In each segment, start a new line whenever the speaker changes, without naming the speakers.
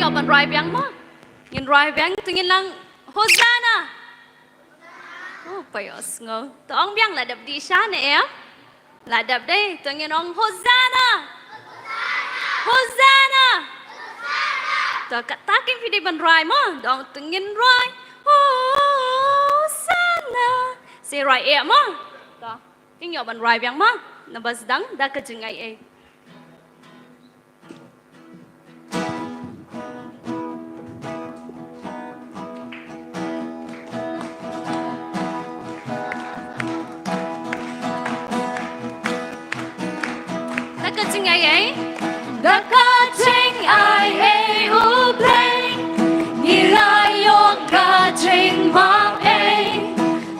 yo ban rai biang ma ngin rai biang tingin lang Hosanna payos ngo tong biang la đập đi sa nè em là đập đây tingin ong Hosanna Hosanna to ka taking phi đi ban rai ma dong tingin rai Hosanna si rai em ma to kinh yo ban rai biang ma na bas dang da ka jingai e Ching ai ấy đã có ching ai ấy u play ni lai yo ka ching ma ấy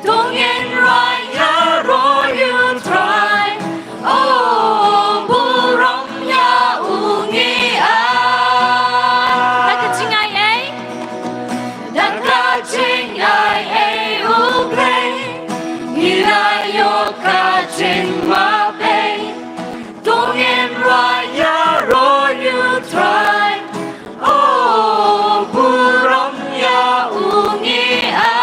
tung in right ya roy you try oh bu rong ya u ngi a đã có ching ai ấy đã có ching ai ấy u play ni lai yo ka ching ma ấy tung in right ya roy you try oh bu rong ya u ngi a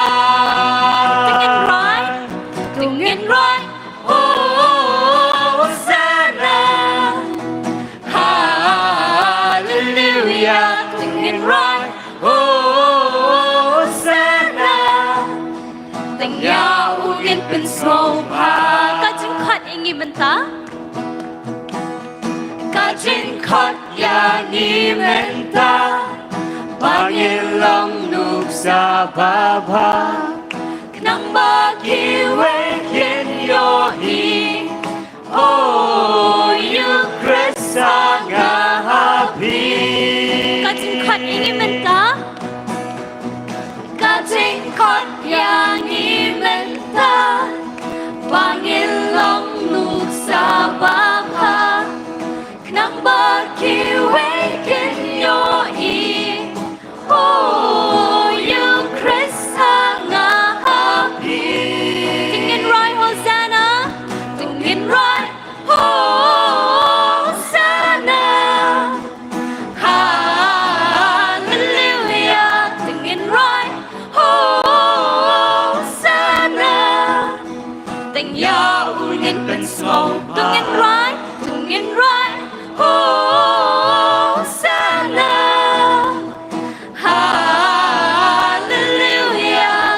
tung in right oh Hosanna hallelujah tung in right oh Hosanna tình ya u yên bên sâu pa ka ching khat ingi bên ta Kajin kot ya ni menta Pangilong nuksa baba Knang bakiwe kin yo hi Oh you kresa nga happy Kajin kot ingi menta Kajin kot ya ni menta Pangilong nuksa baba Nang bakiwe yo i Oh you Krista nga happy Tingin right Hosanna Tingin right Hosanna Hallelujah Tingin right Hosanna Tình ya unin bên sâu Tingin right Tingin right Hosanna Hallelujah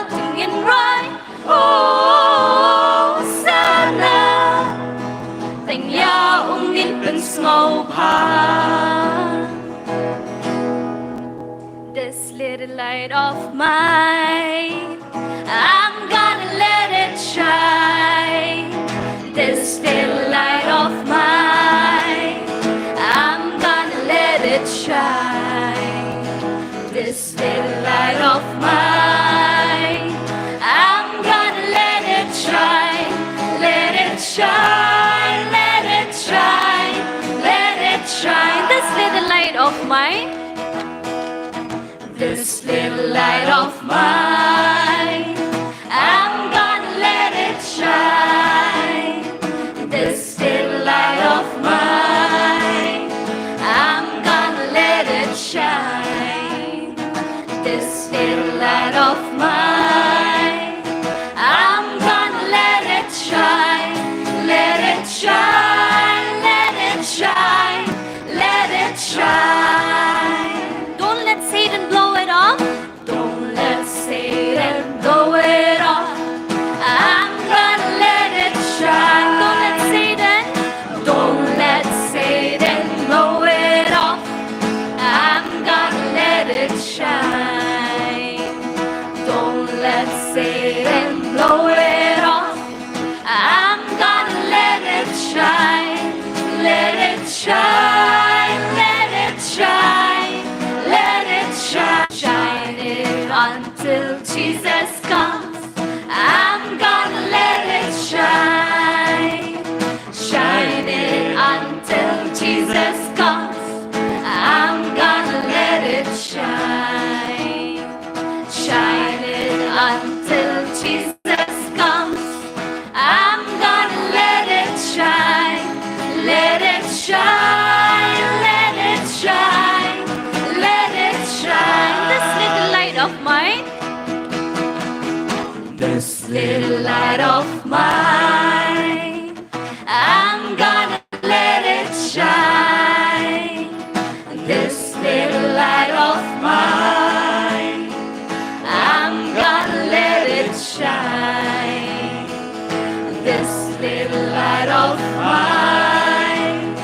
tung in right Hosanna tình ya in bên sâu pa This little light of mine I'm gonna let it shine This little light of mine I'm gonna let it shine This little light of mine I'm gonna let it shine Let it shine Let it shine Let it shine This little light of mine This little light of mine I'm gonna let it shine This little light of mine I'm gonna let it shine This little light of mine I'm gonna let it shine Let it shine Let it shine Let it shine Don't let Satan blow it off Don't let Satan blow it off I'm gonna let it shine Don't let Satan Don't let Satan blow it off I'm gonna let it shine Don't let Satan blow it off I'm gonna let it shine Let it shine Let it shine Let it shine Shine it until Jesus comes I'm gonna let it shine Shine it until Jesus comes I'm gonna let it shine Shine it until Jesus comes I'm gonna let it shine Let it shine Let it shine Let it mine. This little light of mine, I'm gonna let it shine. This little light of mine, I'm gonna let it shine. This little light of mine,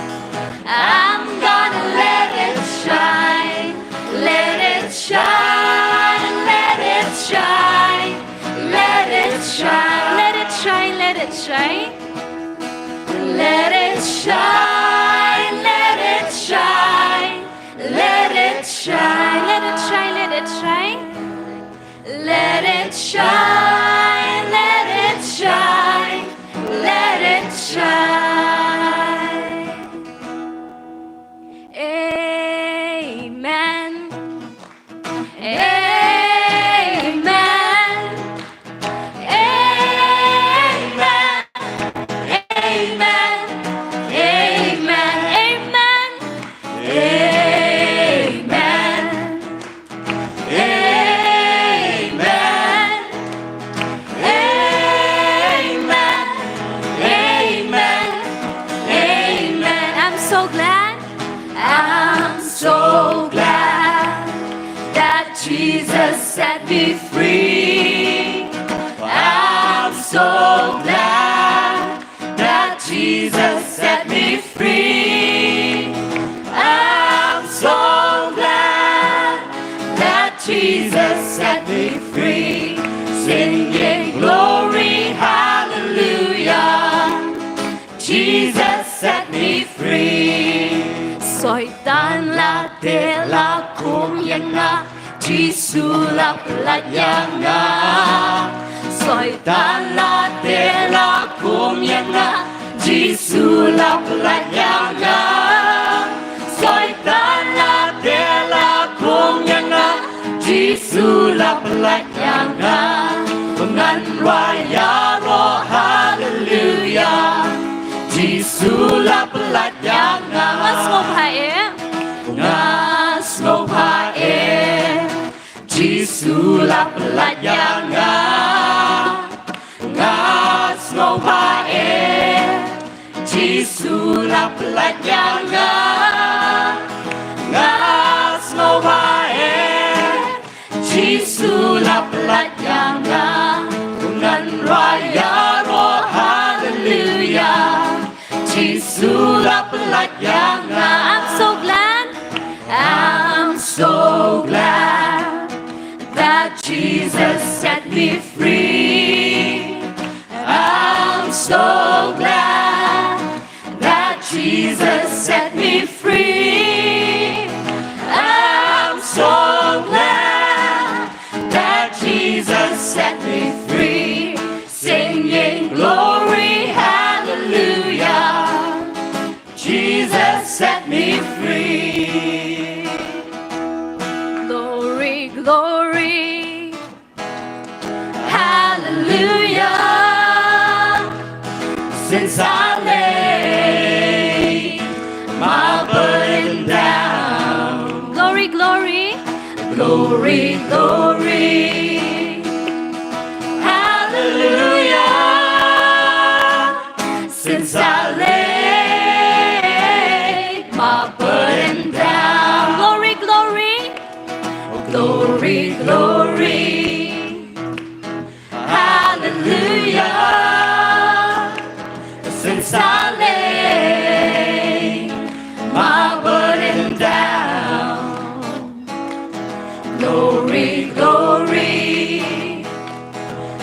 I'm gonna let it shine. Let it shine, let it shine, let it shine, let it shine, let it shine. Let it shine, let it shine, let it shine, let it shine, let it shine. Let it shine, let it shine, let it shine. Amen. Amen. Amen. Amen. Amen. Amen. Amen. I'm so glad that Jesus set me free. I'm so glad that Jesus set me free. I'm so glad that Jesus set me free. Singing glory, hallelujah. Jesus set me free. Soitan tela kumyanga, Jisula playanga. Soitan tela kumyanga, Jisula playanga. Soitan tela kumyanga, Jisula playanga. Pengan raya roh hallelujah. Jisula playanga. Ngas ngopae, ngas ngopae. Jisula playanga. Ngas ngopae. Jisula playanga. Ngas ngopae. Jisula playanga. Dengan raya roh hallelujah. Jisula playanga. I'm so glad that Jesus set me free. I'm so glad that Jesus set me free. I'm so glad that Jesus set me free. Singing glory, hallelujah. Jesus set me free. Glory, glory, hallelujah. Since I laid my burden down. Glory, glory, glory, glory, hallelujah. Since I laid my burden down. Glory, glory, glory, glory, hallelujah. Since I laid my burden down. Glory, glory,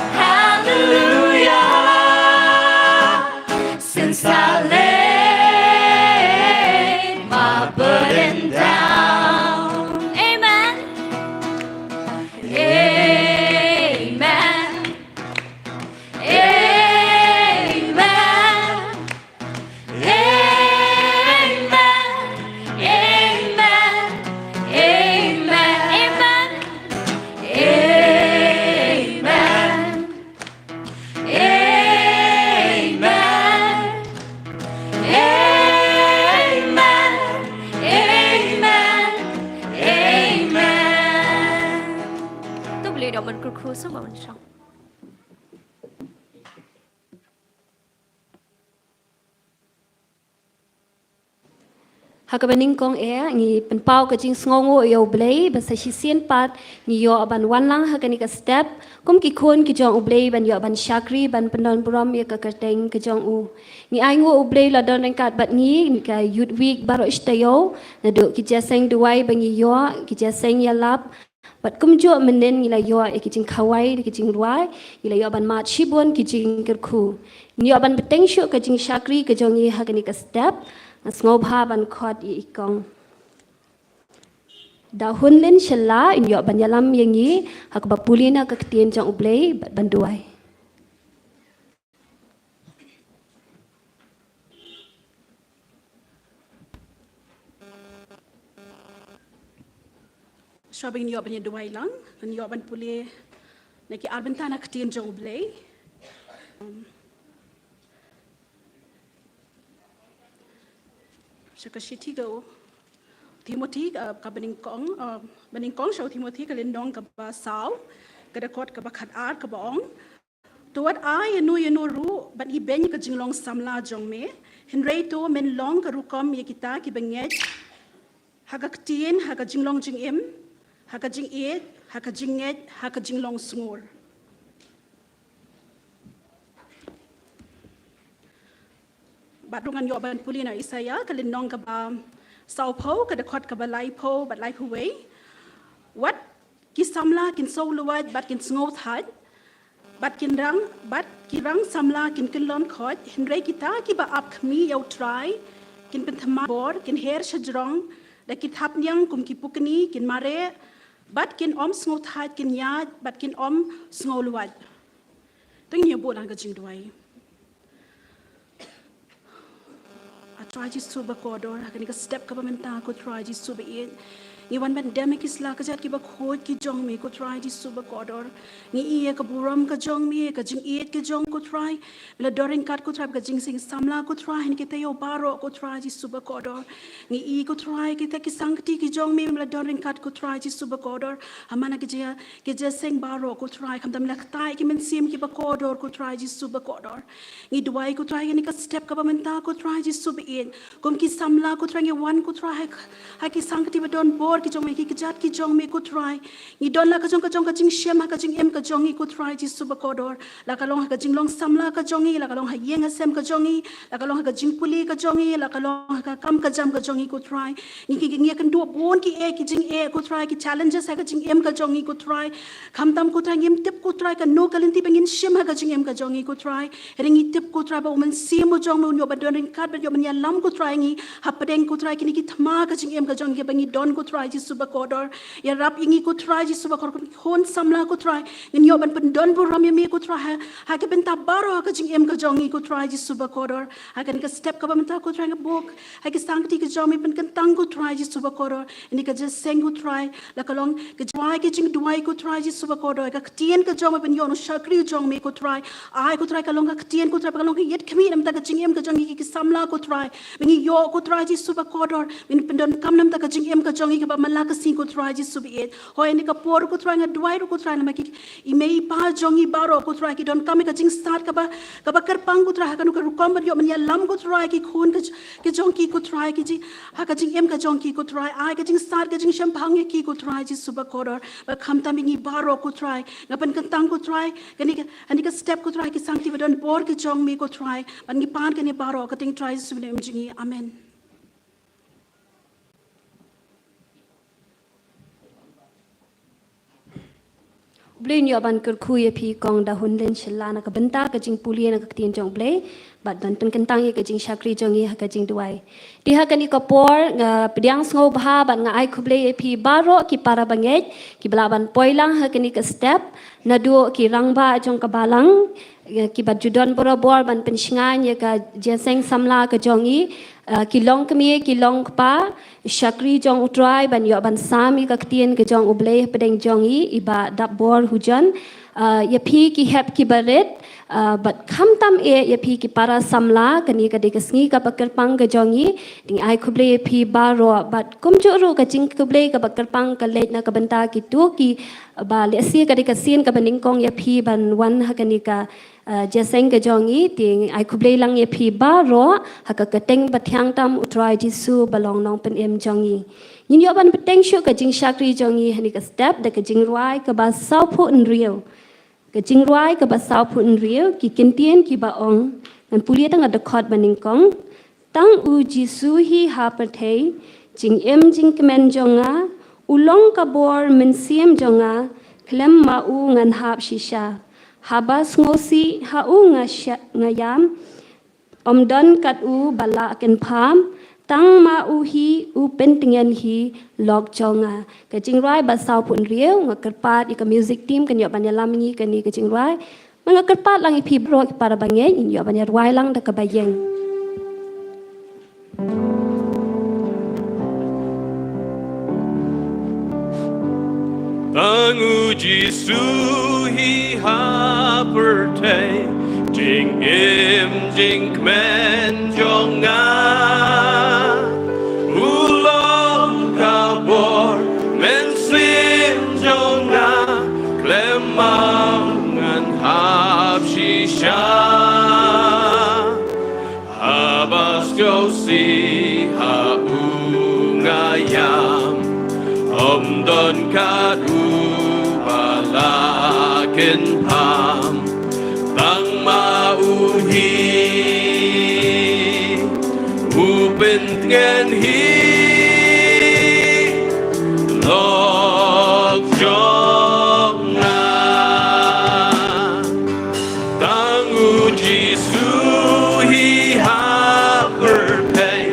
hallelujah. Since I laid my burden down. Amen. Amen. Amen. Amen. Amen. Amen. Amen. Amen. ublay dah man kru sama man sang. Hakabaning kong ngi penpau ka jing sngongo yo blay basa shisien pat ni yo aban wanlang hakani ka step kum ki khon ki jong blay ban yo ban shakri ban pendon buram ya ka kerteng ka jong u ni aingo blay la don kat bat ni ka youth week baro istayo na do ki jaseng duai bangi yo ki jaseng ya lap bat kum jo menen ni la yo ki jing khawai ki jing duai ni la yo ban mat shibon ki jing kerku ni yo ban beteng shu ka jing shakri ka jong ni hakani ka step Ngobha ban khot ikong dahun len shalla in yo ban yalam yangi hak bapulina ka ktien jang ublay ban duai
Shopping yo ban duai lang ban yo ban puli neki arbentana ktien jang ublay Shakashiti go Timothy ka baning kong show Timothy ka lindong ka ba saw ka dakot ka ba khat ka baong tuat ai yanu ru ban i ben ka jinglong samla jong me hinrei to men long ka rukom ye kita ki banget haka ktien haka jinglong jing im haka jing et haka jinget haka jinglong sngur Badungan yo ban pulina isaya kalin nong ka ba sao po ka dakot ka ba lai po bat lai huwei what ki samla kin so luwat bat kin sngot hat bat kin rang samla kin lon khot hinrei kita ki ba ap khmi yo try kin pen thama bor kin her shajrong da ki thap nyang kum ki pukni kin mare bat kin om sngot hat kin yad bat kin om snoluwat teng ye bo lang ka jing duai try to suba kodor hakani ka step ka pamenta ko try to suba it ni wan pandemic isla ka jat ki ba khod ki jong me ko try to suba kodor ni ie ka buram ka jong me ka jing it ka jong ko try la doring kat ko try ka jing sing samla ko try ni ke yo baro ko try to suba kodor ni i ko try ki ta ki sangti ki jong me la doring kat ko try to suba kodor amana ki je sing baro ko try kam dam la tai ki men sim ki ba kodor ko try to suba kodor ni duai ko try ni ka step ka pamenta ko try to suba it kum ki samla ko try ni wan ko try ha ki sangti ba don bor ki jong me ki jat ki jong me ko try ni don la ka jong ka jing shem ka jing em ka jong ni ko try ji suba kodor la ka long ka jing long samla ka jong ni la ka long ha yeng sem ka jong ni la ka long ka jing puli ka jong ni la ka long ka kam ka jam ka jong ni ko try ni ki ngi kan do bon ki jing e ko try ki challenges ha ka jing em ka jong ni ko try kham tam ko try ngim tip ko try ka no ka lenti bangin shem ha ka jing em ka jong ni ko try ring i tip ko try ba man sim mo jong mo yo ba don ring kat ba yo man ya lam ko try ngi ha padeng ko try ki ni ki thma ka jing em ka jong ni bangi don ko try ji suba kodor ya rap ingi ko try ji suba kodor hon samla ko try ngin yo ban don bu ram me ko try ha ke benta baro ka jing em ka jong ni ko try ji suba kodor ha kan ka step ka benta ko try ka bok ha ke sangti ka jong me ban kan tang ko try ji suba kodor ni ka just seng ko try la ka long ka jwai ke jing duai ko try ji suba kodor ka tien ka jong me ban yo no shakri jong me ko try ai ko try ka long ka tien ko try ka long yet khmi nam ta ka jing em ka jong ni ki samla ko try ngi yo ko try ji suba kodor min pendon kam nam ta ka jing em ka jong ni ka ba malaka si ko try ji suba it hoi ni ka por ko try nga duai ko try na ma ki I mei pa jong I baro ko try ki don kam ka jing start ka ba kar pang ko try ka no ka rukom ba yo man ya lam ko try ki khun ka jong ki ko try ki ji ha ka jing em ka jong ki ko try ai ka jing start ka jing sham phang ki ko try ji suba kodor ba kham ta mi baro ko try nga pan kan tang ko try ka ni ka step ko try ki sangti ba don bor ki jong mi ko try ban ni pan ka ni baro ka ting try su ne mjingi amen
Blin yo ban ker kuye pi kong da hun len shilla na ka benta ka jing puli na ka tien jong blay bat don tun kentang ye ka jing shakri jong ye ka jing duai di ha kan ka por nga pediang sngo bha bat nga ai kuble pi baro ki para banget ki belaban poilang ha kan ka step na du ki rangba jong ka balang ki bat judon bora bor ban pensngan ye ka jeseng samla ka jongi ki long kemi ki long pa shakri jong utrai ban yo ban sami ka tien ka jong uble pedeng jongi iba dap bor hujan ya phi ki hep ki baret but kham tam ya phi ki para samla kani ka de kasngi ka bakal pang ka jongi ding ai khuble ya phi baro but kum jo ro ka ching khuble ka bakal pang ka let na ka banta ki tu ki ba le si ka de ka sin ka baning kong ya phi ban wan ha kani ka jaseng ka jongi ting ai khuble lang ya phi baro ha ka teng bathyang tam utrai jisu balong nong pen em jongi yin yo ban peteng shu ka jing shakri jongi hani ka step da ka jing ruai ka ba sau phu in rio ka jing ruai ka ba sau phu in rio ki kentien ki ba ong nan pulia tang ada khot baning kong tang u jisu hi ha pathei jing em jing kemen jonga ulong ka bor men siem jonga klem ma u ngan hap shisha habas ngosi ha u ngayam omdon kat u bala ken pham tang ma u hi u pentingan hi log jonga ka jingrai ba sau pun rieu nga kerpat ika music team kan yo banya lam ni kan ni ka jingrai nga kerpat lang ipi bro para bangen in yo banya ruai lang da ka bayeng
Tang uji su hi ha per te jing im jing kmen jonga ulong kabor men sim jonga klemangan hab shisha habas gosi ha ungayam Don kadu balakin pam tang mauhi upin ngen hi log jonga tang uji suhi ha berpei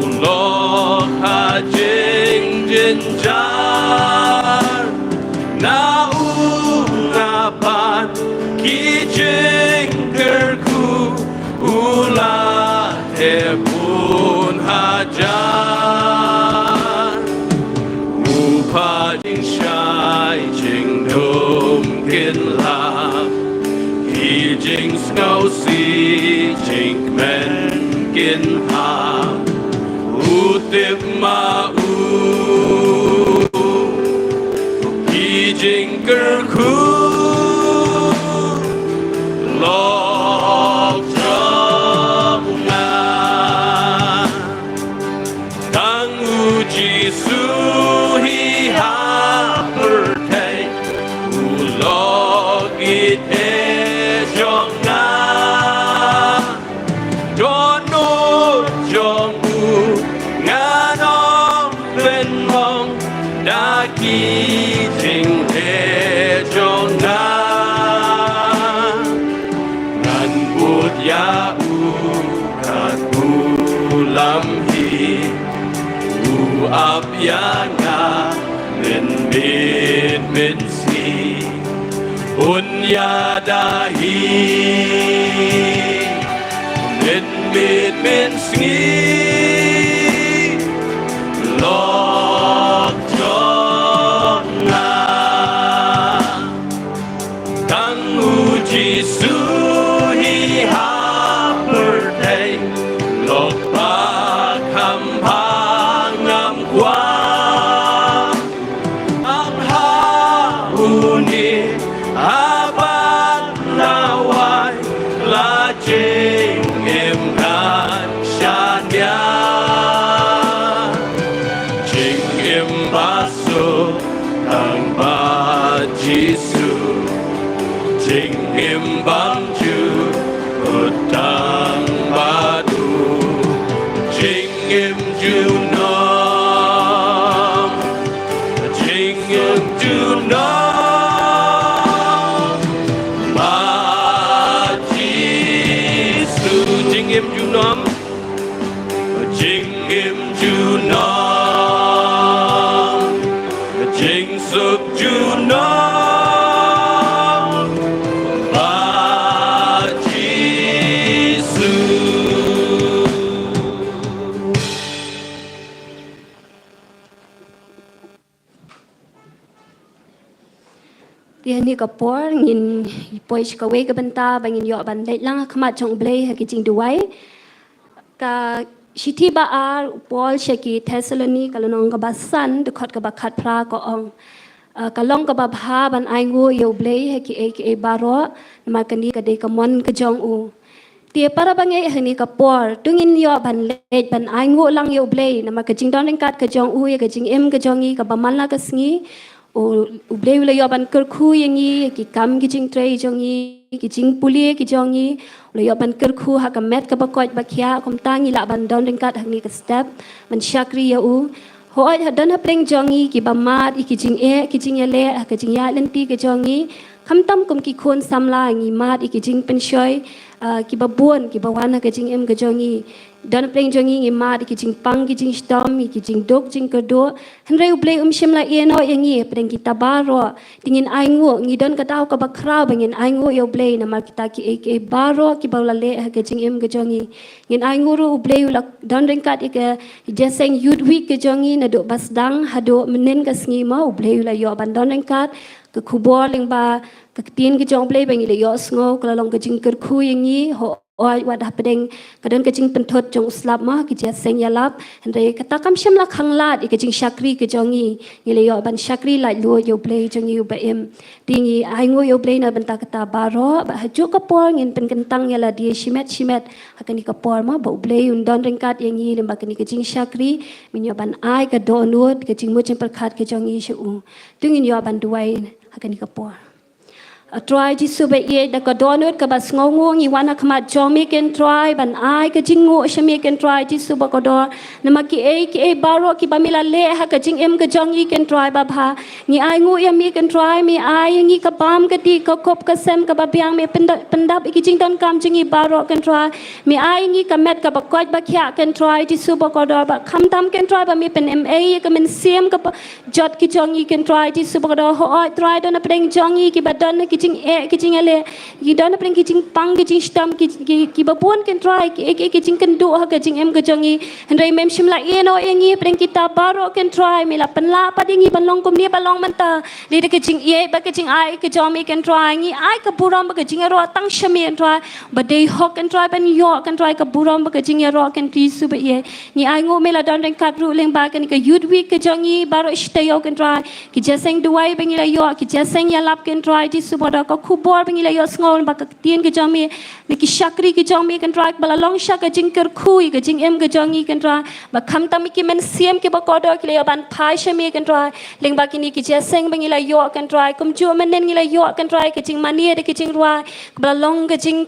ulog ha jing jin jar na ungapan ki jing kerku ula hebun hajar upa jing shai jing dum kin la hi jing snow si jing men kin ha utip ma Jinker ku log jonga tang uji suhi ha pertei ulog ite jonga dono jongu nganong ben mong daki jing jonga ngan bút ya u kat ulam hi u ap ya nga men bit men si un ya dahi men bit men si log jonga tang uji suhi ha pertei log pa kham phang ngam kwa ang ha uni aban nawai la jing em kan shan ya jing em baso tang ba jisu jing im bang chu utang badu jing im ju nom jing im ju nom ba jisu jing im ju nom jing im ju nom jing suk ju nom
dia ni kapor ngin poi kawe ka benta bangin yo ban leit lang khmat chong blei ha ki jing duai ka Shiti ba ar Paul shaki Thessaloni kalonong ka basan dukhat ka bakhat pra ko ong kalong ka babha ban aingu yo blei ha ki e baro makani ka de ka mon ka jong u tia para bangai hani ka por tungin yo ban leit ban aingu lang yo blei na ka jing don kat ka jong u ya ka jing em ka jongi ka baman la ka sngi u blei la yo ban ker khu yangi ki kam ki jing trei jongi ki jing pulie ki jongi la yo ban ker khu ha ka met ka bakot bakhya kom tangi la ban don kat hani ka step man shakri ya u hoi hadan ha pleng jongi ki bamat ki jing ki jing ya le ka jing ya lenti ka jongi kham tam kum ki khon samla ngi mat ki jing pen shoi ki babuan ki bawana ka jing em ka jongi dan pleng jongi ngi mat ki jing pang ki jing stom ki jing dok jing ka do hanrei ublei shimla eno yangi pleng ki tabaro tingin aingu ngi don ka taw ka bakra bangin aingu yo blei na mar kita ki baro ki bawlale ka jing em ka jongi ngin aingu ru ublei la don ringkat ka jeseng youth week ka jongi na do basdang hado menen ka sngi ma ublei la yo ban don ringkat ka khubor ling ba ka tin ki jong blei bangi le yo sngo ka long ka jing ker khu yangi ho oi wat hapedeng kadon ka jing pentot jong slap ma ki ja seng ya lap hande kata kam shem la khanglat ka jing shakri ka jongi ngile yo ban shakri lai lu yo blei jongi ba em tingi ai ngo yo blei na benta kata baro ba haju ka por ngin pen kentang ya la dia shimet hakani ka por ma ba blei un don ringkat yangi lemba kani ka jing shakri min yo ban ai ka donut ka jing mo jing perkhat ka jongi shu tungin yo ban duai hakani ka por try jisu be ye da ka donut ka bas ngong ngi wana khmat jomi ken try ban ai ka jingu shami ken try jisu ba ko do nama ki e baro ki bamila le ha ka jing em ka jongi ken try ba bha ngi ai ngu ya mi ken try mi ai ngi ka bam ka ti ka kop ka sem ka ba biang me pendap ki jing don kam jingi baro ken try mi ai ngi ka met ka ba kwat ba khya ken try jisu ba ko do ba kham tam ken try ba mi pen ma ka men sem ka jot ki jongi ken try jisu ba ko do ho try don na preng jongi ki ba don ki kicing ale ki don pring kicing pang kicing stam ki babon ken try ki kicing ken do ha kicing em kejongi hendai mem shimla eno engi pring kita baro ken try mila penla padingi balong kum ni balong manta li de kicing ye ba kicing ai ke jomi ken try ngi ai ka buram ba kicing ro tang shami ken try ba dei hok ken try ban yo ken try ka buram ba kicing ro ken ti su ba ye ngi ai ngo mela don ren kat ru leng ba ken ka youth week kejongi baro ishtayo ken try ki jaseng duai bengila yo ki jaseng ya lap ken try ti su boda ka khubor bengila yo ngol ba ka tien ke jomi ni ki shakri ki jomi ken try bala long shak ka jing ker khui ka jing em ke jongi ken try ba kham tam ki men siem ke ba ko do ki le ban phai shami ken try leng ba ki ni ki jaseng bengila yo ken try kum ju men nen ngila yo ken try ke jing mani de ki jing rwa bala long ke jing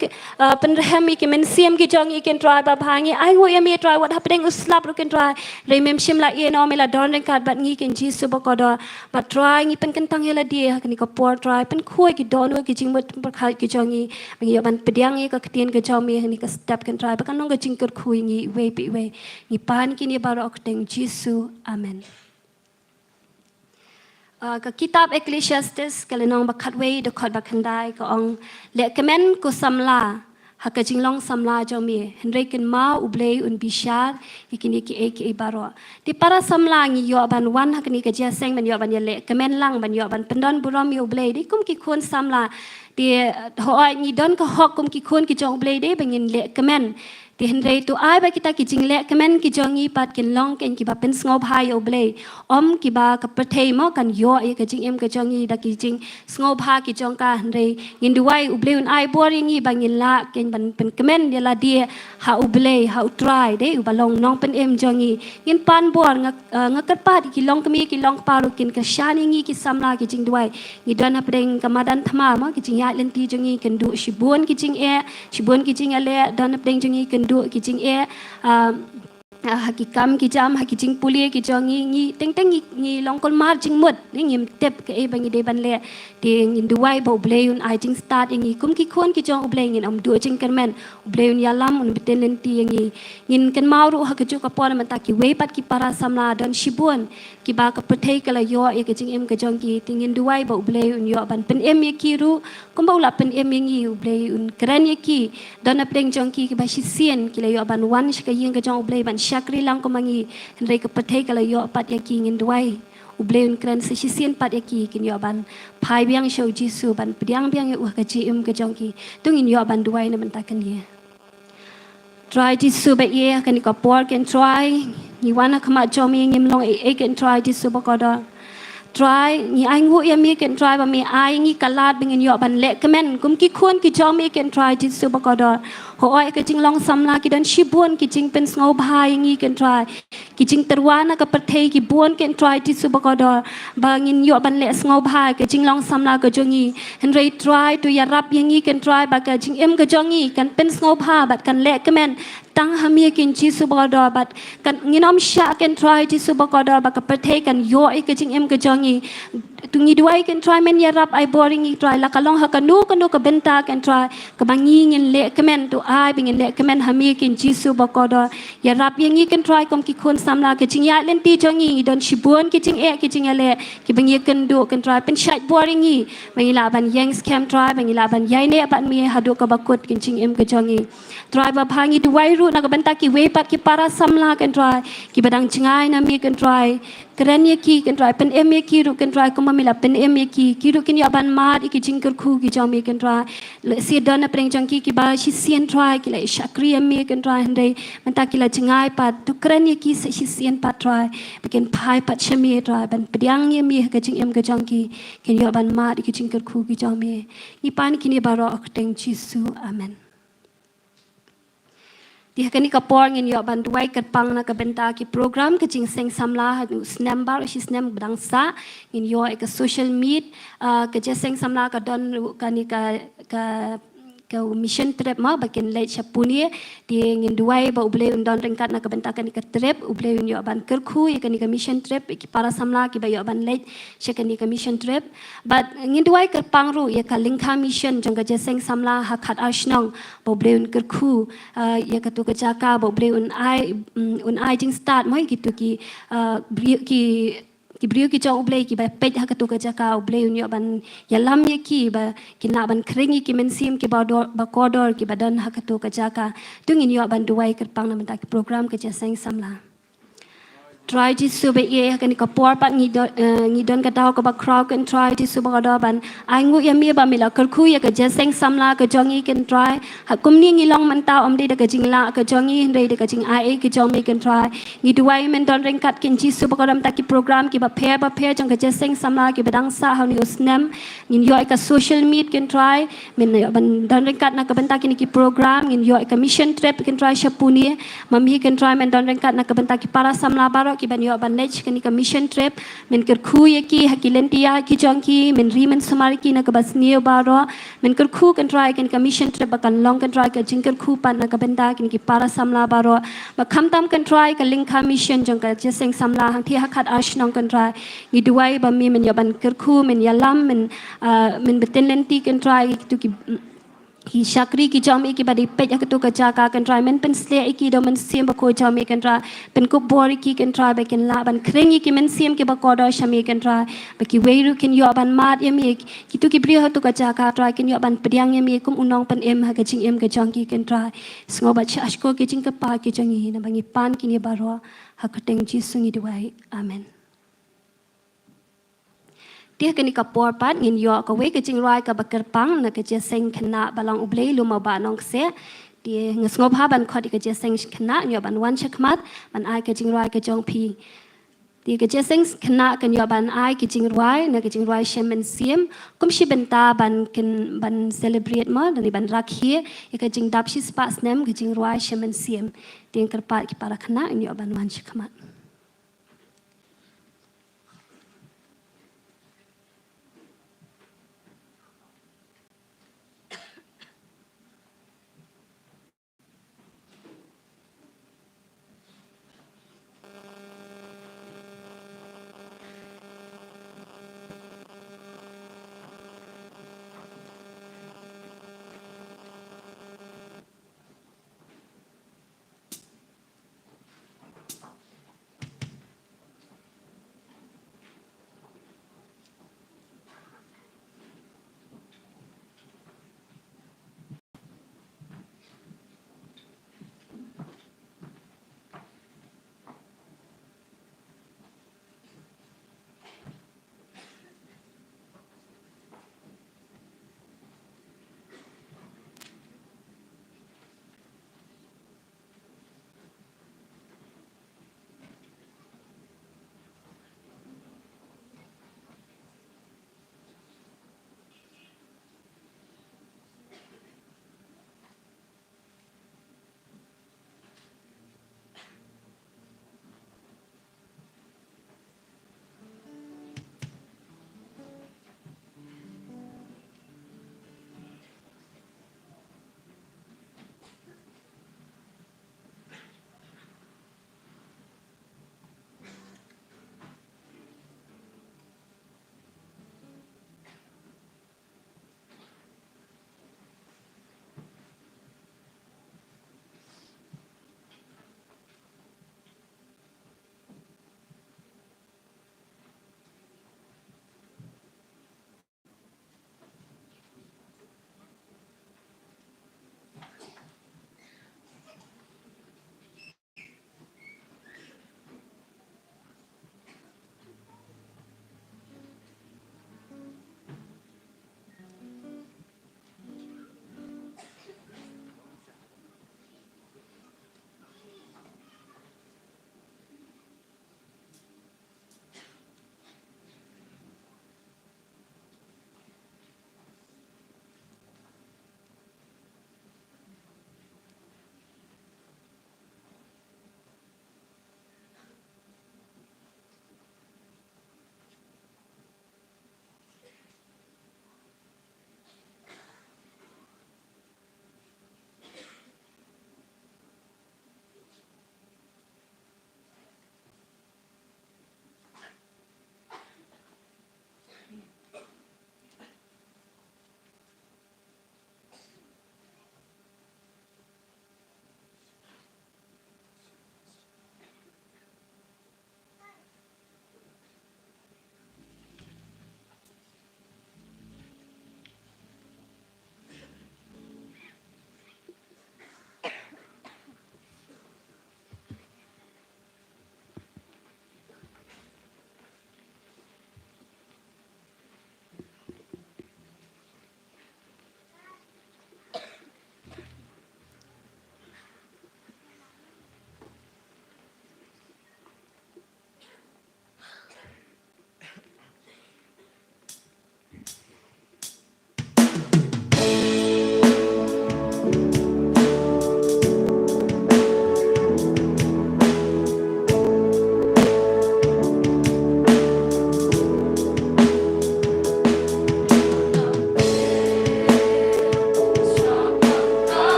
pen rehmi ki men siem ki jongi ken try ba bhangi ai wo ya mi try what happening uslap ru ken try re mem shim la ye no me la don ren kat bat ngi ken ji su ba ko do ba try ngi pen ken tang hela dia ka ni ka por try pen khoi ki don wo ki jing mo par khai ki jongi bangi ban pediang ka tien ka jomi ni ka step ken try ba kan nong ka jing ker khui ngi we pi we ngi pan ki ni baro ok teng jisu amen ka kitab Ecclesiastes kalenong ba khatwei de khot ba khandai ka ong le kemen ko samla haka jinglong samla jomi henry ken ma ublei un bishar ikini ki baro ti para samla ngi yo ban wan hakni ka ja seng ban yo ban le kemen lang ban yo ban pendon buram yo ublei di kum ki khon samla ti hoi ngi don ka hok kum ki khon ki jong ublei de bangin le kemen ti henry tu ai ba kita ki jingle kemen ki jongi pat kin long ken ki ba pen sngob hai ublei om ki ba ka pathei mo kan yo e ka jing em ka jongi da ki jing sngob ha ki jong ka henry ngin duai ublei un ai boring ngi bangin la ken ban pen kemen dia la dia ha ublei ha try de u balong nong pen em jongi ngin pan bor ngakat pat ki long kami ki long paru kin ka shani ngi ki samla ki jing duai ngi dana preng kamadan thama ma ki jing ya lenti jongi ken du shibun ki jing ale dana preng jongi ken du ki jing hakikam ki jam hakijing pulie ki jongi ngi teng ngi longkol mar jing mut ngi tep ke e bangi de ban le ti ngi duai bo bleun ai jing start ngi kum ki khon ki jong blei ngi am du jing kermen bleun ya lam un beten len ti ngi ngin ken mau ru hakiju ka pon man ta ki we pat ki para samla don shibun ki ba ka pathei kala yo e ke jing em ka jong ki ti ngin duai bo bleun yo ban pen em ye ki ru kum bo la pen em ngi blei un kran ye ki don na pleng jong ki ba shi sien ki le yo ban wan shka yin ka jong blei ban shakri lang ko mangi henry ka pathei kala yo pat ya ki ngin duai ubleun kran sesisian pat yaki kin yo ban pai biang show jisu ban pediang biang yo ka ji ke jongki tungin yo ban duai na bentakan ye try jisu ba ye kan ko por ken try ni wana kama jomi ngim long e ken try jisu ba ko do try ni ai ngu ya mi ken try ba mi ai ngi kalat bingin yo ban le kemen kum ki khun ki jomi ken try jisu ba ko do ho oi ke jing long samla ki dan shibun ki jing pen ngau bhai ngi ken try ki jing terwana ka perthei ki buon ken try jisu ba ko do ba ngin yo ban le ngau bhai ke jing long samla ka jongi hen rei try to ya rap yangi ken try ba ka jing em ka jongi kan pen ngau bha bat kan le kemen tang hamia ken jisu ba do bat kan nginom sha ken try jisu ba ko do ba ka perthei kan yo ke jing em ka jongi tungi duai ken try men ya rap ai boring i try la kalong ha kanu ka benta ken try ka bangi ngin le kemen to ai bingin le kemen hami ken jisu ba ko do ya rap yangi ken try kom ki khon samla ke jing ya len ti jongi don shibun ki jing e ki jing ale ki bangi ken do ken try pen shat boring i bangi la ban yang scam try bangi la ban yai ne ban mi hadu ka bakut ken jing em ka jongi try ba bhangi duai ru na ka benta ki we pat ki para samla ken try ki badang chingai na mi ken try keren ye ki ken try pen em ye ki ru ken try ko mamila pen em ye ki ru ken ya ban mat ki jing ker khu ki jong mi ken try le si don na preng jong ki ba shi sien try ki le shakri em mi ken try hande menta ki la chingai pat tu keren ye ki se shi sien pat try bikin pai pat chemi try ban pediang ye mi ka jing em ka jong ki ken ya ban mat ki jing ker khu ki jong mi ni pan ki ni baro ak teng jisu amen dia kani kapor ngin yo ban duai kat pang na ka benta ki program ka jing seng samla ha snam bar shi snam bang sa ngin yo ka social meet ka je seng samla ka don kani ka mission trip ma bakin late chapuni dia ngin duai ba uble undon ringkat na ka benta kani ka trip uble yo ban kerku ya kani ka mission trip ki para samla ki ba yo ban late she kani ka mission trip but ngin duai kat pang ru ya ka lingkha mission jong ka je seng samla ha khat ashnong ba uble un kerku ya ka tu ka jaka ba uble un ai jing start mai gitu ki ki brio ki chong ublei ki ba pej ha ka tu ka jaka ublei unyo ban ya lam ye ki ba ki na ban kringi ki men sim ki ba kodor ki ba dan ha ka tu ka jaka tungin yo ban duai ker pang na menta ki program ka ja seng samla try to sube ye kan ka por pat ngi don ka daw ka ba kraw kan try to sube ka do ban ai ngu ya mi ba mi la kar khu ya ka je seng samla ka jongi kan try ha kum ni ngi long man ta om de ka jing la ka jongi de ka jing ai ka jong mi kan try ngi duai men don reng kat kin ji sube ka dam ta ki program ki ba pair jong ka je seng samla ki ba dang sa ha ni usnam ngin yo ka social meet kan try men ban don reng kat na ka benta ki program ngin yo ka mission trip kan try shapuni mami kan try men don reng kat na ka benta ki para samla baro ki ban yo ban lech kani ka mission trip men ker khu ye ki hakilentia ki jongki men rimen samari ki na ka bas neo baro men ker khu kan try kan ka mission trip ba kan long kan try ka jing ker khu pan na ka benda kin ki para samla baro ba kham tam kan try ka link ka mission jong ka jeseng samla hang thi hakhat ashnong kan try ni duai ba mi men yo ban ker khu men yalam men beten lenti kan try tu ki hi shakri ki jam ki badi pej ak tu ka jaka kan try men pen sle ki do men sim ba ko jam kan try pen ko bori ki kan try ba kan la ban krengi ki men sim ki ba ko do shami kan try ba ki weiru kin yo ban mat yam ki tu ki bri ha tu ka jaka try kin yo ban pediang yam kum unong pen em ha ka jing em ka jang ki kan try sngo ba chash ko ki jing ka pa ki jang hi na bangi pan ki ni baro ha ka teng ji sungi duai amen dia kani ka por pat ngin yo ka we ka jing rai ka bakar pang na ka je seng khna balang ublei luma ba nong se dia ngesngop ha ban khodi ka je seng khna yo ban wan chakmat ban ai ka jing rai ka jong pi dia ka je seng khna kan yo ban ai ki jing rai na ka jing rai shemen siem kum shi benta ban celebrate ma dan ban rakhi ya ka jing dap shi spa snem ka jing rai shemen siem dia kerpat ki para khna yo ban wan chakmat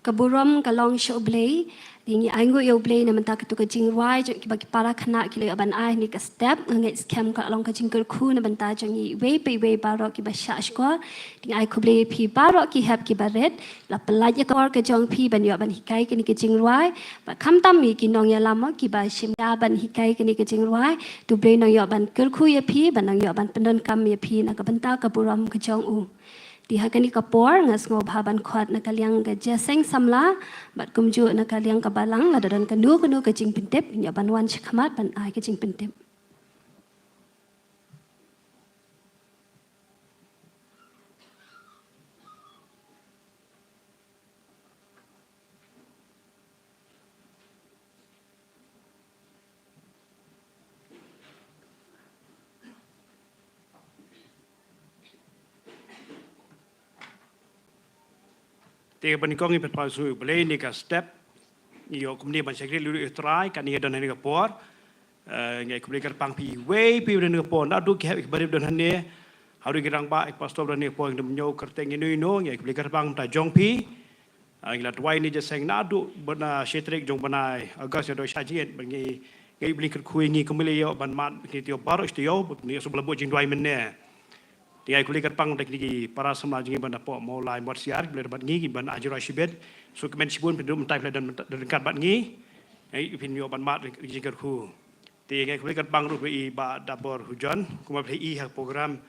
kaburam kalong shoblay tingi aingo yoblay na menta ketu kajing wai jong ki bagi para khana ki le aban ai ni ka step ngai scam ka along kajing ker khu na benta jong i we baro ki ba sha sko ting ai kublay pi baro ki hap ki baret la pelaj ya kor ka jong pi ban yo ban hikai ki ni kajing wai ba kham tam mi ki nong ya lama ki ba shim ya ban hikai ki ni kajing wai tu blay nong yo ban ker khu ya pi ban nong yo ban pendon kam ya pi na ka benta kaburam ka jong u di hakani kapor ngas ngo bhaban khot na kalyang ga jeseng samla bat kumju na kalyang ka balang la dadan kanu ka jing pintep nya banwan chikhamat ban ai ka jing pintep
Tiga penikong ini berpalsu boleh ni ka step iyo kumni ban sekri lulu try kan ni dan ni ka por ngai kumni ka pang pi way pi dan ka por na du ke barib dan ni haru girang ba ek pastor dan ni por ngam nyo kerteng ni no ngai kumni ka pang ta jong pi ngila twai ni je seng na du bana shetrik jong banai agas do shajien bangi ngai bli ka kui ngi kumli yo ban mat ni tio baro stio ni so blabo jing dwai men ne Tigai kulikat pang tekniki para semua jengi banda po mau lai buat siar bila dapat ngi ban ajura sibet so kemen sibun pendum mentai dan dekat bat ngi ai pin yo ban mat jingkat ku tigai kulikat pang ru i ba dabor hujan kuma i ha program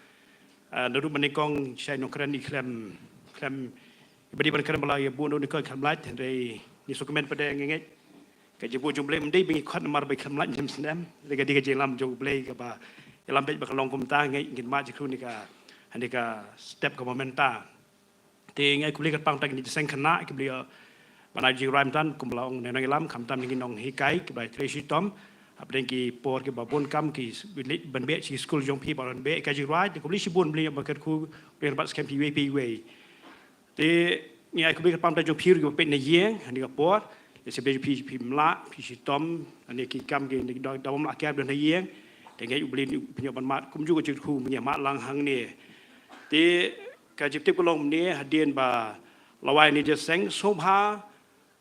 naru menikong sai no kran iklam badi ban kran bala ya bu no nikoi khamlat dei ni so kemen pada ngi ke jibu jumble mendai bingi khat mar bai khamlat jam sendam lega diga jelam jumble ke ba Yalam baik bakalong kumta ngai ngin ma jikru ni ka handika step ka momenta te ngai kulikat pang tak ni seng khana ke beliau banaji ram tan kumlaong nenang ilam khamtam ni nong hikai ke bai tracy tom apden ki por ke babon kam ki ban be chi school jong pi baron be ka ji right ko bli sibun bli bakat ku ber bat scam pi we te ngai kulikat pang tak jong pi ke pe ne yeng handika por le se be pi mla pi si tom ani ki kam ke ni dawam la kap dan yeng te ngai ubli punya ban mat kum ju ko ji ku punya mat lang hang ni Ti kajip tip kolong ni hadien ba lawai ni je seng sobha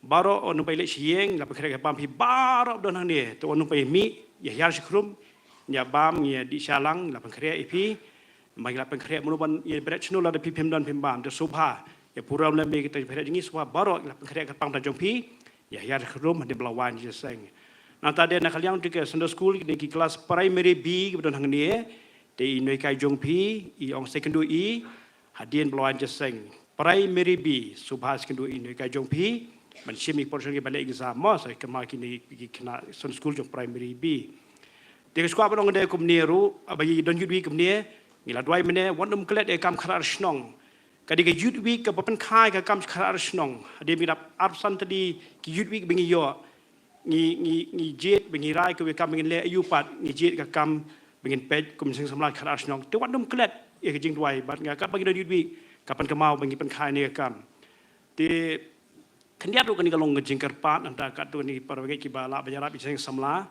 baro onu pai le sieng la pakre pam pi baro don hang ni to onu pai mi ya yar sikrum ya bam ya di salang la pakre ipi mai la pakre munu ban ya bret chnu la de pi pem don pem bam de sobha ya puram la me kita pere jingi sobha baro la pakre ka pang ta jong pi ya yar sikrum de lawai ni je seng na ta de na kalyang ti ke Sunday school ni ki kelas primary B ke don hang ni Di Noi Kai Jong Pi, I Ong Secondary I, Hadian Bloan Jaseng, Primary B, Subhas Secondary I Noi Kai Jong Pi, Menshimi portion ke balik exam mas, saya kemar kini kena Sun School Jong Primary B. Dia sekolah apa orang dia kumniru, bagi don Youth Week kumnia, ngila dua mene, wantum kelet dia kam kerar senong. Kadi ke Youth Week ke papan kai ke kam kerar senong. Dia mirap absen tadi ke Youth Week bengi yo, ngi jet bengi rai ke kam bengi le ayupat, ngi jet ke kam Bingin pej kumsing samlat kharar senong te wadum klet e ke jing duai bat nga kat bagi don yudwi kapan kemau bagi penkai ni kam te kendiat ru kan kalong ngejing kerpat anta kat tu ni parwege ki bala banjarap iseng samla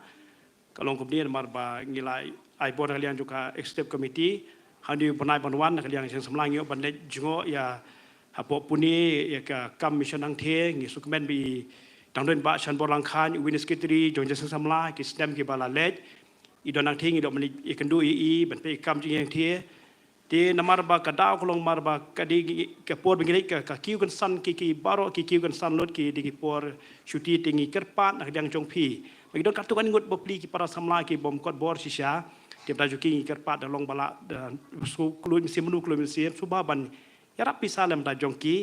kalong kumni mar ba ngilai ai board kalian juga executive committee handi banai banwan kalian iseng samla ngio ban le jingo ya hapo puni ya ka kam mission ang the ngi sukmen bi tangden ba chan borlang khan win secretary jong jeseng samla ki stem ki bala lej idon ang ting idon mani ikan du ban pe kam jing yang tie te namar ba kadau kolong mar ba kadi ke por bingile ka kiu kan san ki baro ki kiu kan san lot ki di por shuti tingi kerpat nak dang jong pi bagi don kartu kan ngot bopli ki para samla ki bom kot bor sisha te ta ju ki kerpat long bala su klui sim nu klui sim suba ban ya rap pisalem ta jong ki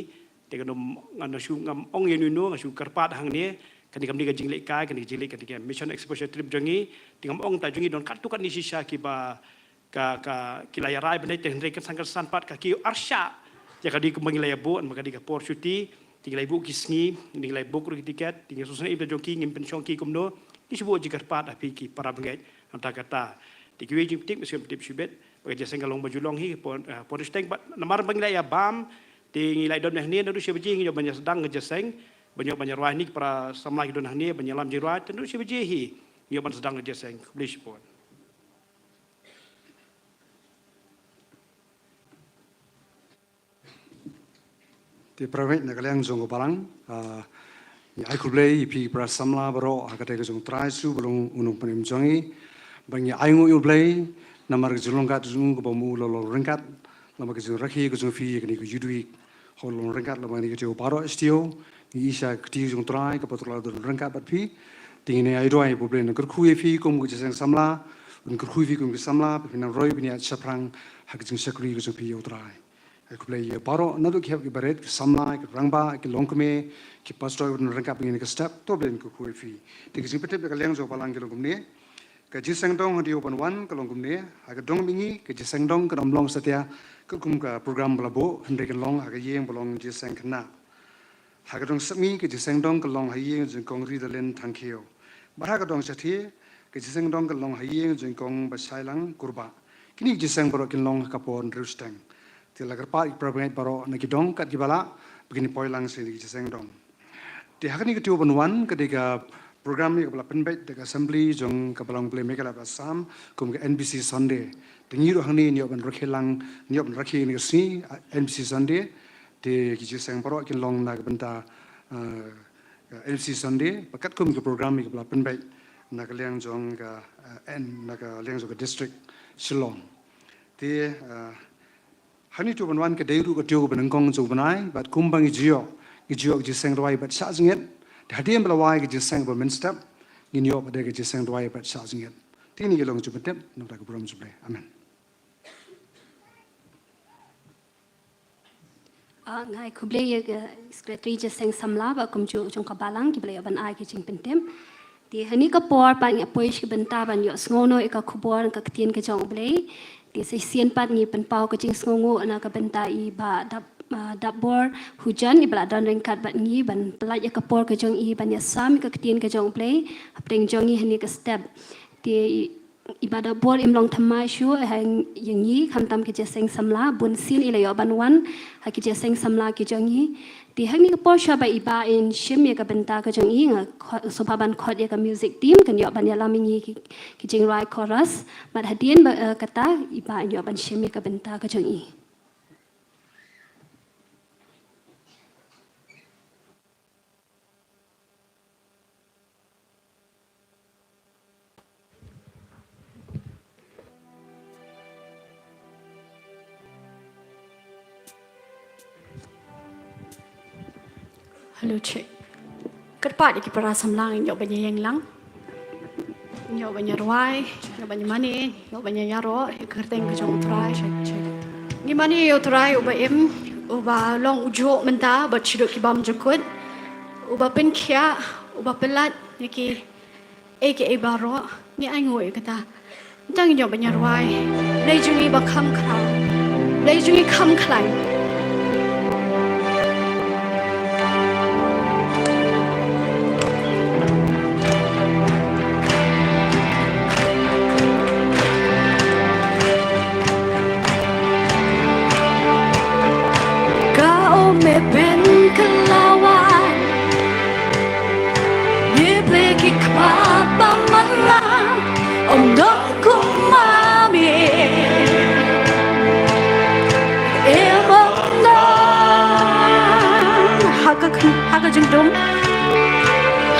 te kan ngam shu ngam ong yenu nu shu kerpat hang ni kan kami ka jinglek kai kan jinglek kan mission exposure trip jongi tingam ong ta jongi don kartu kan ni sisha ki ba ka kilaya rai benda teh rek sangkar sanpat ka ki arsha ya kadi ku mangilaya bu an makadi ka por shuti tingilai bu kisngi tingilai bu ku tiket tingil susna ibda jongi ngim pension ki kumno ki subo jikar pat api ki para bengai anta kata tikiwi jing tik mesin tip shibet bagi jasa ngalong bajulong hi por steng namar mangilaya bam tingilai don ni ndu shibji ngi banyak sedang ngejaseng banyak ruah ni para samla hidon ni banyalam jirat tentu shibji hi ngi ban sedang ngejaseng blish pon
di private na kaliang jong balang ai kublei pi pra samla baro agate ke jong trai su belong unung penim jongi bang ai ngu ublei namar julong kat jung ko bamu lo ringkat lama ke jong rakhi ke jong fi ke ni ko yudui holong ringkat lama ni ke jo baro stio ni isa kti jong trai ke patro lo ringkat bat pi tingine ai roi problem na kur khu fi kum ko jeng samla un kur khu fi kum ke samla pi na roi bi ni chaprang ha ke jong sakri ke jong fi yo trai aku play paro nado ki baret samla ki rangba ki longkme ki pastor un rangka pengin ke step to blen ku fi tik sing petep ka leng jo palang ki longkme ka jisang dong di open one ka longkme aga dong bingi ka jisang dong ka long satya ka kum ka program blabo hande ka long aga yeng bolong jisang khna aga dong sami ka jisang dong ka long ha yeng jing kong ri dalen thangkheo bara ka dong sathi ka jisang dong ka long ha yeng jing kong ba sailang kurba kini jisang baro kin long ka pon rustang tila kerpa iprabengai paro naki dong kat gibala begini poilang sini kiseng dong. Di hakani ketua penuan ketika program ni kepala penbet dekat assembly jong kepalang play mereka dapat sam kum ke NBC Sunday. Dengi roh ni niop ben rakhilang niop ben rakhi ni kesini NBC Sunday di kiseng paro kin long nak benta NBC Sunday pakat kum ke program ni kepala penbet nak liang jong ke nak liang jong ke district Shillong. Di hani tu banwan ke deiru ke tio benengkong zu banai bat kumbang ijio jiseng roi bat sa jinget hadiem belawai ke jiseng ba minstep ginyo pada ke jiseng roi bat sa jinget tini ke long ju betem no ta ke brom ju ble amen
ngai kuble ye secretary jiseng samla ba kumju jong ka balang ki ble ban ai ke jing pentem ti hani ka por pa nya poish ke benta ban yo sngono e ka khubor ka ktien ke jong ble di sesian pat ni penpau ke jing sngongo ana ka benta I ba dap bor hujan I bala dan ringkat bat ni ban pelaj ka por ke jong I ban ya sam ka ktien ke jong play apteng jong I hani ka step di ibadah bor imlong thamai shu hang yangi khamtam ke jeseng samla bun sin ilayo banwan ha ke jeseng samla ke jong I di hang ni ka por sha ba iba in shim ye ka benta ka jong I nga sopa ban khot ye ka music team kan yo ban ya lamingi ki jing rai chorus bat hadien kata iba yo ban shim ye ka benta ka jong I
Hello check. Kerpa di kipara samlang nyok banyak yang lang. Nyok banyak ruai, nyok banyak mani, nyok banyak yaro, kerteng ke jong try. Ni mani yo try uba uba long ujo menta bat chidok kibam jukut. Uba pen kia, uba pelat niki eke baro ni ai ngoi kata. Tang nyok banyak ruai. Lei jungi ba kham klang. Lei jungi kham klang.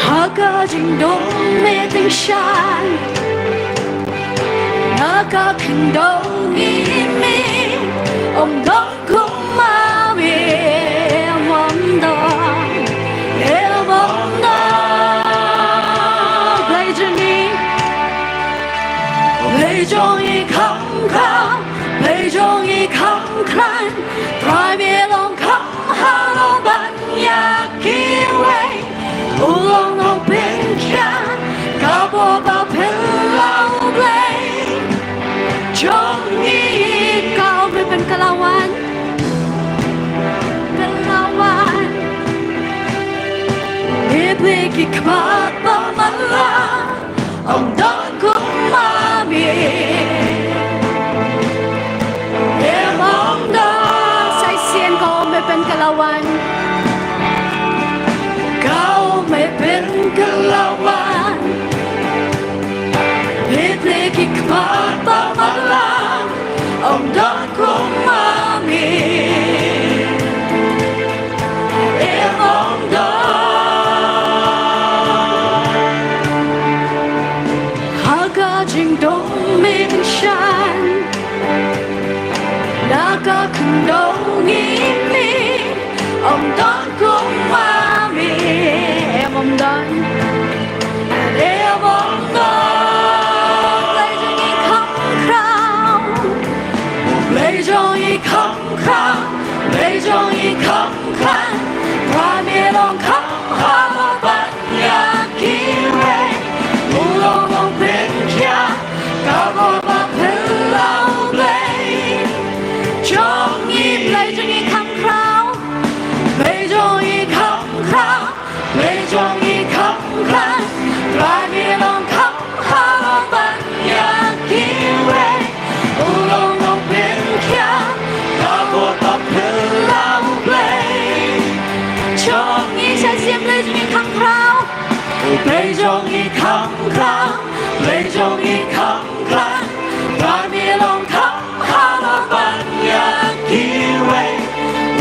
Haga jing dong me ting shan naga king dong I me dong kum ma me dong lei jong I kham klan try me long kham ha lo ban ya ki wei ulong no bin kya ka bo ba pen lao blei jong I kau ben kalawan Ibeki kma ba mala dong kum ma me sai xiên ko me pen kalawan kau me pen kalawan Ibeki kma ba mala dong kum ma me
Đông mi ông đón cùng qua mi em ông đón em ông đón lấy cho ý khóc khao lấy cho ý khóc khao lấy cho ý khóc khao qua mi lòng khóc khao bắt nhà kia mù lòng lòng bên kia cả vô bạc hư lâu lấy trong nhịp lấy cho ý khóc khao lấy cho ý khóc khao lấy cho ý khóc khao qua mi lòng khóc khao bắt nhà kia mù lòng lòng bên kia cả vô bạc hư lâu lấy trong nhịp sẽ xiêm lấy cho ý khóc khao lấy cho ý khóc khao lấy cho ý khóc khao qua mi lòng khóc khao bắt nhà kia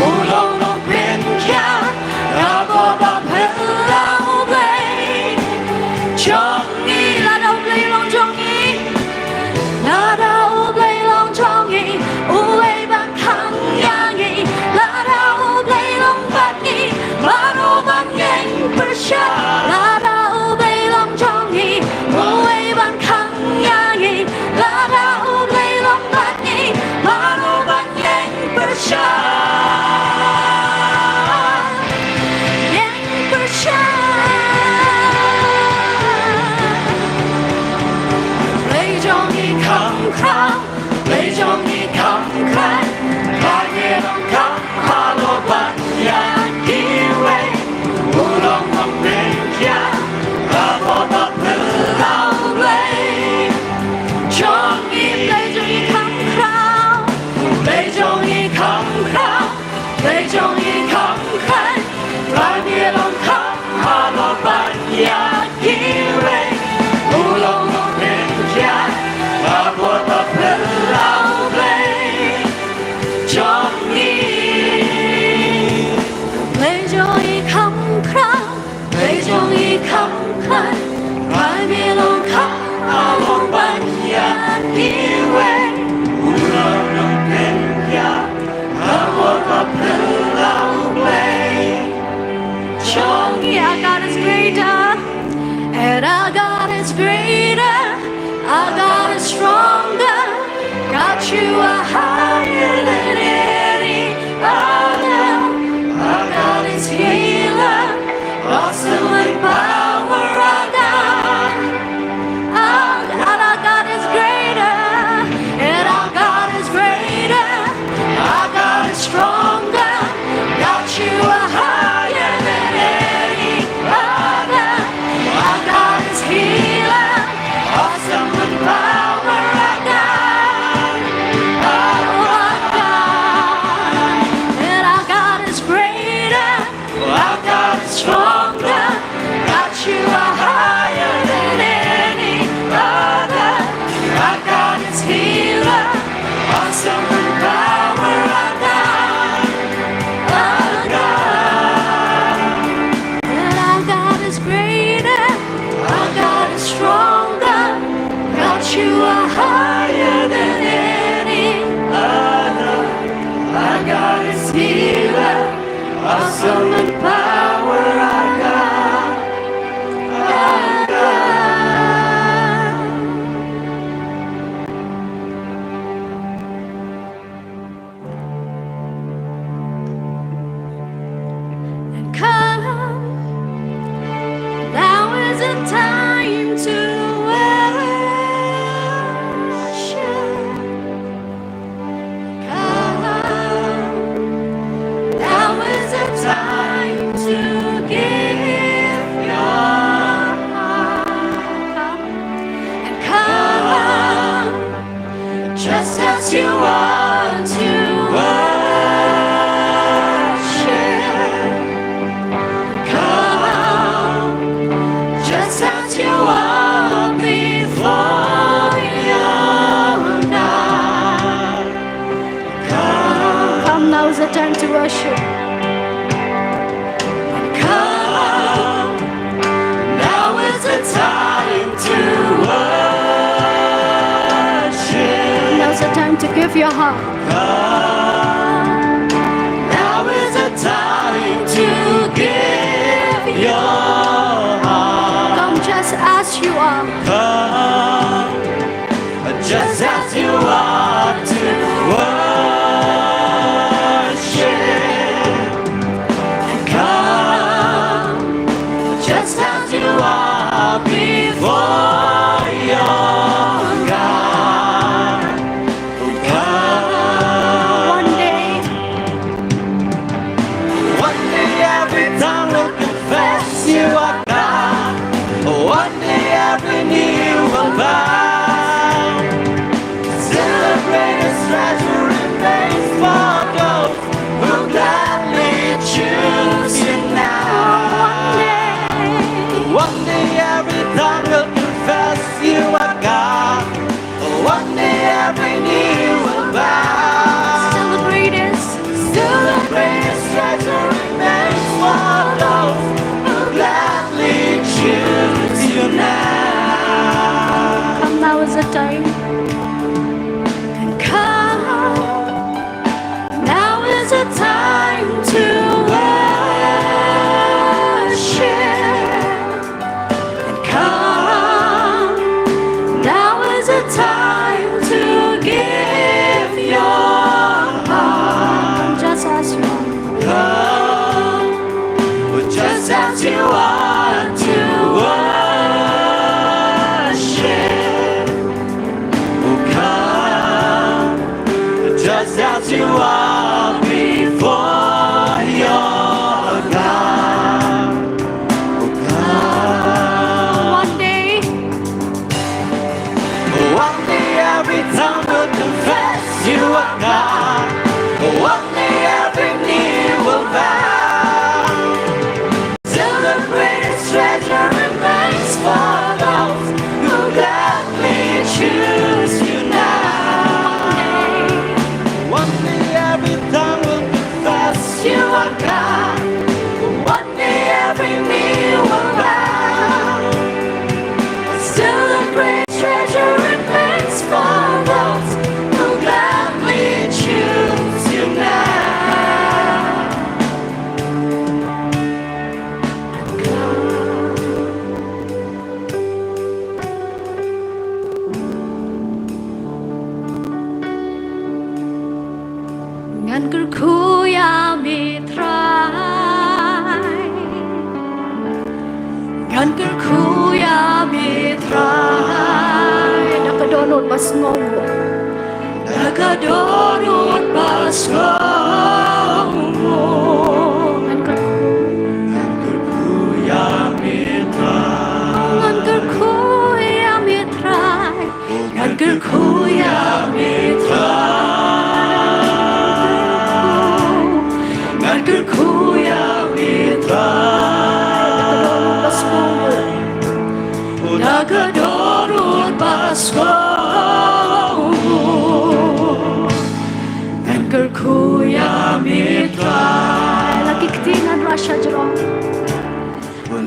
mù lòng lòng bên kia cả vô bạc hư lâu lấy trong nhịp là đâu lấy lòng trong nhịp là đâu lấy lòng trong nhịp u lấy bạc khăn nhà nhịp là đâu lấy lòng bạc nhịp mà đâu bạc nhanh bớt xa là đâu lấy lòng trong nhịp u lấy bạc khăn nhà nhịp là đâu lấy lòng bạc nhịp mà đâu bạc nhanh bớt xa nhanh bớt xa lấy cho ý khóc khao lấy cho ý khóc khao và nghe lòng khóc khao lo bắt nhà kia mù lòng lòng bên kia và vô bạc hư lâu lấy cho ý lấy cho ý khóc khao lấy cho ý khóc khao lấy cho ý khóc khao và nghe lòng khóc khao lo bắt nhà kia mù lòng lòng bên kia và vô bạc hư lâu lấy cho ý lấy cho ý khóc khao lấy cho ý khóc khao và nghe lòng khóc khao lo bắt nhà kia mù lòng lòng bên kia và vô bạc hư lâu lấy cho ý our God is greater and our God is greater our God is stronger God you are higher than any other our God is healer awesome in power our God our God is greater and our God is greater our God is stronger God you are higher than any other our God is healer awesome in power our God and our God is greater our God is stronger God you are higher than any other our God is healer awesome in power our God and our God is greater our God is stronger God you are higher than any other our God is healer awesome in power our God our God and come now is the time to worship come now is the time to give your heart and come just as you want to worship come just as you are before your God come now is the time to worship come now is the time to worship now's the time to give your heart
Come, just as you are to worship. Come, just as you are before your God. Come. One day every tongue will confess you are God. One day every knee will bow. Still the greatest treasure remains for those who gladly choose you now. One day every tongue will confess you are God. One day every knee will bow.
Still the greatest.
Still the greatest treasure remains for those who gladly choose you now.
Come, now is the time. Come, now is the time to worship. Come, now is the time to give your heart. Just as you are.
Come, just as you are to worship. Come, just as you are before your God. Come.
One day,
Every tongue will confess you are God. One day every knee will bow. Still the greatest treasure remains for those who gladly choose you now. One day every tongue will confess you are God. One day every knee will bow. Still the great treasure remains for those who gladly choose you now.
ngan kurkuya mitray, ngan kurkuya mitray. Nakadonot pas ngongo, nakadonot pas ngongo. Ngan kurkuya mitray, ngan kurkuya mitray. Ngan kurkuya mitray. Nakadonot pas ngongo, ngan kurkuya mitray. Nakiktingan Russia Jerome,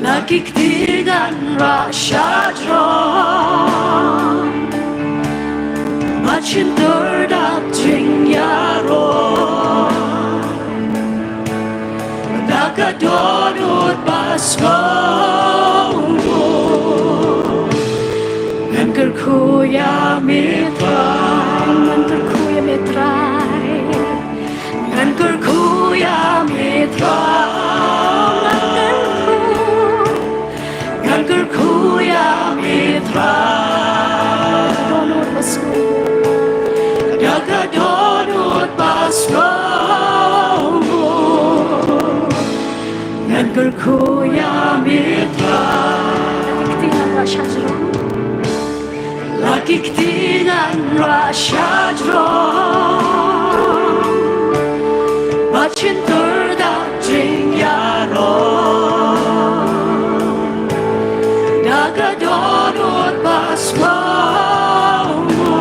nakiktingan Russia Jerome. Machintur dating yaron, nakadonot pas ngongo, ngan kurkuya mitray, ngan kurkuya mitray, ngan kurkuya mitray, ngan kurkuya mitray. Donot pas ngongo, nakadonot pas ngongo, ngan kurkuya mitray. Nakiktingan Russia Jerome, nakiktingan Russia Jerome. Machintur dating yaron, nakadonot pas ngongo,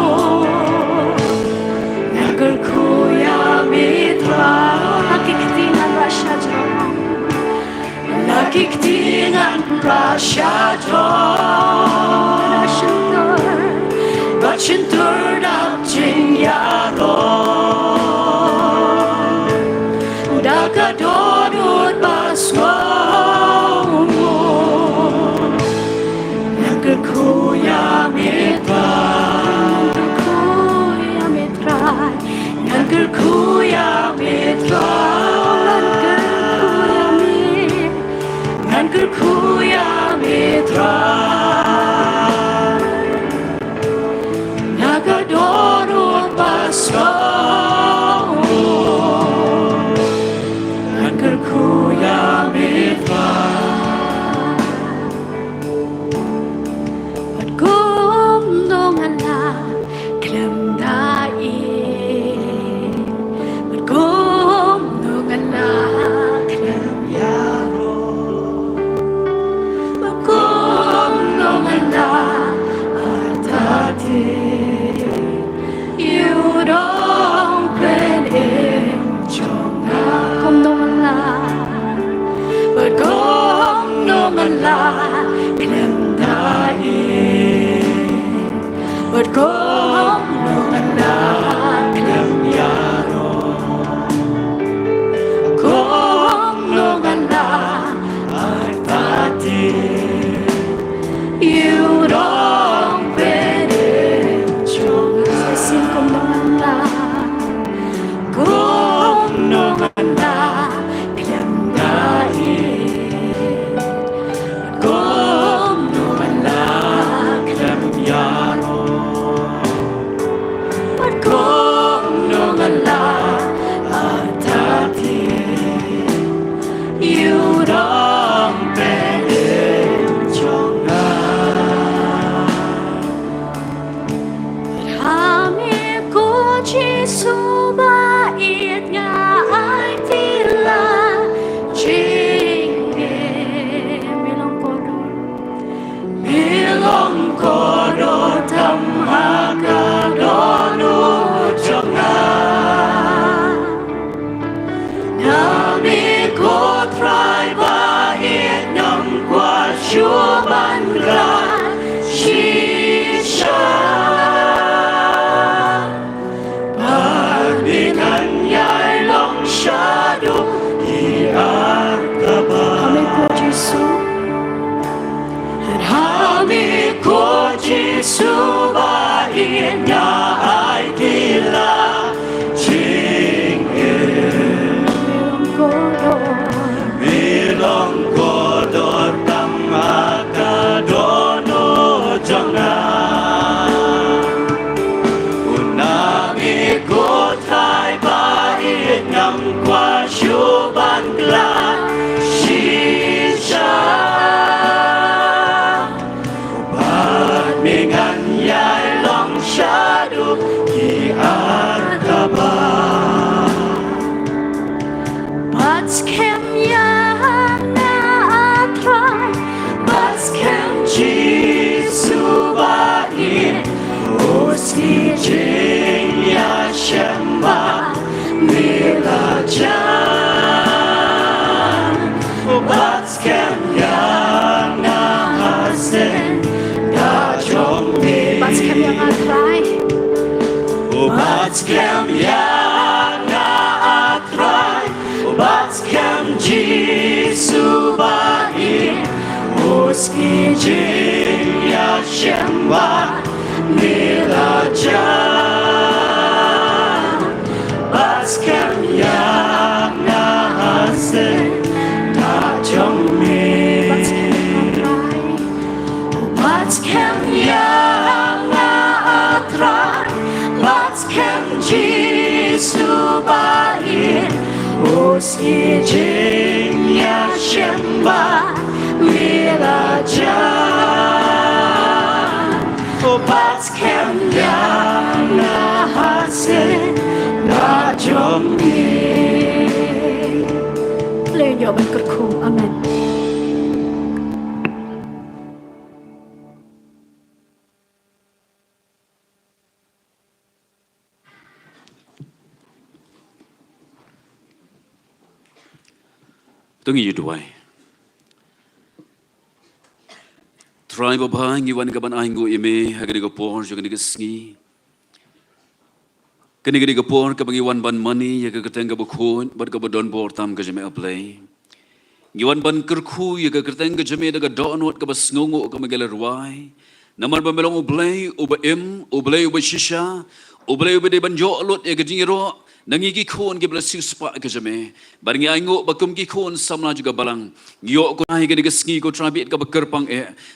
ngan kurkuya mitray. Nakiktingan Russia Jerome, nakiktingan Russia Jerome. Machintur dating yaron, nakadonot pas ngongo, ngan kurkuya Kuya Mitra Nagadoro Pasko Kuya Mitra Gum dongan la klem dai Gum dongan la klem yaro Gum dongan la atati You don't pen in chonga Gum dongan la Gum dongan la klem dai But go no na klem yaro Go no na atati You don't pede chonga Sin como na Go no na klem dai Go no na klem yaro Kung nungala atati Yurong pwede chonga Rami ko jisubait nga ay tila Chingi Milong kodor tamhaga dono chonga Nami ko try bahit ng kwa syuban ra shisha Pagbigan ya'y long shadow iar ka ba Kami po Jesu Hami ko Jesu bahit nga ay tila Chingin Milong kodor tamaka dono jonga Unami ko tay bahit ng kwa syuban klan Shisha Mingan ya'y long shadow iar ka ba Bats kem yang na atray Bats kem Jesu bahit Uski jing ya shemba Mila jan Bats kem yang na hasen Bats kem yang atray Bats kem yang atray Bats kem Jesu bahit Uski jing ya shemba Mila jan Bats kem yang hasen na jong mi Bats kem yang atray Bats kem Jesu bahit Uski jing ya shemba Mila jan Bats kem yang hasen na jong mi Leyo berkurkum amen
Tung yi duai. Try babang iwan kaban aingo ime hagani ko por jagani ko sngi. Kani ko por kabang iwan ban money yaga kateng ka bukun bad ka badon bor tam ka jame apply. Iwan ban kerku yaga kateng ka jame daga donot ka basngongo ka magalarwai. Naman ba melong ublay uba im ublay uba shisha ublay uba de banjo lot yaga jingiro Nangi ki khon ke blessing spa ke jame. Baringi aingo bakum ki khon samla juga balang. Ngio ko nahi ke sngi ko trabit ka bakerpang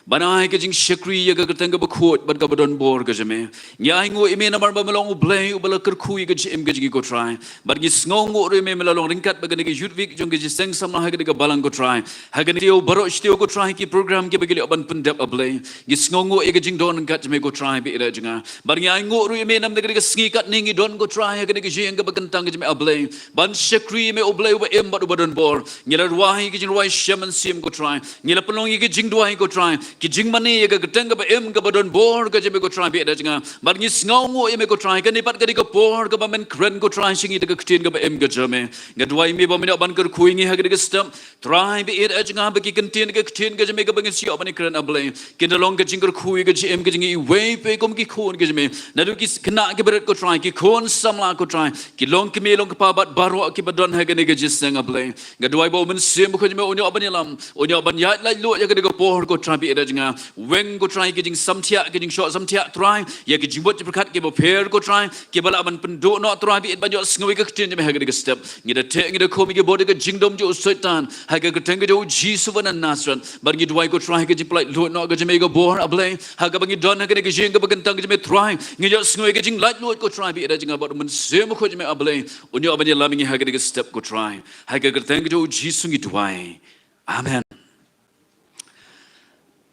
Banai ke jing shakri ya ka keteng ka bakhot bad ka badon bor ke jame. Ngi aingo ime namar ba melong ublay ubala kerkhui ke jim ke jing ko try. Baringi sngongo re me melalong ringkat bagani ke yutvik jong ke seng samla ha ke balang ko try. Ha ke tio baro stio ko try ki program ke bagili aban pendap ablay. Ngi sngongo e ke jing don kat jame ko try bi ira jinga. Baringi aingo re me nam ke sngi kat ningi don ko try ha ke jing ka kentang ke ablay ban shakri me oblay ba em bad badon bor ngila ruahi ke jing ruai shaman sim ko try ngila pelong ke jing duai ko try ki jing mani ke keteng ba em ka badon bor ke jeme ko try be da jinga ban ngi sngongo em ko try ke ni pat ke ko por ke ba men kren ko try singi de ke tin ke ba em ke jeme ngadwai me ba men ban ker kuingi ha ke stem try be it jinga ba ki kentin ke tin ke jeme ke ba ngi sio ban kren ablay ke dalong ke jing ker kui ke em ke jingi we pe kom ki khon ke jeme nadu ki kena ke berat ko try ki khon samla ko try long ke melong ke pabat baru ke badon ha gane ke jiseng ablay gadwai bo men sim ko me onyo abanyalam onyo ban ya lai lo ya ke ko por ko trabi era jinga weng ko try ke jing samthia ke jing shot samthia try ya ke jing bot perkat ke bo fair ko try ke bala ban pendo no trabi ban yo sngowi ke tin me ha gane ke step ngida te ngida ko mi ke bod ke jing dom jo setan ha ke teng ke jo jisu ban nasran ban ngi dwai ko try ke jing plai lo no ke jing me ko bor ablay ha ke bangi don ha gane ke jing ke bagantang ke me try ngi jo sngowi ke jing lai lo ko trabi era jinga bod men sim ko me ablay unyo abanye lamingi hagere step ko try hagere thank you Jesus ngi duai amen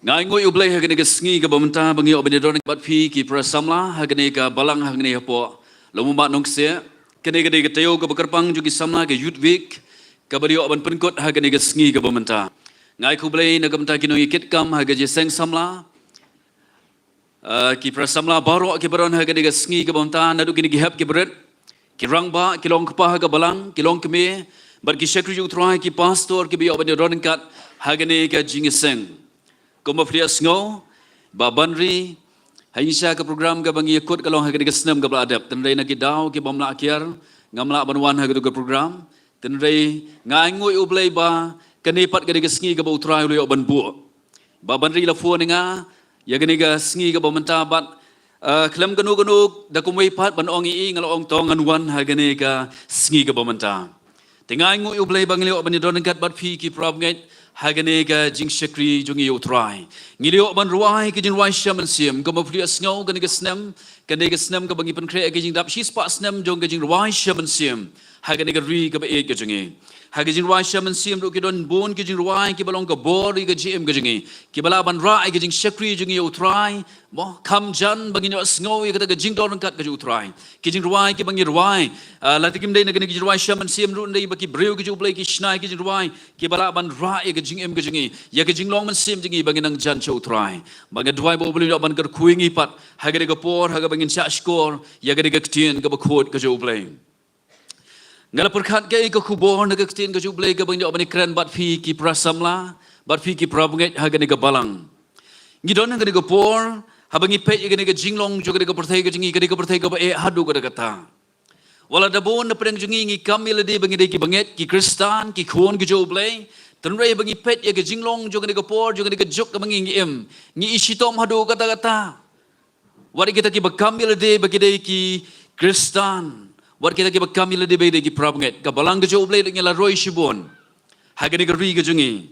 ngai ngoi ublai hagere sngi ka bamta bangi abanye don bat phi ki prasamla hagere ka balang hagere hapo lomu ba nongse kene gede ke teo ka bakarpang jugi samla ke youth week ka bario aban penkot hagere sngi ka bamta ngai ku blai na kamta kino ikit kam hagere seng samla ki prasamla baro ke baron hagere sngi ka bamta nadu kini gihap ke berat kirang ba kilong kepah ke balang kilong keme bar ki sekri ju trai ki pastor ki bio ban ron kat hagane ka jingiseng ko ma fria sngo ba banri haisha ka program ka bangi ikut kalong hagane ka snam ka bladap tendai na ki daw ki bamla akhir ngamla banwan hagane ka program tendai ngai ngoi ublai ba kane pat ka sngi ka ba utrai lo ban bu ba banri la fu nga ya gane ka sngi ka ba menta bat kelam ganu da kumai pat ban ong i ngal ong tong anwan hagane ka sngi ka bamanta tengai ngu ublai banglio ban don gat bat phi ki prob ngai hagane ka jing shakri jungi utrai ngilio ban ruai ki jing ruai shaman sim ko ma phri sngo gane ka snam ka bangi pan kre ka jing dap shi spa snam jong ka jing ruai shaman sim hagane ka ri ka ba e ka jungi hagi jing ruai shaman sim ro ki don bon ki jing ruai ki balong ka bor ki jim ka jingi ki bala ban rai ki jing shakri jungi utrai mo kam jan bangi no sngowi ka ka jing don kat ka utrai ki jing ruai ki bangi ruai la tikim dei na ki ruai shaman sim ro ndei ba ki breu ki ju play ki snai ki jing ruai ki bala ban rai ka jing em ka jingi ya ki jing long man sim jingi bangi nang jan cha utrai bangi duai bo bli ban kar kuingi pat hagi ka por haga bangi cha skor ya ga ka tien ka ba khot ka ju play ngala perkhat ke ko kubor na ka tin ka ju blai ka bangi obani kran bat phi ki prasamla bat phi ki prabnget hagani ka balang ngidon hagani ka por habangi pe hagani ka jinglong jo ka perthai ka jingi ka perthai ka ba e hadu ka kata wala da bon na preng jingi ngi kamil de bangi de ki banget ki kristan ki khon ki jo blai tanre bangi pe ka jinglong jo ka por jo ka jok ka bangi ngi em ngi isitom hadu kata wari kita ki bakamil de bagi de ki kristan wat kita ki kami le debe ki prabnget ka balang ke jo blai ngela roi shibon hagani ka ri ka jungi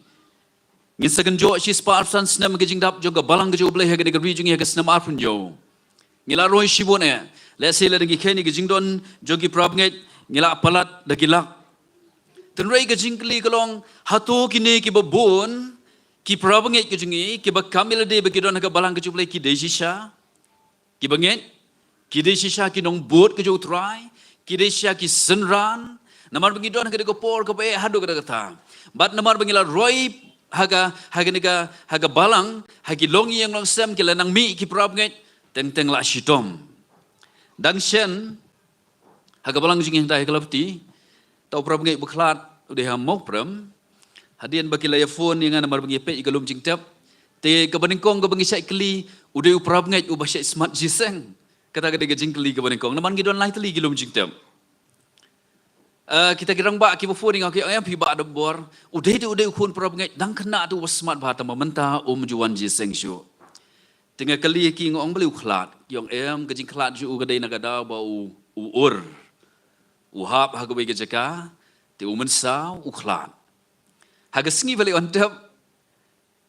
ngi sakan jo shi spar san snam ke jingdap jo ka balang ke jo blai hagani ka ri jungi ka snam arfun jo ngela roi shibon le se le ngi kheni ke jingdon jo ki prabnget ngela palat da ki lak ten rei ka jingkli ka long hato ki ne ki babon ki prabnget ke jungi ki ba kami le debe ki don ka balang ke jo blai ki desisha ki banget ki desisha ki nong bot ke jo try Kidesya ki senran namar bangi don ka ko por ka be hadu ka kata bat namar bangi la roi haga balang hagi longi yang long sem ki lanang mi ki prab ngai teng la shitom dang shen haga balang jing dai kalapti tau prab ngai buklat udah ha mok pram hadian bagi la phone yang namar bangi pe ikalum jing tap te ka baningkong ka bangi sai kli udah prab ngai u ba sai smart jiseng kata ke jingkli ke baningkong naman gidon lai teli gilum jingtem kita kirang ba ki phone ngak yang pi ba da bor udai khun prab ngai dang kena tu smart ba ta menta juan ji seng shu tinga kali ki ngong beli khlat yong em ke jing khlat ju ga dei na ga da ba u ur uhap haga bagi jaka te umansau uklan haga singi balik ontep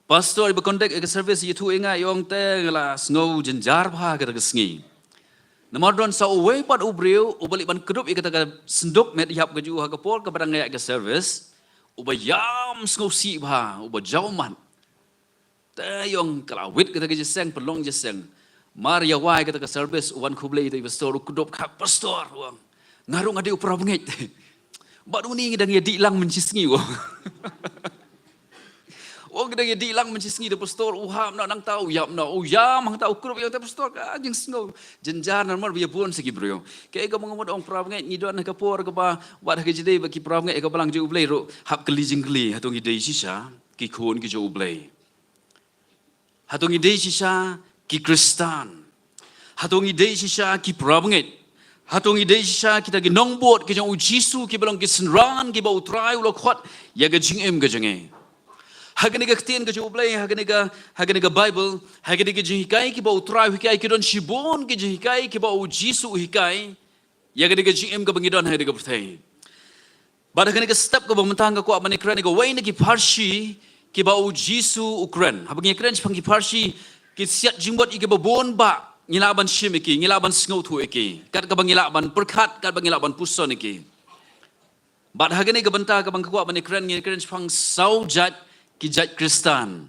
pastor iba kontak ke service itu inga yong te ngala sngau jenjar bha ga singi namadron sa uwe pat ubreu ubalik ban kedup ikata ka senduk met yap gaju haga pol ka barang ya ke service ubayam sngau si bha ubajauman te yong kalawit kata ke jeseng pelong jeseng mar ya wai kata ke service wan kublei tu pastor kedup kap pastor wang ngarung ade upra bengit baru ni ngidang ya dilang mencisngi wang wang ngidang ya dilang mencisngi de pastor uham nak nang tahu yap na yam hang tahu kedup yang te pastor ka jeng sngau jenjar normal biya pun segi bro ke ga mongomod ong pra bengit ngidon ka por ka ba wat ka jede ba ki pra bengit ka balang je ublei ro hap keli jingli hatong idei sisa ki khon ki jo ublei hatong idei sisa ki Kristan hatong idei sisa ki prabangit hatong idei sisa kita gi nongbot ki jong Jisu ki belong ki senran ki bau trai ulo khot ya ga jingem ga jange hagani ga ktien ga jublai hagani ga Bible hagani ga jihikai ki bau trai hikai ki don shibon ki jihikai ki bau Jisu hikai ya ga jingem ga bangidon hagani ga pertai badagani ga step ga bamtang ga ko amani kran ga wain ki parshi ki bau Jisu ukran habang kran pang ki parshi ki siat jingbot ike babon ba ngilaban shim iki ngilaban sngau thu iki kat ka bang ngilaban perkhat kat bang ngilaban puson iki bad hagani ka banta ka bang kwa ban kran pang saujat ki jat Kristan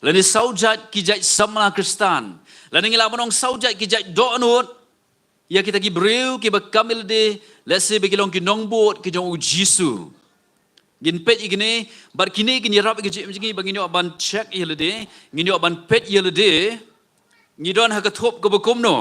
lani saujat ki jat samla Kristan lani ngilaban ong saujat ki jat donut ya kita ki breu ki bakamil de lese begilong ki nongbot ki jong Jisu gin pet igine bar kini gin yarap gi jingi bangino ban check yelede nginyo ban pet yelede ngidon ha ka thop go bakumno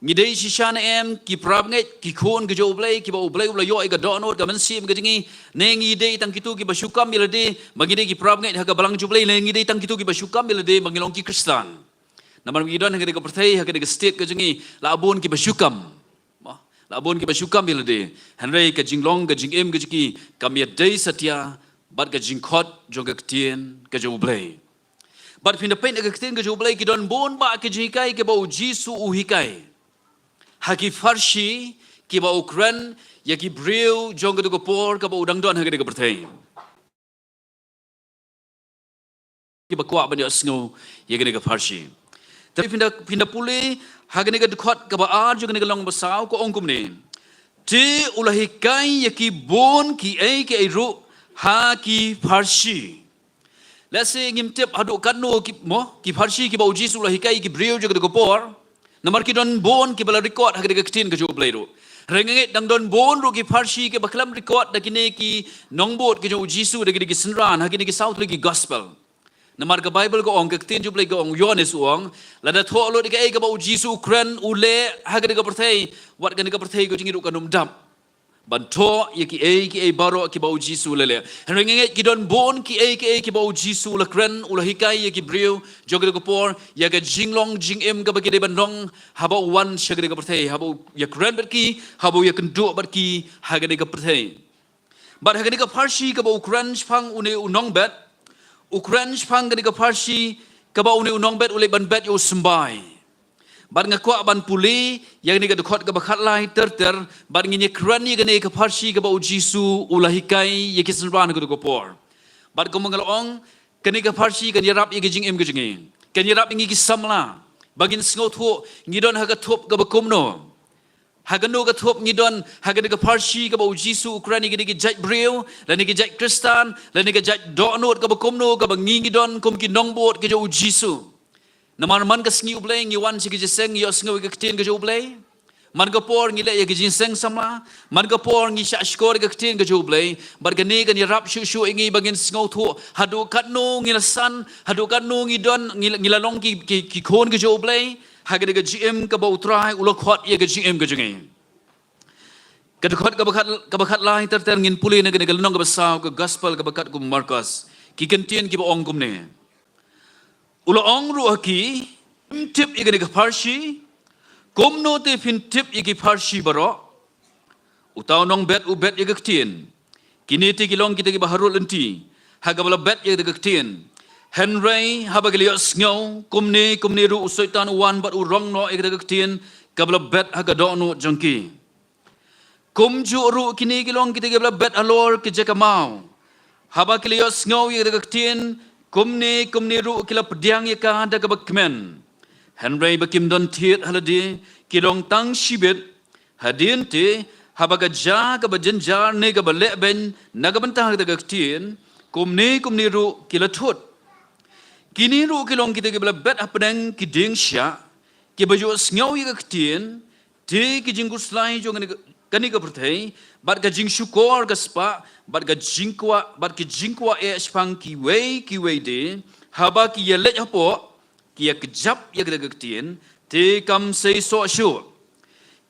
ngidei shishana em ki prabnget ki khon ge jo blai ki ba blai ula yo ga donot ga mansim ge jingi ne ngidei tang kitu ki basukam yelede bangide ki prabnget ha ga balang jo blai ne ngidei tang kitu ki basukam yelede bangilong ki Kristan namar ngidon ha ge ga perthai ha ge state ge jingi labon ki basukam labon ki basukam yelede henrei ka jinglong ga jingem ga jiki kamia dei satya bat ga jingkhot jo ga ktien ga jo blai bat pinda pen ga ktien ga jo blai ki don bon ba ki jikai ke bau Jisu uhikai haki farshi ki bau ukran ya ki breu jong ga go por ka bau dang don ha ga perthai ki ba kwa ban yo sngo ya ga farshi tapi pinda puli hagani ga dkhot ka ba ar jo ga long basau ko ongkum ni ti ulahikai ya ki bon ki ai ki ru ha ki farshi let's say ngim tip hadu kanno ki mo ki farshi ki ba Jisu ulahikai ki breu jo ga go por namar ki don bon ki bala record hagani ga ktin ga jo blai ro rengenget dang don bon ro ki farshi ki baklam record da kine ki nongbot ki jo Jisu da ki senran hagini ki south ki gospel namar ka Bible ko ong kaktin jublay ko ong Yohanes uang lada tholo di ka ay ka ba Jisu Ukran ule hagani ka perthai wat gani ka perthai ko jingi ru kanum dam banto ye ki ay baro ki ba Jisu lele henrenget ki don bon ki ay ki ba Jisu la kran ula hikai ye ki breu jogre ko por ya ga jinglong jingem ka ba ki de bandong haba wan shagre ka perthai haba ya kran bat ki haba ya kendo bat ki hagani ka perthai bat hagani ka farshi ka ba Ukran phang une unong bet Ukran pang gani ka farshi ka ba uni unong bet ule ban bet yo sembai ban ngakwa ban puli yang ni ga dekhot ka bakhat lai ter ban ngini krani gani ka farshi ka ba Jisu ulahikai ye kisran ko por ban ko mangalong kani ka farshi kan yarap ye jing em ge jingi kan yarap ngi ki samla bagin sngo thu ngidon ha ka thop ka bakumno hagano ka thop ngidon hagani ka farshi ka ba Jisu Ukraini gani ki jaj breu lani ki jaj Kristan lani ki jaj donot ka ba komno ka ba ngidon kom ki nongbot ki jo Jisu naman man ka sngi ublay ngi wan si ki jeseng yo sngo ka ktin ka jo ublay man ka por ngi le ye ki jinseng sama man ka por ngi sha skor ka ktin ka jo ublay bar ka ne kan yarap shu ngi bagin sngo thu hadu katno ngi lasan hadu katno ngi don ngi lalong ki khon ka jo ublay hagani ga GM ka ba utrai ulo khot ye ga GM ga jingi ka khot ka bakhat lai ter ngin puli na ga nong ka basaw ka gospel ka bakat ku Marcos ki kentien ki ba ong kum ne ulo ong ru ki tip ye ga farshi komno te fin tip ye ki farshi baro utaw nong bet u bet ye ga ktien kini te ki long kita ki baharul enti haga bala bet ye ga ktien Henry habagali sngo kumni ru usoitan wan bat urong no egre ktien kabla bet haga dono jangki kum ju ru kini kilong kita gebla bet alor ke jakamau haba kilios ngau ye daga tien kumni ru kila pediang ye ka daga bakmen Henry bakim don tiet haladi kilong tang shibet hadin te haba ga ja ga bajenjar ne ga baleben naga bantah daga tien kumni ru kila thut kini ru kilong kita gebla bet apdang kiding sya ke baju ngau ye ga tien te ki jingkus lai jo kani ka perthai bat ka jing syukor ka spa bat ka jingkwa e spang ki wei de haba ki yelet hapo ki ya kejap ya ka tien te kam sei so shu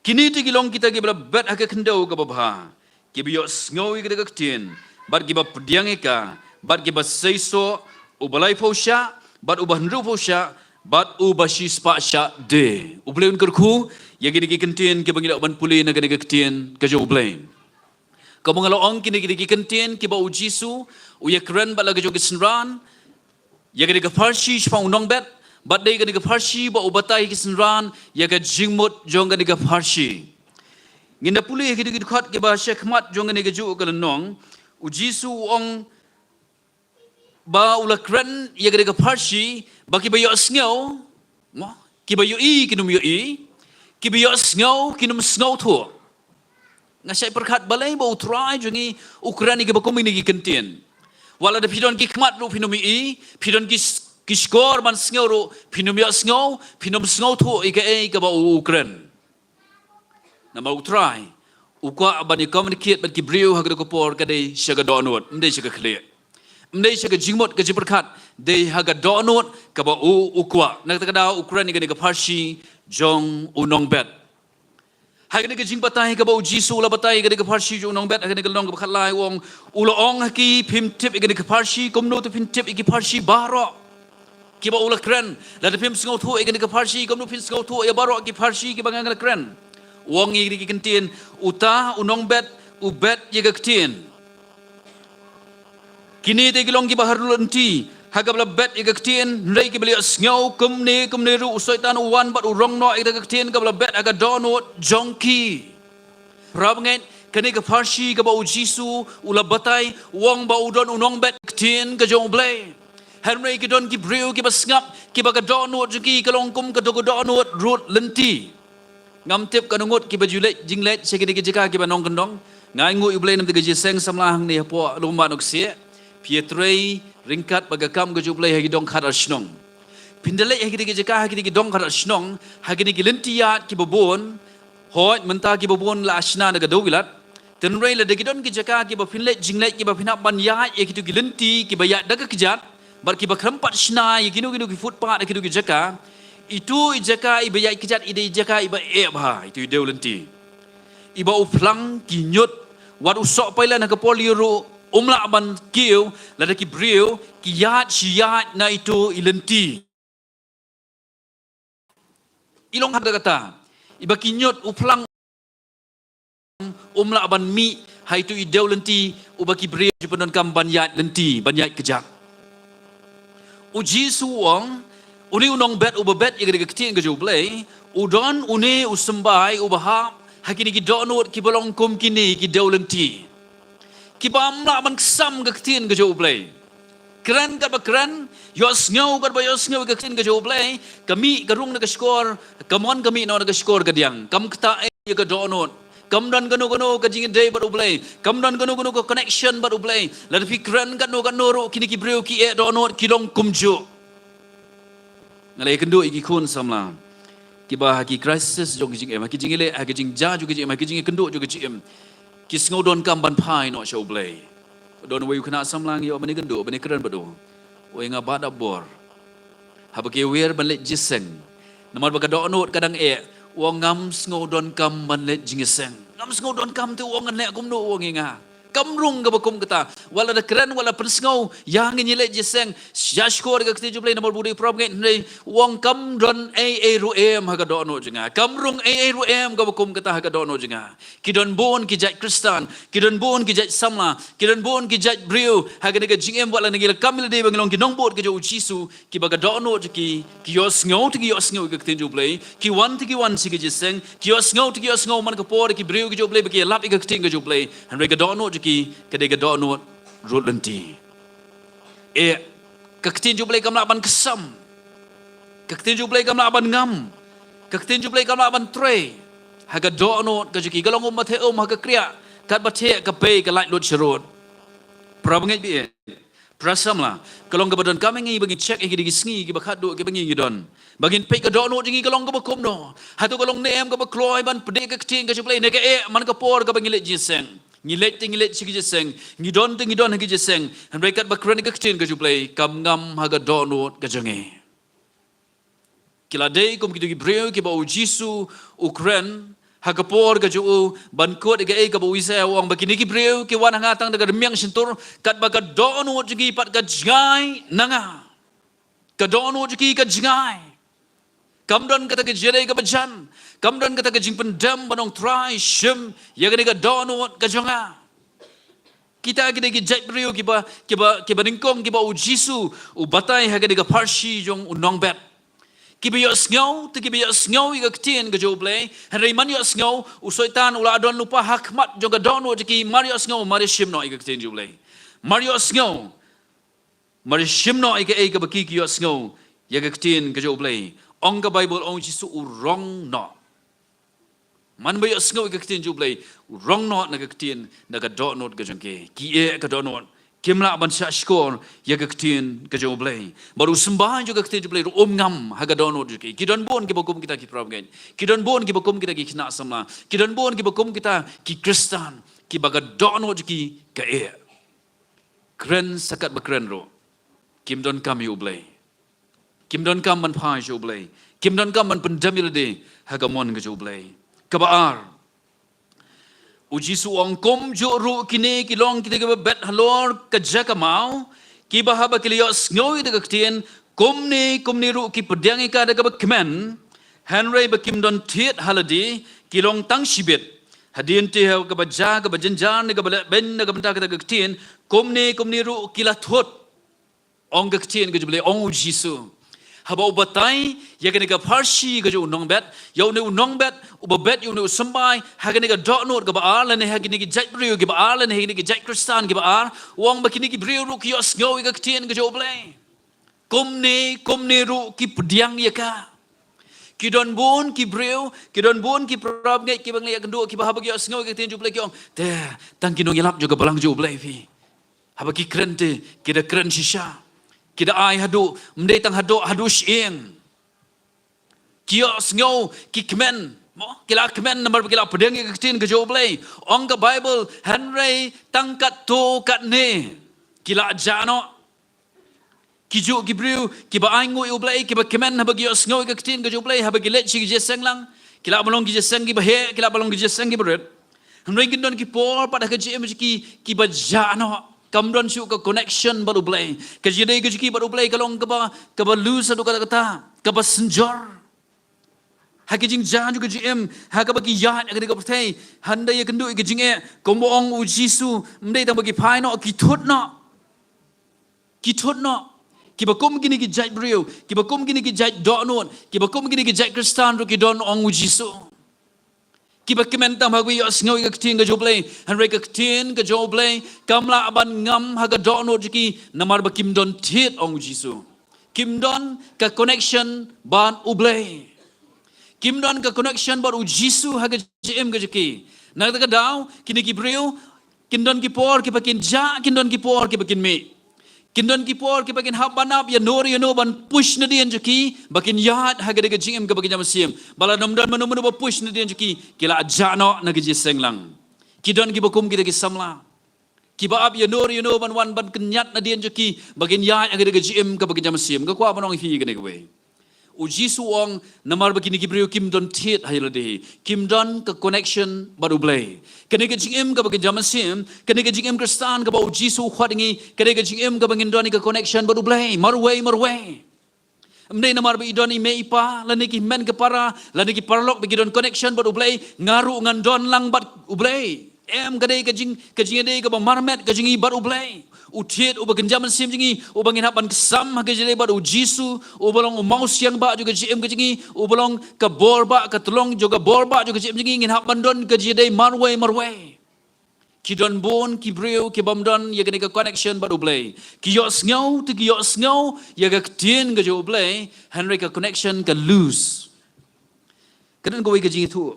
kini ti kilong kita ke bla bet ha ka kendau ka babha ki biyo ngau ye ka tien bat ki ba pediang ka bat ki ba sei so ubalai fosha bat ubah nru fosha bat ubashi spa sha de ubleun kerku ya gini kentien ke bangila ban puli na gini kentien ke jo blame ka mangalo ong kini kentien ke ba ujisu u ya kren ba la ke jo kisnran ya gini ke farshi shpa unong bet bat dei gini ke farshi ba ubatai kisnran ya ke jingmut jong gini ke farshi nginda puli ke gini khat ke ba shekmat jong gini ke ju kalenong ujisu ong ba ula kren ya gini ke farshi ba ki ba yo sngo mo ki ba yo i kinum yo i kibiyo sngow kinum sngow thu nga sai perkhat balai bo try jungi ukraini ke bakum ni kentien wala de pidon ki khmat ru pinumi i pidon ki skor man sngow ru pinum yo sngow pinum sngow thu ike e ke ba ukran na ma try ukwa bani communicate bat ki briu ha ko por ka dei shaga donot ndei shaga clear ndei shaga jingmot ke jiperkhat dei ha ga donot ka ba ukwa na ta da ukraini ke parshi jong unong bet hai ke jing batai ka ba jisu la batai ke parshi jong unong bet ke long ka khalai wong ulo ong ki phim tip ke parshi komno to phim tip ke parshi baro ki ba ula kren la de phim sngo thu ke parshi komno phim sngo thu ya baro ki parshi ki bangang kren wong i ke kentien uta unong bet u bet ye ke kentien kini te kilong ki bahar lunti hagabla bet igaktin rei ki beli sngow kumni ru usoitan uwan bat urong no igaktin gabla bet aga donot jongki rabngen kani ka farshi ka ba ujisu ula batai wong ba udon unong bet tin ka jong blay henry ki don ki briu ki ba snap ki ba ka donot jongki kalong kum ka dogo donot rut lenti ngam tip ka nungot ki ba julet jinglet sekini ki jika ki ba nong kendong ngai ngu iblay nam tiga jiseng samlah ni po lumba nok sie pietrei ringkat bagakam ke jublai hagi dong khat ashnong pindale hagi digi jaka hagi digi dong khat ashnong hagi digi lentiat ki bobon hoi menta ki bobon la ashna daga dogilat tenrei la digi don ki jaka ki ba pinle jinglet ki ba pinap ban ya ye ki digi lenti ki ba ya daga kijat bar ki ba krempat shna ye ginu ki footpath ki digi jaka itu jaka iba ya kijat ide jaka iba e ba itu deu lenti iba uplang ki nyut wat usok paila na ka poliru umla ban kiu la ki briu ki yat siat na itu ilenti ilong hada kata iba kinyot uplang umla ban mi hai tu ideu lenti ubaki briu jupanon kam ban yat lenti ban yat kejak uji suong uni unong bet ubabet igre ketin ke jublai udon uni usembai ubahap hakini ki donut ki bolong kum kini ki deu lenti kibam la man sam ga tin ga jo play kran ga ba kran yos ngau ga ba yos ngau ga tin ga jo play kami ga rung na ga score kamon kami no na ga score ga diang kam kta e ga donot kam dan gano ga jing day ba play kam dan gano ga connection ba play la fi kran ga no ro kini ki breu ki e donot ki long kumju ngalai kendo iki kun samla kiba haki crisis jong jing em haki jing ile haki jing ja ju jing haki jing kendo ju jing kis ngodon kam ban pai no show play don we kana samlang yo bani gendo bani kran bado we nga bada bor habake wer ban le jiseng namar baga donot kadang e wong ngam ngodon kam ban le jingiseng ngam ngodon kam tu wong le kum no wong nga kamrung ka bakum kata wala da keren wala pensngau yang nyile jeseng yashkor ka kti juble nomor budi prob ngai nei wong kamron a ru em ha ka do no jenga kamrung a ru em ka bakum kata ha ka do no jenga kidon bon ki jat kristan kidon bon ki jat samla kidon bon ki jat brio ha ka jingem wala ngil kamil de bangilong ki nong bot ki jo jisu ki baga do no ki yos ngau ki yos ngau ka kti juble ki wan si ki jeseng ki yos ngau man ka por ki brio ki juble ki lap ka kti ka juble han re ka do no ki kadai ka do no rut lenti ka kti juble kam la ban kesam ka kti juble kam la ban ngam ka kti juble kam la ban tre ha ka do no ka ki galong ma the ha ka kriya kat ba the ka pe ka lai lut shrot pra bangai bi prasam la kalong ka badon kami ngi bagi check ki digi sngi ki bakhat do ki bangi ngidon bagin pe ka do no jingi kalong ka bakom no ha to kalong nem ka ba kloi ban pede ka kti ka juble ne ka man ka por ka bangi le jiseng ngilet sigi jeseng ngidon hagi jeseng han rekat bakran ka ktin ka juble kam ngam haga dono ka jange kila dei kom kitu gibreu ki ba jisu ukren haga por ka ju ban kot ga ka ba wisa wang bakini gibreu ki wan ngatang daga myang sintur kat ba ka dono jigi pat ka jangai nanga ka dono jigi ka jangai kamdon kata ke jere ka bajan kamdon kata ke jing pendam banong try shim ya ga dono ka jonga kita ga jai brio ki ba ningkong ki ba u jisu u batai ha ga parshi jong unong bet ki ba yos ngau ki ba yos ngau ga ktien ga joble hari man yos ngau u soitan ula adon lupa hakmat jong ga dono ki marios ngau mari shim no ga ktien joble marios ngau mari shim no ga ba ki yos ngau ya ga ktien ga joble ong ka Bible ong jisu urong no man ba yos ngau ka ktin juble urong no na ka ktin na ka do not ka jangke ki ka do not kimla ban sha skor ya ka ktin ka juble baru sembah juga ktin juble ngam ha ka do not ki don bon ki bokum kita ki problem ki don bon ki bokum kita ki kina sama ki don bon ki bokum kita ki kristan ki baga do not ki ka kren sakat bakren ro kim don kam juble kim don kam man phai juble kim don kam man pendamil de hagamon ga juble kabaar uji su ong kom jo ru kini kilong kita ke bet halor ka jakamau ki bahaba kilios ngoi de ktien komni ru ki pedang ka de ka kemen henry ba kim don thiet haladi kilong tang sibet hadin te ka baja ka bajanjan ka ben ka benta ka ktien komni ru kila thot ong ka ktien ka juble ong uji su haba ubatai ya gani ka parshi ka jo nong bet yo ne nong bet ubabet yo ne sambai ha gani ka dot not ka ba ala ne ha gani ki jai brio ki ba ala ne gani ki jai kristan ki ba wong ba kini ki brio ru ki os ngoi ka tien ka jo ble komne ru ki pediang ya ka ki don bon ki brio ki don bon ki prab ngai ki bang le kendo ki ba ha ba ki os ngoi ka tien jo ble ki ong te tang ki no yelap jo ka balang jo ble fi haba ki krente ki da kren shisha kita ai hadu mdei tang hadu sieng kios ngau ki kemen mo kila kemen nomor kila pedeng ke tin ke joble ong ka bible henry tangkat to kat ne kila jano kiju gibriu ki ba ai ngoi ublai ki ba kemen ha ba kios ngau ke tin ke joble ha ba gilet chi jeseng lang kila balong ki jeseng ki ba he kila balong ki jeseng ki bret henry gindon ki por pada ke jem ki ba jano kamdon su ka connection baru play ke jidai ke jiki baru play kalong ka ba lose satu kata ka ba senjor hakijing jan juga gm ha ka ba ki yat ka ka pertai handai ya kendu ke jinge kombo ong u jisu mdei tang bagi phai no ki thot no ki ba kom gini ki jai brio ki ba kom gini ki jai do non ki ba kom gini ki jai kristan ro ki don ong u jisu ki ba kementam ha yo ngoi ka tin ga joble han re ka tin ga joble kamla aban ngam ha ga do no jiki namar ba kim don thiet ong jisu kim don ka connection ban uble kim don ka connection ban u jisu ha ga jem ga jiki na ka daw kini ki brio kin don ki por ki pakin ja kin don ki por ki pakin me kin don ki por ki pakin hab banap ya nor ya no ban push na dian jiki bakin yat ha ga jim ka bakin jam bala nom don manu ba push na dian jiki kila jano na gi seng lang ki don ki bakum ki samla ki ba ab ya nor ya no ban wan ban kenyat na dian jiki bakin yat ha ga jim ka bakin jam ka kwa banong hi ga ne we uji suong namar begini kibriu kim don tiet hayalade kim don ke connection baru blay kene ke jingem ke bagian zaman sim kene ke jingem kristan ke bau uji su khwadingi kene ke jingem ke bagian don ke connection baru blay marway Mnei namar be idon ime ipa lani ki men ke para lani ki parlok bagi don connection baru blay ngaru ngan don lang bat ublay kadai ke jing dei ke marmet ke jingi baru blay utiet uba genjaman sim jingi uba ngin hapan kesam ke jidei baru jisu ubalong maus yang ba juga jim ke jingi ubalong ke borba ke tolong juga borba juga jim jingi ngin hapan don ke jidei marway Kidon bon, kibreu, kibamdon, ya ke connection baru blay. Kiyok sngau, ya ke tien ke jo blay, Henry ke connection ke loose. Kadang kau ke jing itu,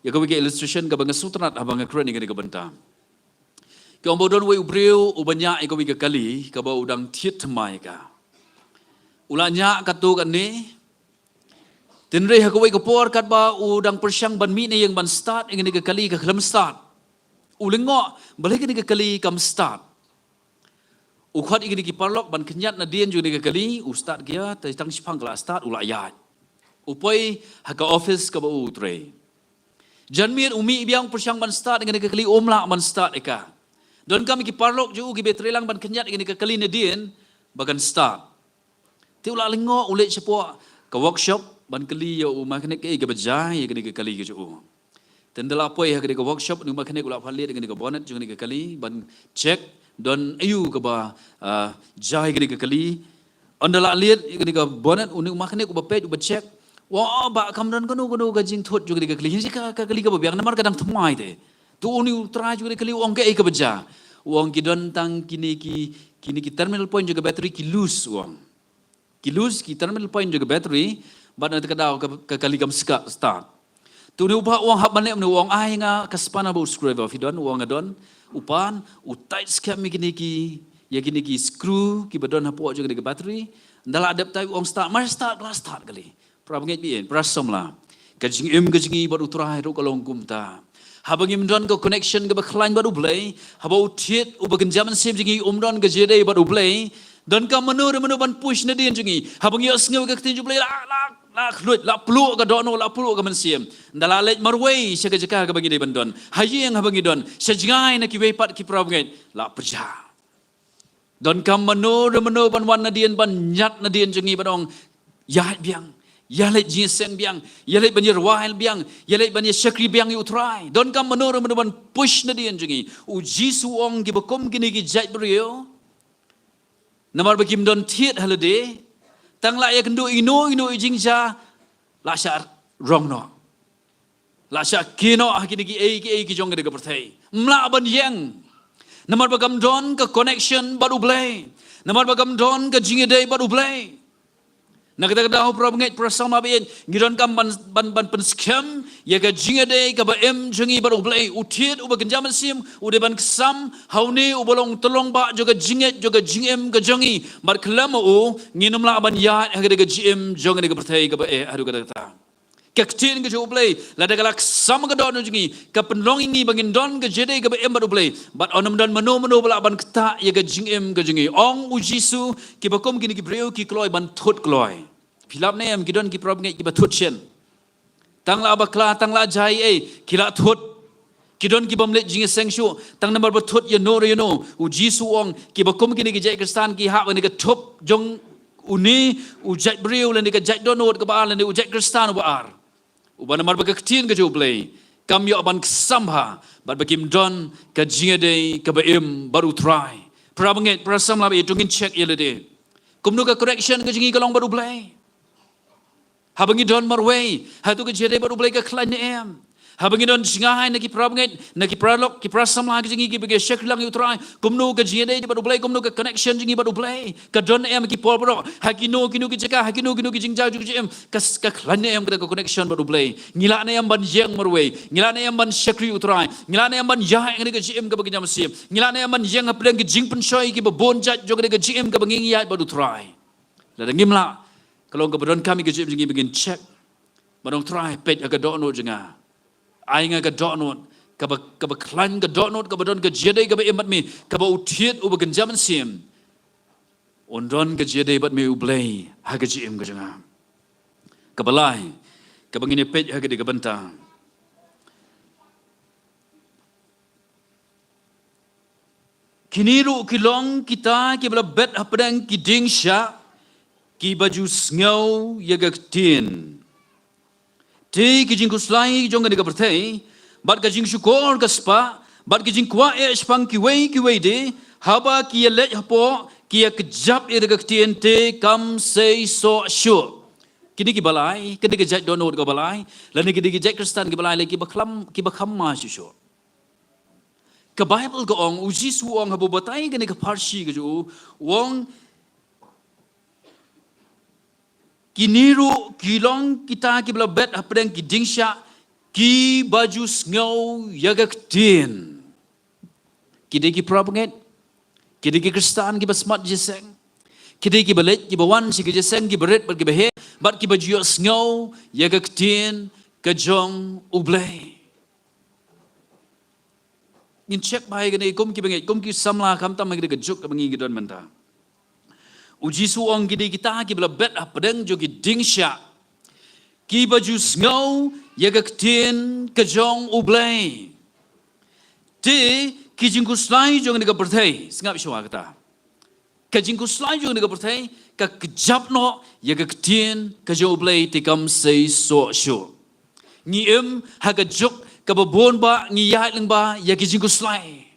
ya kau ke illustration ke bangga sutrat, abang ke keren ke bentang. Kau bodon we ubreu, ubanya kau ke kali, ke bau udang tiet temai ka. Ulanya katu kan ni. Tenre kau ke por kat ba udang persyang ban mine yang ban start, yang ke kali ke kelam start. Ulengok balik ni ke kali kam start. Ukhat igini ki parlok ban kenyat na dien juga ni ke kali ustad kia tang sipang kala start ula ayat. Upoi haka office ka ba utre. Janmir umi biang persyang ban start igini ke kali omla ban start eka. Don kami ki parlok ju ki betrelang ban kenyat igini ke kali na dien bagan start. Ti ula lengok ulet sepo ka workshop ban kali yo makne ke bajai igini ke kali ke ju. Tendela apa ya ketika workshop ni makne gula palit dengan ke bonnet juga ni ke kali ban check don ayu ke ba jai ketika kali andala lihat ketika bonnet uni makne ku ba page ba check wah ba kamran kono gajing thot juga ketika kali jika kali ke ba biang namar kadang thmai te tu uni ultra juga kali ong ke ke baja wong ki don tang kini ki terminal point juga battery ki loose wong ki loose ki terminal point juga battery ban nanti kadau ke kali kam start tu ni upah uang hab manek ni uang ai nga kaspana bu screw of don uang adon upan tight scam gini ki screw ki badon hapo juga ke battery ndala adapt uang start kali prabnget bien prasomla kajing baru trai ro kalong kumta habang don ke connection ke bakhlain baru play habau tiet ubagen zaman sim jingi don ke jede baru play don ka menu ban push na din jingi habang yo sngew ke tinju play la peluk ke dono la peluk ke mensiam ndala lej marway sya ke jaka ke bagi bandon hayi yang habangi don sya jingai na ki wepat ki prabnget la perja don kam menu ban wan nadien ban nyat nadien jingi badong yahat biang yalej jinseng biang yalej banyer wahil biang yalej banyer syakri biang utrai don kam menu ban push nadien jingi uji suong ki bakom gini ki jait brio namar bakim don tiet holiday tang la ya kendo ino jingja la sha wrong no la sha kino hakini ki jong de pertai mla ban yang namar bagam don ke connection baru blay namar bagam don ke jingede baru blay na kita dah prabnget prasama bien ngidon kam ban scam ya ke jingede ke ba jingi baru blay utiet uba genjaman sim ude ban kesam hauni ubolong tolong ba juga jinget juga jingem ke jongi bar kelam nginum la ban ya ke gm jong ke pertai ke ba adu kata Kaktin ke jo play la da galak sam ke don jingi ke penlong ingi bangin don ke jede ke ba baru play but onam don mano bala ban keta ya ke jingem ke jingi ong ujisu ki bakom gini ki breu ki kloi ban thot kloi Filap ni am kidon ki prabnget ki bathut chen. Tang la bakla tang la jai kila thut. Kidon ki bamlet jinge sengshu tang number bathut you know uji suong ki bakum kini ki jai kristan ki hak ni ka thop jong uni ujat breu lan ni ka jat donot ka baal lan ni ujat kristan baar. Uban number bakaktin ka jo play. Kam yo ban samha bat bakim don ka jinge dei ka baim baru try. Prabnget prasam la be tungin check yelede. Kumnu ka correction ka jingi kalong baru play. Habangi don marway, hatu ke jede baru boleh ke klan em. Habangi don singai naki prabnget, naki pralok, ki prasam lagi jingi ki bagi syekh lang utrai. Kumnu ke jede baru boleh, kumnu ke connection jingi baru boleh. Ke don em ki por bro, hakino kinu ki jaka, hakino kinu ki jingjau juga jem. Ke klan em ke connection baru boleh. Ngila ne em ban jeng marway, ngila ne em ban syekh utrai, ngila ne em ban jah yang ke jem ke bagi jam sim. Ngila ne em ban jeng apeleng ki jing pensoi ki bonjat juga ke jem ke bagi ngiat baru try. Ladang ngimla kalau kebetulan kami kecil begini begin check, barang try page agak download jenga, aing agak download, kebeklan ke download kebetulan ke jede ke beemat mi, keba utiet ubagen zaman sim, ondon ke jede bat mi ublay haga jim ke jenga. kebalai kebangini pej hagadi kebentang kiniru kilong kita ki bela bet hapadang ki dingsha ki baju sngau yaga tin te ki jing kuslai jong ga pertai bat ka jing syukur ka spa bat ki jing kwa e spang ki wei de haba ki let hapo ki kejap ira ka tin te kam sei so sure kini ki balai kini ki jai donor ka balai lani ki jai kristan ki balai ki bakam ma sure ke Bible ke ong uji su ong habo batai ke ke parsi ke ju wong kiniru kilong kita ki bela bet apdang ki dingsha ki baju ngau yaga tin kide ki prabanget kide ki kristan ki basmat jeseng kide ki balet ki bawan si ki jeseng ki beret ber ki behe bat ki baju ngau yaga tin ke jong ublai in check bai gani kum ki samla kam tam gi juk bangi gi don menta uji su ong gi kita ki bela bet apdeng jo gi dingsha ki baju ngau yaga tin ke jong ublai te ki jingku slai jo gi ka perthai singap shwa kata ka jingku slai jo gi ka perthai ka kejap no yaga tin ke jong ublai te kam sei so sure ni ha ka juk kababon ba ngiyat lang ba yaki jingku slai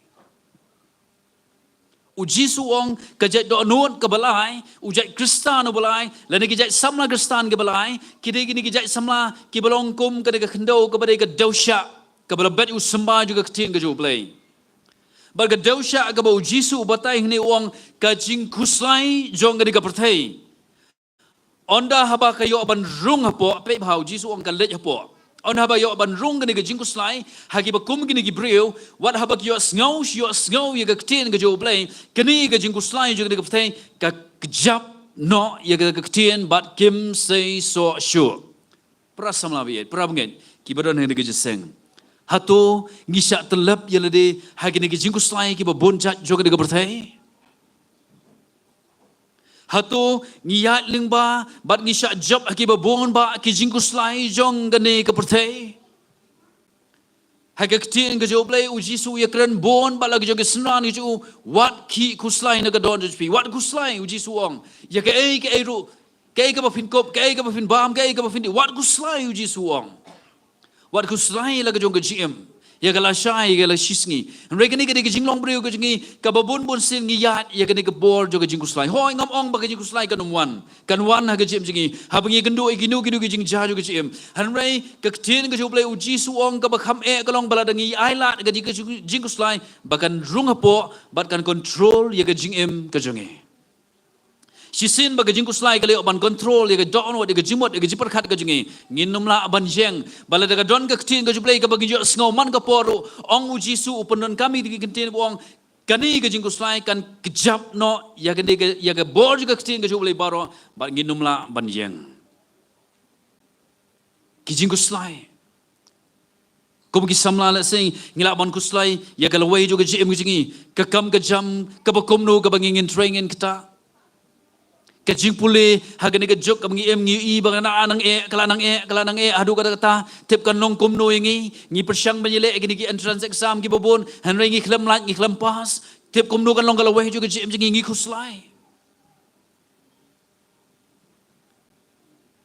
uji suong kajat do non kabalai ujat kristan balai lani kajat samla kristan ke balai kide gini kajat samla ki balong kum kada ka khendo ka badai ka dausha ka balabet u samba juga keting ka jublai bar ka dausha ka ba uji su batai hni uang ka jingku slai jong ka perthai onda haba kayo ban rung hapo pe bhau uji suong ka let hapo on haba yo ban rung gani gajing kuslai hagi ba kum gani gibreu wat haba yo sngau ye ga ktin ga jo play gani gajing kuslai jo gani gaptai ka kjap no ye ga ktin bat kim say so sure prasam la biet prabngen ki badon hang ga seng hato ngisa telap ye lade hagi ni gajing kuslai ki ba bonchat jo gani gaptai hato ngiyat lingba bat ngisha job akiba bon ba ki jingku slai jong gane ka perthai hagak tin ga job lay uji su ya kran bon ba lag jog snan ju wat ki kuslai na ga don pi wat kuslai uji su ong ya ka e ru ka ba fin kop ka ba fin bam ka ba fin wat kuslai uji su ong wat kuslai lag jong ga gm ya gala shai gala shisngi regani ga de jinglong breu ga jingi ka babun bun sin ngi yat ya ga de bor jo ga jingu slai hoi ngam ong ba ga jingu slai kan wan ha ga jim jingi ha bangi gendo e ginu gi jing ja jo ga jim han rei ka tin ga jo play uji su ong ka ba kham e ka long bala dangi ai la ga jingu slai ba kan rung hapo bat kan control ya ga jing em ka jonge sisin baga jingku slai kali oban control ya ga don wa ga jimot ga jipar khat ga jingi nginum la ban jeng bala daga don ga ktin ga juplay ga bagi jo sngo man ga poru ong uji su upenon kami di kintin wong kani ga jingku slai kan kejap no ya ga bor ga ktin ga juplay baro ba nginum la ban jeng ki jingku slai ko bagi samla la sing ngila ban kuslai ya ga lawai jo ga jim ga jingi ka kam ga jam ka ba komno ga bangin training kita kajing pule hagani ka jok kamangi em ngi bang na anang kala nang e adu kata tip kan nong kum no ngi persyang banyele gini ki entrance exam ki babon han ngi khlam lat ngi khlam pas tip kum no kan long kala weh juga jim ngi khuslai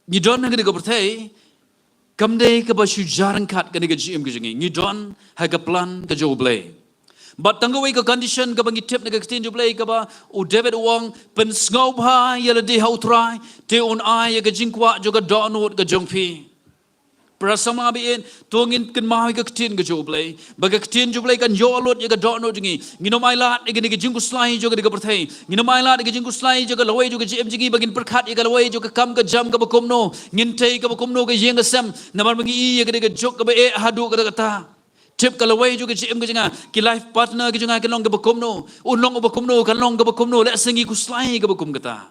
ni don ngi ka perthai kamde ka ba shujaran khat gani ka jim ngi don ha ka plan ka joblay but tangawai ka condition ka bangi tip na ka tin jublay ka ba u David Wong pen sngau ba yala de how try te on ai ka jingkwa jo ka donot ka jongpi prasama bien tongin kan ma ka tin ka jublay ba ka tin jublay kan yo lot ya ka donot ngi no mai lat ga ka jingku slai jo ka perthai ngi no mai lat ga jingku slai jo ka lawai jo ka jim jingi bagin perkhat ya ka lawai jo ka kam ka jam ka ba komno ngin tei ka ba komno ka yeng ka sam namar bangi ya ka jok ka ba e hadu ka ta tip kalau way juga cim ke jangan ki life partner ke jangan ke long ke bakum no unlong ke bakum no kan long ke bakum no lek sengi ku slai ke bakum kata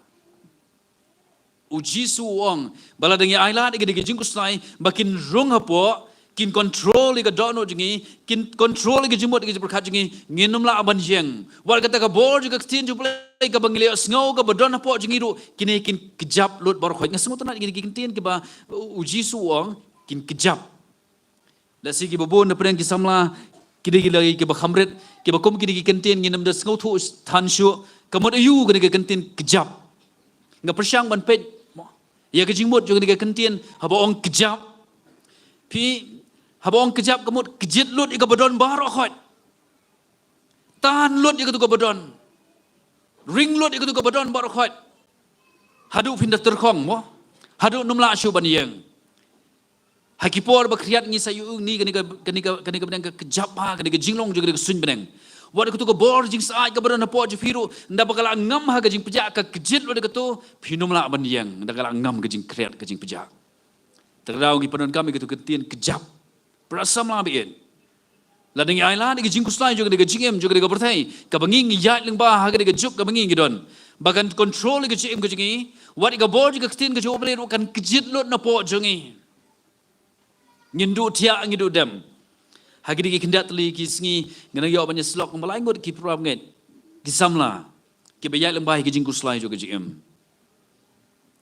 uji suong bala dengi ailat ke de jing ku slai bakin rung hapo kin control ke dono jingi kin control ke jimot ke berkat jingi nginum la aban jeng war kata ka bor juga tin ju ka bangile sngo ka badon po jingiru kini kin kejap lut bar khoi ngasmo tanat kini kin tin ke ba uji suang kin kejap la si ki babon na preng ki samla kini lagi ke ba khamret ke ba kom kini kin tin nginam da sngo thu than shu kamot ayu kini kin tin kejap nga persyang ban pet ya ke jingmut jo kini kin tin haba ong kejap pi haba ong kejap kamot kejit lut ika badon bar khoi tan lut ika tu ka badon ring lot ikut ke badon baru khot hadu pindah terkong mo hadu numla syu ban yang hakipor bakriat ngi sayu ni kani benang kejap ha kani jinglong juga sun benang wad ikut ke bor jing saai ke badon po jifiru nda bakal ngam ha ke jing pejak ke kejit lot ikut pinumla ban yang nda bakal ngam ke jing kriat ke jing pejak terau gi panon kami ikut ketien kejap prasam la bien la ding ai la ding jing kuslai juga ding jing em juga ding berthai ka banging ya ling ba ha ding juk ka banging gidon bagan control ke jing em ke jingi wat ka bor juga tin ke joble kan kejit lot na po jongi ngindu tia ngindu dem ha ding kindat li ki sngi ngana yo banya slok malai ngot ki prob nget ki samla ki ba ya ling ba ke jing kuslai juga jing em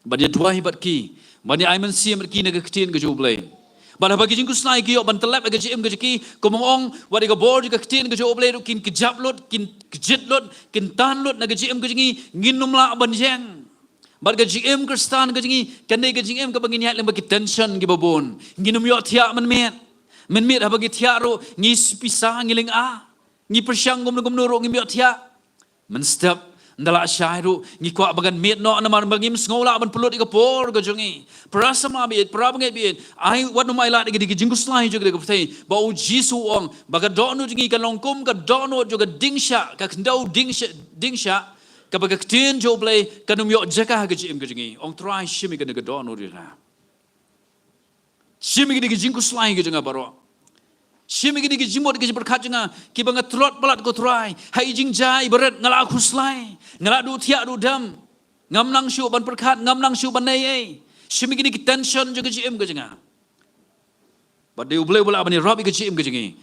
banya dua hibat ki banya ai man sim ki na ke tin ke joble Bala bagi jingku snai ki ban telap ke jim ke ki komong wadi ka bor ka tin ke joble kin kejap lot kin kejit lot kin tan lot na ke jim ke jingi nginum la ban jeng bar ke jim kristan ke jingi kan ne ke jim ke bangin ya lem bagi tension ki babon nginum yo thia man met ha bagi thia ro ngi spisa ngiling a ngi persyang gum nuro ngi yo thia men step ndala syairu ngi kwa bagan met no na mar bangim ngola ban pulut ka por ke jingi prasama biet prabnge biet ai wat no mai la de jingku slai juga de ptai ba u jisu ong baga donu jingi kan longkum ka donu juga dingsha ka ndau dingsha ka baga tin jo blai kanum yo jaka ga jim ga jingi ong try shimi ga de donu ri ra shimi ga de jingku slai ga jinga baro shimi ga de jimot ga berkat jinga ki banga trot balat ko try hai jing jai berat ngala aku slai ngala du thia du dam ngam nang shu ban berkat ngam nang shu ban nei shimi gini ki tension juga jim ke jinga but they ublay wala ban rob ke jim ke jingi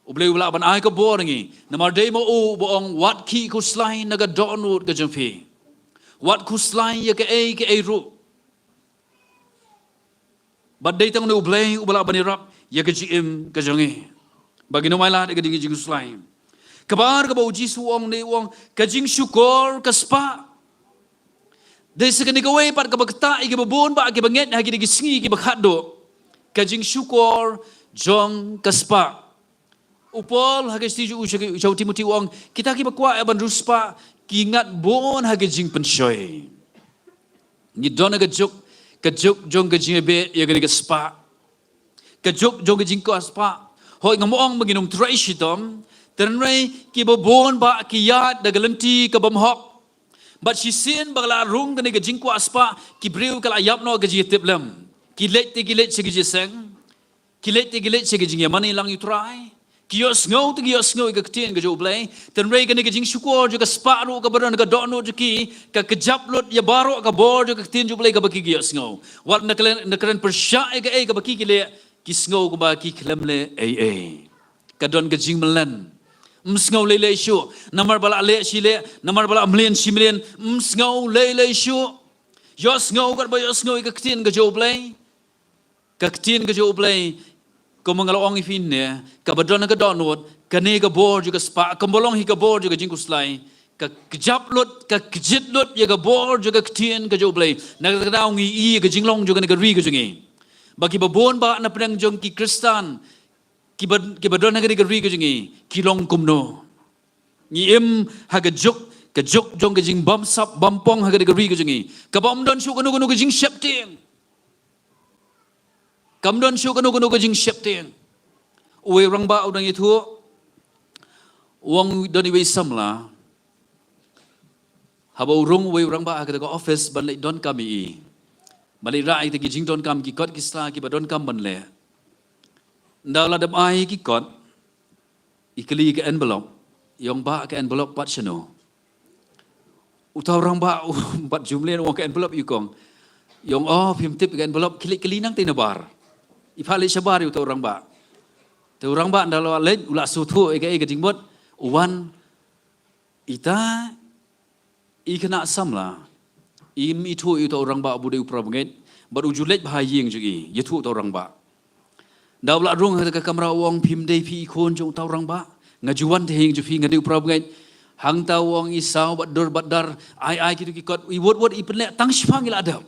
ublay wala ban ai ka bor ngi namar dei mo u boong wat ki ku slai naga donut ke jimfi wat ku slai ya ke e ru but dei tang ublay wala ban rob ya ke jim ke jingi bagi no mai la ke jingi jingu slai kabar ka ba uji suong ne wong ka jing syukur ka spa dari sekali kawai pat ke bakta ike babon ba ke banget hagi digi singi ke bakhado kajing syukur jong kaspa upol hagi stiju ucau timuti wong kita ki bakwa ban ruspa ki ngat bon hagi jing pensoi ni dona kejuk jong ke jing be ya ke spa kejuk jong ke jing ko spa hoi ngamong menginum traishitom tenrai ki babon ba ki yat dagalenti ke bamhok but she seen bagla rung kani ke jingku aspa ki breu kala yap no ke jitip lam ki let segi jeseng ki let segi jing yamani lang you try ki yos ngau ke tin ke joblay ten rei kani ke jing syukur juga spa ru ke badan ke dono juki ke kejap lot ya baro ke bor juga tin joblay ke baki yos ngau wat nakran persya ke baki ki le ki ngau ke baki klam le ke don ke jing melan msngau lele shu namar bala le shile namar bala mlen shimlen msngau lele shu yos ngau kat ba yos ngau ka ktin ka joblay ko mangalo ong ifin ne ka badon ka donot ka ne ka bor juga spa ka bolong hi ka bor juga jingku slai ka kejap lot ka kejit lot ya ka bor juga ktin ka joblay na ka daw ngi i ka jinglong juga ne ka ri ka jingi bagi babon ba na pedang jong ki kristan ki badon hagari gari ke jingi kilong kumno ni em haga juk jong ke jing bam sap bampong hagari gari ke jingi ka bam don shu kanu ke jing shepting kam don shu kanu ke jing shepting we rang ba udang itu wong doni we samla haba urung we rang ba ka office ban le don kami balik rai te ki jing don kam ki kot ki sta ki badon kam ban le ndala dam ai ki kot ikli ke envelope yong ba ke envelope pat chano utau rang ba pat jumlen wong ke envelope yukong yong phim tip ke envelope kili nang te nabar ipale shabar utau rang ba te urang ba ndala le ula su thu ke jingmot uwan ita kena samla mi thu itu orang ba bude upra banget baru julet bahayeng juga ye thu orang ba dah la rong ha ka kamera wong phim dei phi khon jong tau orang ba ngajuan te heng ju phi ngadi upra banget hang tau wong isau badar ai kitu kikot i wot i penle tang shpang ila adam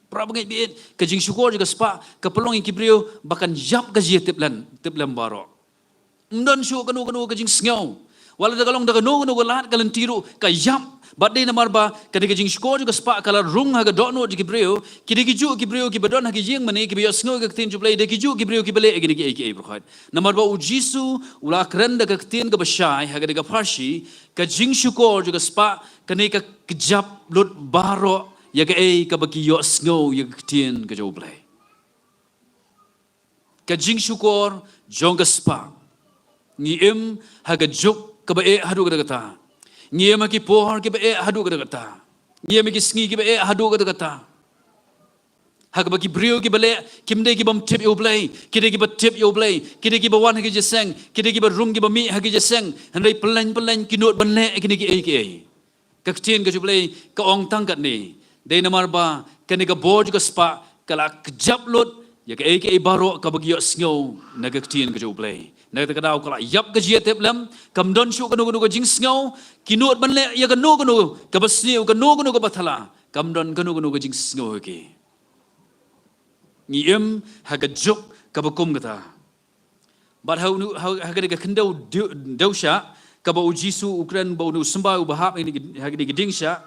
pra banget biit ka jing syukur juga spa ka pelong ikibrio bahkan jap ka je teplan baro ndon syu kanu ka jing sngau wala daga long daga no lat kalan tiru ka yam badai namar ba kadika jing skor juga spa kala rung haga dono ji kibreo kidiki ju kibreo ki badon hagi jing mane ki biyo sngo ga tin jublai de ki ju kibreo ki bale egini ki brokhat namar ba ujisu ula kran daga tin ga bashai haga daga farshi ka jing skor juga spa kane ka kjap lut baro ya ga ka baki yo sngo ya tin ga jublai ka jing skor jong ga spa ni em haga juk ka ba hadu ga daga ta ngiye maki pohar ke be hadu kada kata ngiye maki sngi ke be hadu kada kata hak baki brio ki bale kimde ki bam tip yo play kide ki ba tip yo play kide ki ba wan hagi jeseng kide ki ba rum ki ba mi hagi jeseng handai pelan ki not banle kini ki ai ka ktien ka jublay ka ong tangkat ni dei namar ba kani ka boj ka spa kala kjap lot ya ka ai baro ka bagi yo sngo na ka ktien ka jublay nak tak kadau kalau yap gaji tep lam kam don shu kanu ka jing sngo kinut ban le ya kanu ka basniu kanu ka bathala kam don kanu ka jing sngo ke ni em ha ka juk ka bakum kata bat ha ka kendau dausha ka ba ujisu ukran ba nu sembau bahap ini ha ka ding sha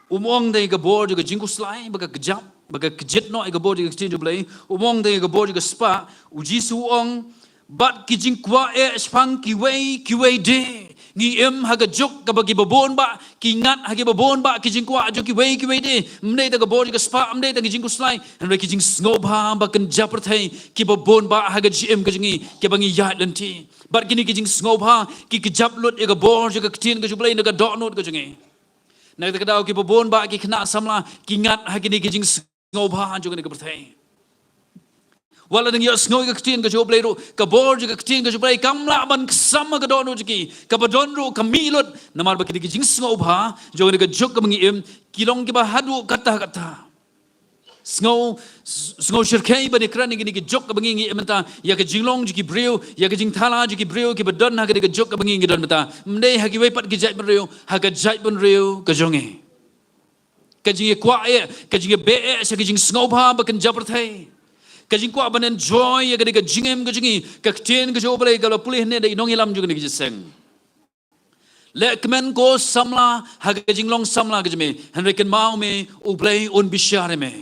umong dai ka bor ka jing ku slai ba ka kejap ba ka kejet no ka bor ka exchange blai umong dai ka bor ka spa ujisu ong bat kijing kwa spang kiwei de ngi em haga jok ka bagi babon ba kingat hagi babon ba kijing kwa jo kiwei de mne ta ka bor ka spa mne ta kijing ku slai and kijing snob ha ba kan japar thai ki babon ba haga gm ka jingi ke bangi ya lanti bat kini kijing snob ha ki kijap lot ka bor ka tin ka jublai na ka dot not ka jingi na ta ka daw ki babon ba ki khna samla kingat hagi ni kijing snob ha jo ka ni ka thai wala nang yo sngoy ka ktin ka joblay ro ka bor ka ktin ka joblay kam la ban sama ka dono jiki ka badon ro ka milot namar ba kidi jing sngob ha jo ka jok ka mangi em kilong ki ba hadu kata sngow shirkai ba ni kran ni ki jok ka mangi em ta ya ka jinglong jiki breu ya ka jing thala jiki breu ki badon ha ka jok ka mangi don mata mde ha ki wei pat ki jai ban reu ha ka jai ban reu ka jonge ka jing kwa ka jing be sa ka jing sngob ha ba kan jabar thai kajing kwa ban enjoy ya ga jingem ga jingi ka ktien ga joblay ga pulih ne dai nong ilam juga ni giseng le kmen ko samla ha ga jinglong samla ga jme henriken mau me ublay on bishare me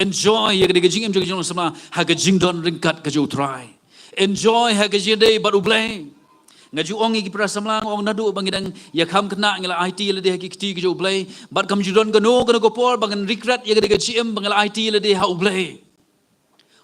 enjoy ya ga jingem juga jinglong samla ha ga jingdon ringkat ga jo try enjoy ha ga jidai bat ublay ngaju ong ki prasamlang ong nadu bangidang ya kham kena ngala IT le de ki kti ki jo blay bat kam judon gano ko por bangan regret ya ga GM bangala IT le de ha blay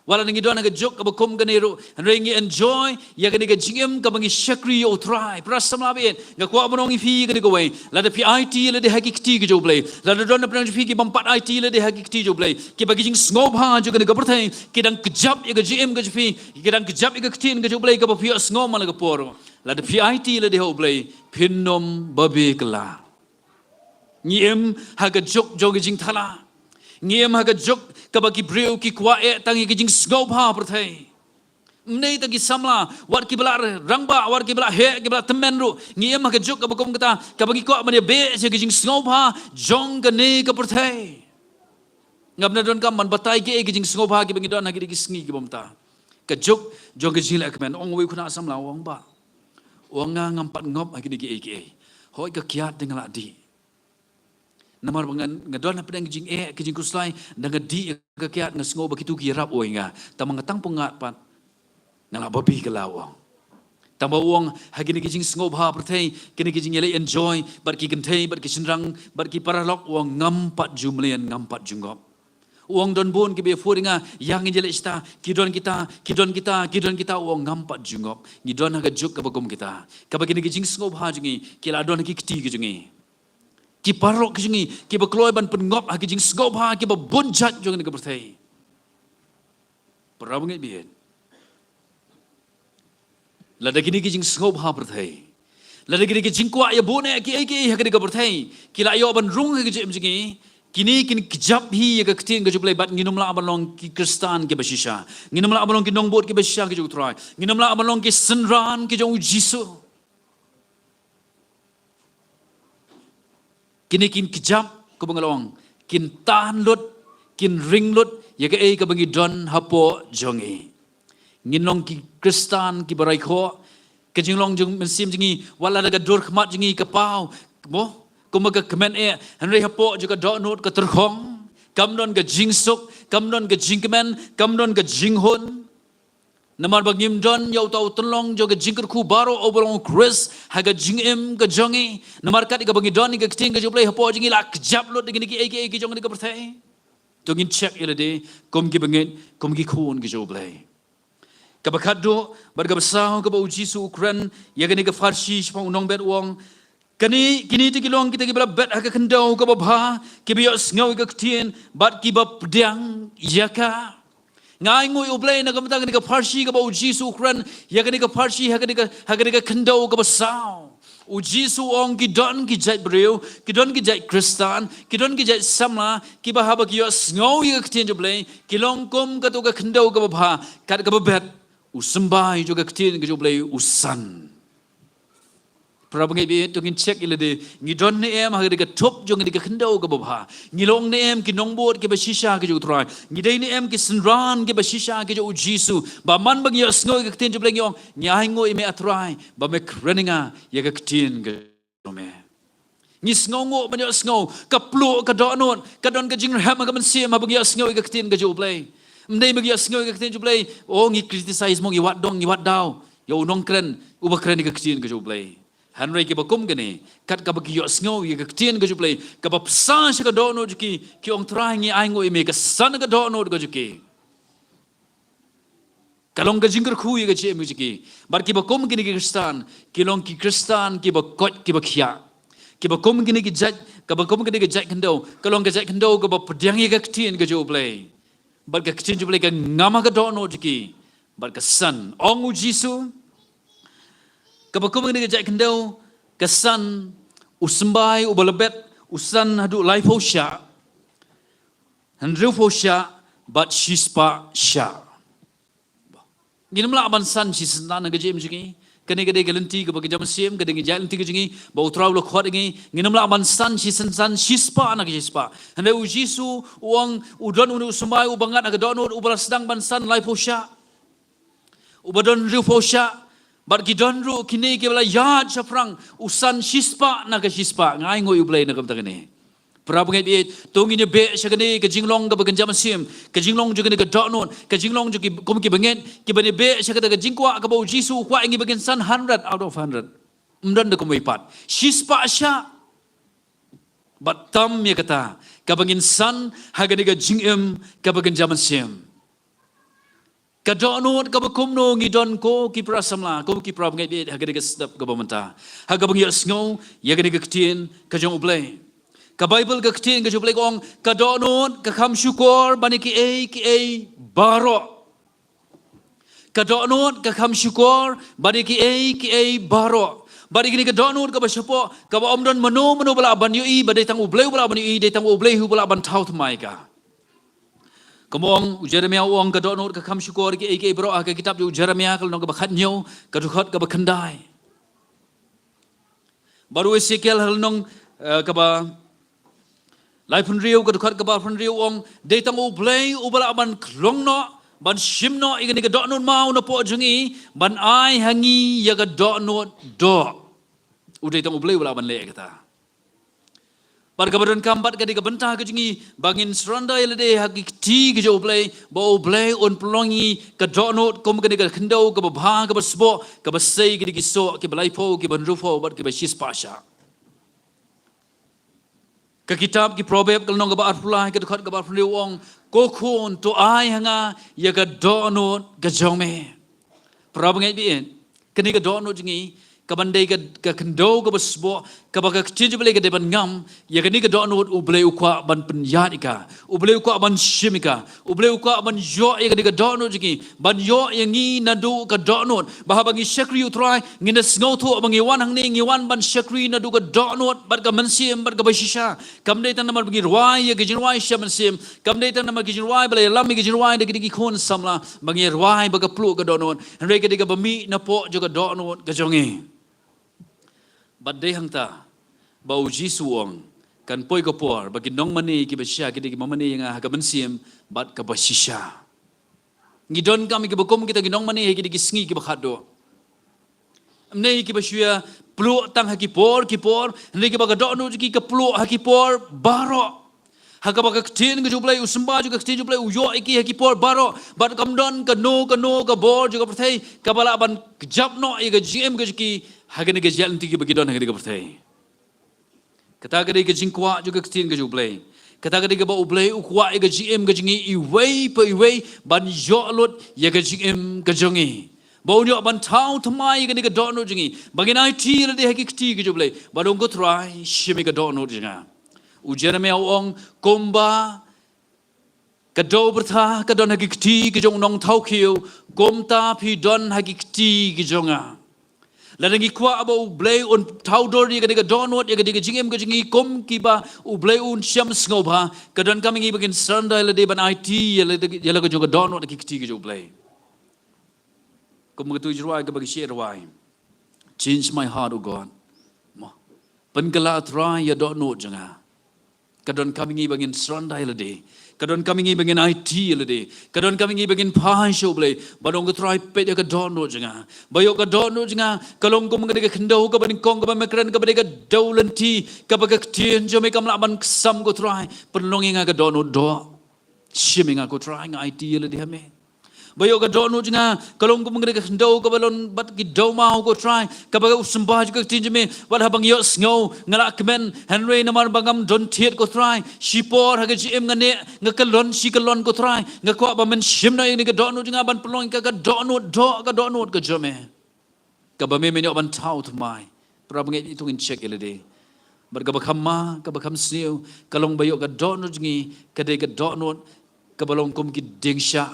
wala ngi don ga jok ka bakum ganero rengi enjoy ya ga GM ka bangi shakri yo try prasamla be ga kwa bonong fi ga go way la de IT le de ha ki kti ki jo blay la de don na fi ki bampat IT le de ha ki kti jo blay ki bagi jing snob ha jo ga berthai ki dang kejap ya ga GM ga fi ki dang kejap ya ga ktin ga jo blay ka ba fi snob mal ga por la de PIT la de hoblay pinnom babe kala ngiem haga jok jogi jing thala ngiem haga jok kabaki breu ki kwa tangi ki jing snob ha perthai mnei tangi samla wat ki bala rangba wat ki bala he ki bala temen ru ngiem haga jok kabakom kata kabaki kwa mane be se ki jing snob ha jong ka ne ka perthai ngabna don kam man batai ki jing snob ha ki bangi don hagi ki sngi ki bomta ka jok jogi jil akmen ong we kuna samla wong ba wanga ngampat ngop hagi di ki hoi ka kiat dengan adi namar bangan ngadon apa dang jing ki jing kuslai dengan di ka kiat ngasngo begitu ki rap oi nga tamang tang pengat pat ngala babi ka lawang tambah wong hagi ni ki jing sngo bha perthai kini ki jing ele enjoy bar ki genthei bar ki sinrang bar ki paralok wong ngampat jumlian ngampat jungop uang don bon ki be furinga yang jele ista kidon kita uang ngampat jungop ngidon ha juk ka bagom kita ka bagini ki jing sngob ha jingi ki la don ki kti ki jingi ki parok ki jingi ki ba kloi ban pengop ha ki jing sngob ha ki ba bonjat jong ni ka berthai parabngi bien la dagini ki jing sngob ha berthai Lada gini jingkwa ya bone ki ha gini ka berthai kila yo ban rung ke jem jingi kini kejap hi ya ka ketin ke jublai bat nginum la abalong ki kristan ke basisha nginum la abalong ki nongbot ke basisha ke jutrai nginum la abalong ki senran ke jong jisu kini kejap ke bangalong kin tan lut kin ring lut ya ka ka bangi don hapo jongi nginong ki kristan ki barai kho kejinglong jeng mensim jengi wala daga dur khmat jengi kapau mo kumaga kemen henry hapo juga dok not ke terkhong kamdon ke jingsuk kamdon ke jingkemen kamdon ke jinghun namar bagim don yau tau tenlong juga jingker ku baro obolong chris haga jingem ke jongi namar kat ke bagi don ke keting ke jublai hapo jengi la kejap lot dengan ki jongi ke berthai tungin check ila de kom ki bangit kom ki khun ke jublai kabakado barga besau ka uji su Ukraine ya gani ka farsi sepang unong bet wong kini ti kilong kita kibla bet ha ka kendau ka babha ki biyo ngau ka ktien bat ki ba pedang yaka ngai ngoi ublai na kamta gani ka farsi ka uji su Ukraine ya gani ka farsi ha gani ka kendau ka besau uji su ong ki don ki jai breu ki don ki jai kristan ki don ki jai samla ki ba ha ba ki yo ngau ka ktien jublai kilong kom ka to ka kendau ka babha kat ka babet usambai juga ketin ke jublai usan. Prabangai bi tu kin check ila de ngidon ne em ha de top jong de kendau ke babha. Ngilong ne em ki nongbot ke basisha ke jutrai. Ngidai ne em ki senran ke basisha ke ju jisu. Ba man bang yo sngo ke ketin jublai ngong nyai ngoi me atrai ba me kreninga ya ke ketin ke me. Ngis ngongo ban yo sngo ka plu ka donot ka don ke jingrham ka mensim ha bang yo sngo ke ketin ke jublai. Mendai bagi asngo ke ketin jublai oh ngi criticize mo ngi wat dong ngi wat daw yo nong kren uba kren ke ketin ke jublai hanrei ke bakum gene kat ka bagi asngo ke ketin ke jublai ka ba psa ka do no ki ong trai ngi ai ngo ime ka san ka do no ke juki kalong ka jingker khu ke che mu juki bar ki bakum gene ke kristan kilong ki kristan ki ba kot ki ba khia ki bakum gene ki jaj ka bakum gene ke jaj kendo kalong ke jaj kendo ka ba pedang ke ketin ke jublai barka kecil jublai ka ngama ka dono jiki barka san ongu jisu kabakum ngene ka jai kendau ka san usembai ubalabet usan hadu life hosha handru hosha bat shispa sha ngin mla ban san shisna na gajem jiki kene gede galenti ka bagi jam sim gede ngi jalenti jingi ba utrau lo khot ngi nginam la ban san shispa na shispa hande u jisu uang udon unu sumai ubangat aga don ubal sedang ban san lai posha ubadon ru posha bar gidon ru kini ke bala yad safrang usan shispa na shispa ngai ngoi ublai na kam takene Prabangai bi tungin be shagani ke jinglong ka bagan sim ke jinglong juga ni ke donot ke jinglong juga kom ki bangen ki bani be shagata ke jingkwa ka bau jisu kwa ingi bagan san 100 out of 100 mdan de komai pat shispa sha batam ya kata ka bangin san hagani ke jingem ka bagan sim ka donot ka bakum no ngi don ko ki prasamla ko ki prabangai bi hagani ke sedap ka bamanta hagabangi asngo ya gani ke ktien ka jong ublai ka Bible ka ketin ka jublai kong ka donut ka kham syukur bani ki baro ka donut ka kham syukur bani ki baro bani kini ka donut ka basyapo ka ba omdon mano bala ban yui badai tang ublai bala ban yui dai tang ublai hu bala ban tau tmai ka kamong Jeremia uang ka donut ka kham syukur ki baro ka kitab ju Jeremia kal nong ka bakhat nyo ka dukhot ka bakhandai baru Ezekiel hal nong ka ba lai pun riu ka dukat ka ba pun riu ong dei tang ublai ubala ban klongno ban shimno igani ka donut mau na po jungi ban ai hangi ya ka donut do udai tang ublai ubala ban le kata bar ka badan kambat ka di ka bentah ka jungi bangin seranda ile de haki ti ka jo ublai ba ublai on plongi ka donut kom ka di ka kendau ka ba ka ba sbo ka ba sei ka di ki so ki balai po ki ban rufo bat ki ba shis pasha ka kitab ki probeb kal nong ba arpulai ka dukat ka ba phri wong ko khun to ai hanga ya ka donut ka jome probangai bi kini ka donut jingi kabandai ka kendo ka basbo ka baga ktinje bele ka deban ngam ya ka ni ka donot u bele ukwa ban penyat ika u bele ukwa ban shimika u bele ukwa ban yo ya ka ni ka donot jiki ban yo ya ngi nadu ka donot bah bangi shakri utrai ngi na sngo thu bangi wan hang ni ngi wan ban shakri nadu ka donot bat ka mansim bat ka bashisha kamdai tan namar bangi rwai ya ka jinwai shamansim kamdai tan namar ki jinwai bele lam ki jinwai de ki khon samla bangi rwai ba ka plu ka donot re ka de ka bami na po jo ka donot ka jongi badai hangta bau jisuong kan poi kapor bagi nong mani ki basya ki di mamani yang ha kabensim bat ka basisha ngidon kami ki bakom kita ginong mani ki di sngi ki bakhado amne ki basya plu tang ha ki por ne ki baga do ki ka plu ha ki por baro ha ka baga ktin ki jublai usamba ju ka ktin jublai uyo ki ha ki por baro bat kamdon ka no ka bor ju ka prthai ka bala ban jap no i ka gm ki hagani ke jalan tiki bagi don hagani ke pertai. Kata kali ke jingkwa juga ketin ke jublay. Kata kali ke bau ublay ukwa ke GM ke jingi iway pe iway ban jolot ya ke GM ke jongi. Bau nyok ban tau tamai ke ni ke dono jingi. Bagi IT le de hagi keti ke jublay. Badong ko try shimi ke dono jinga. Ujian me awong komba kado bertha kadon hagi keti ke jong nong tau kiu komta pi don hagi keti ke jonga. Ladangi kwa aba ublay un taudor ni kadika donot ya kadika jingem ka jingi kom kiba ublay un syam sngoba kadan kami ngi bagin sanda la de ban IT ya la ka jonga donot ki kiti ki ublay kom ka tu jirwai ka bagi share wai change my heart o God mo pengala try ya donot janga kadan kami ngi bagin sanda la de kadon kami ngi bagin IT lede kadon kami ngi bagin pai show ble badong ka try pet ka dono janga bayo ka dono janga kalong ko mangade ka khndo ka ban kong ka makran ka bade ka dawlanti ka bag tien jo me kam laban sam ko try penlongi nga ka dono do shiminga ko try nga IT lede hame bayo ka dono janga kalong ko mangade ka khndo ka balon bat ki do ma ko try ka bag usambaj ka tin jeme wal habang yo sngo ngala kmen henry namar bangam don thiet ko try shipor ha ka gm ngane ngakalon shikalon ko try ngakwa ba men shimna ni ka dono janga ban pelong ka dono do ka dono ka jome ka ba me men yo ban tau tmai prabnge itu in check elede bar ka bakhamma ka bakham sniu kalong bayo ka dono jingi ka de ka dono ka balong kum ki dingsha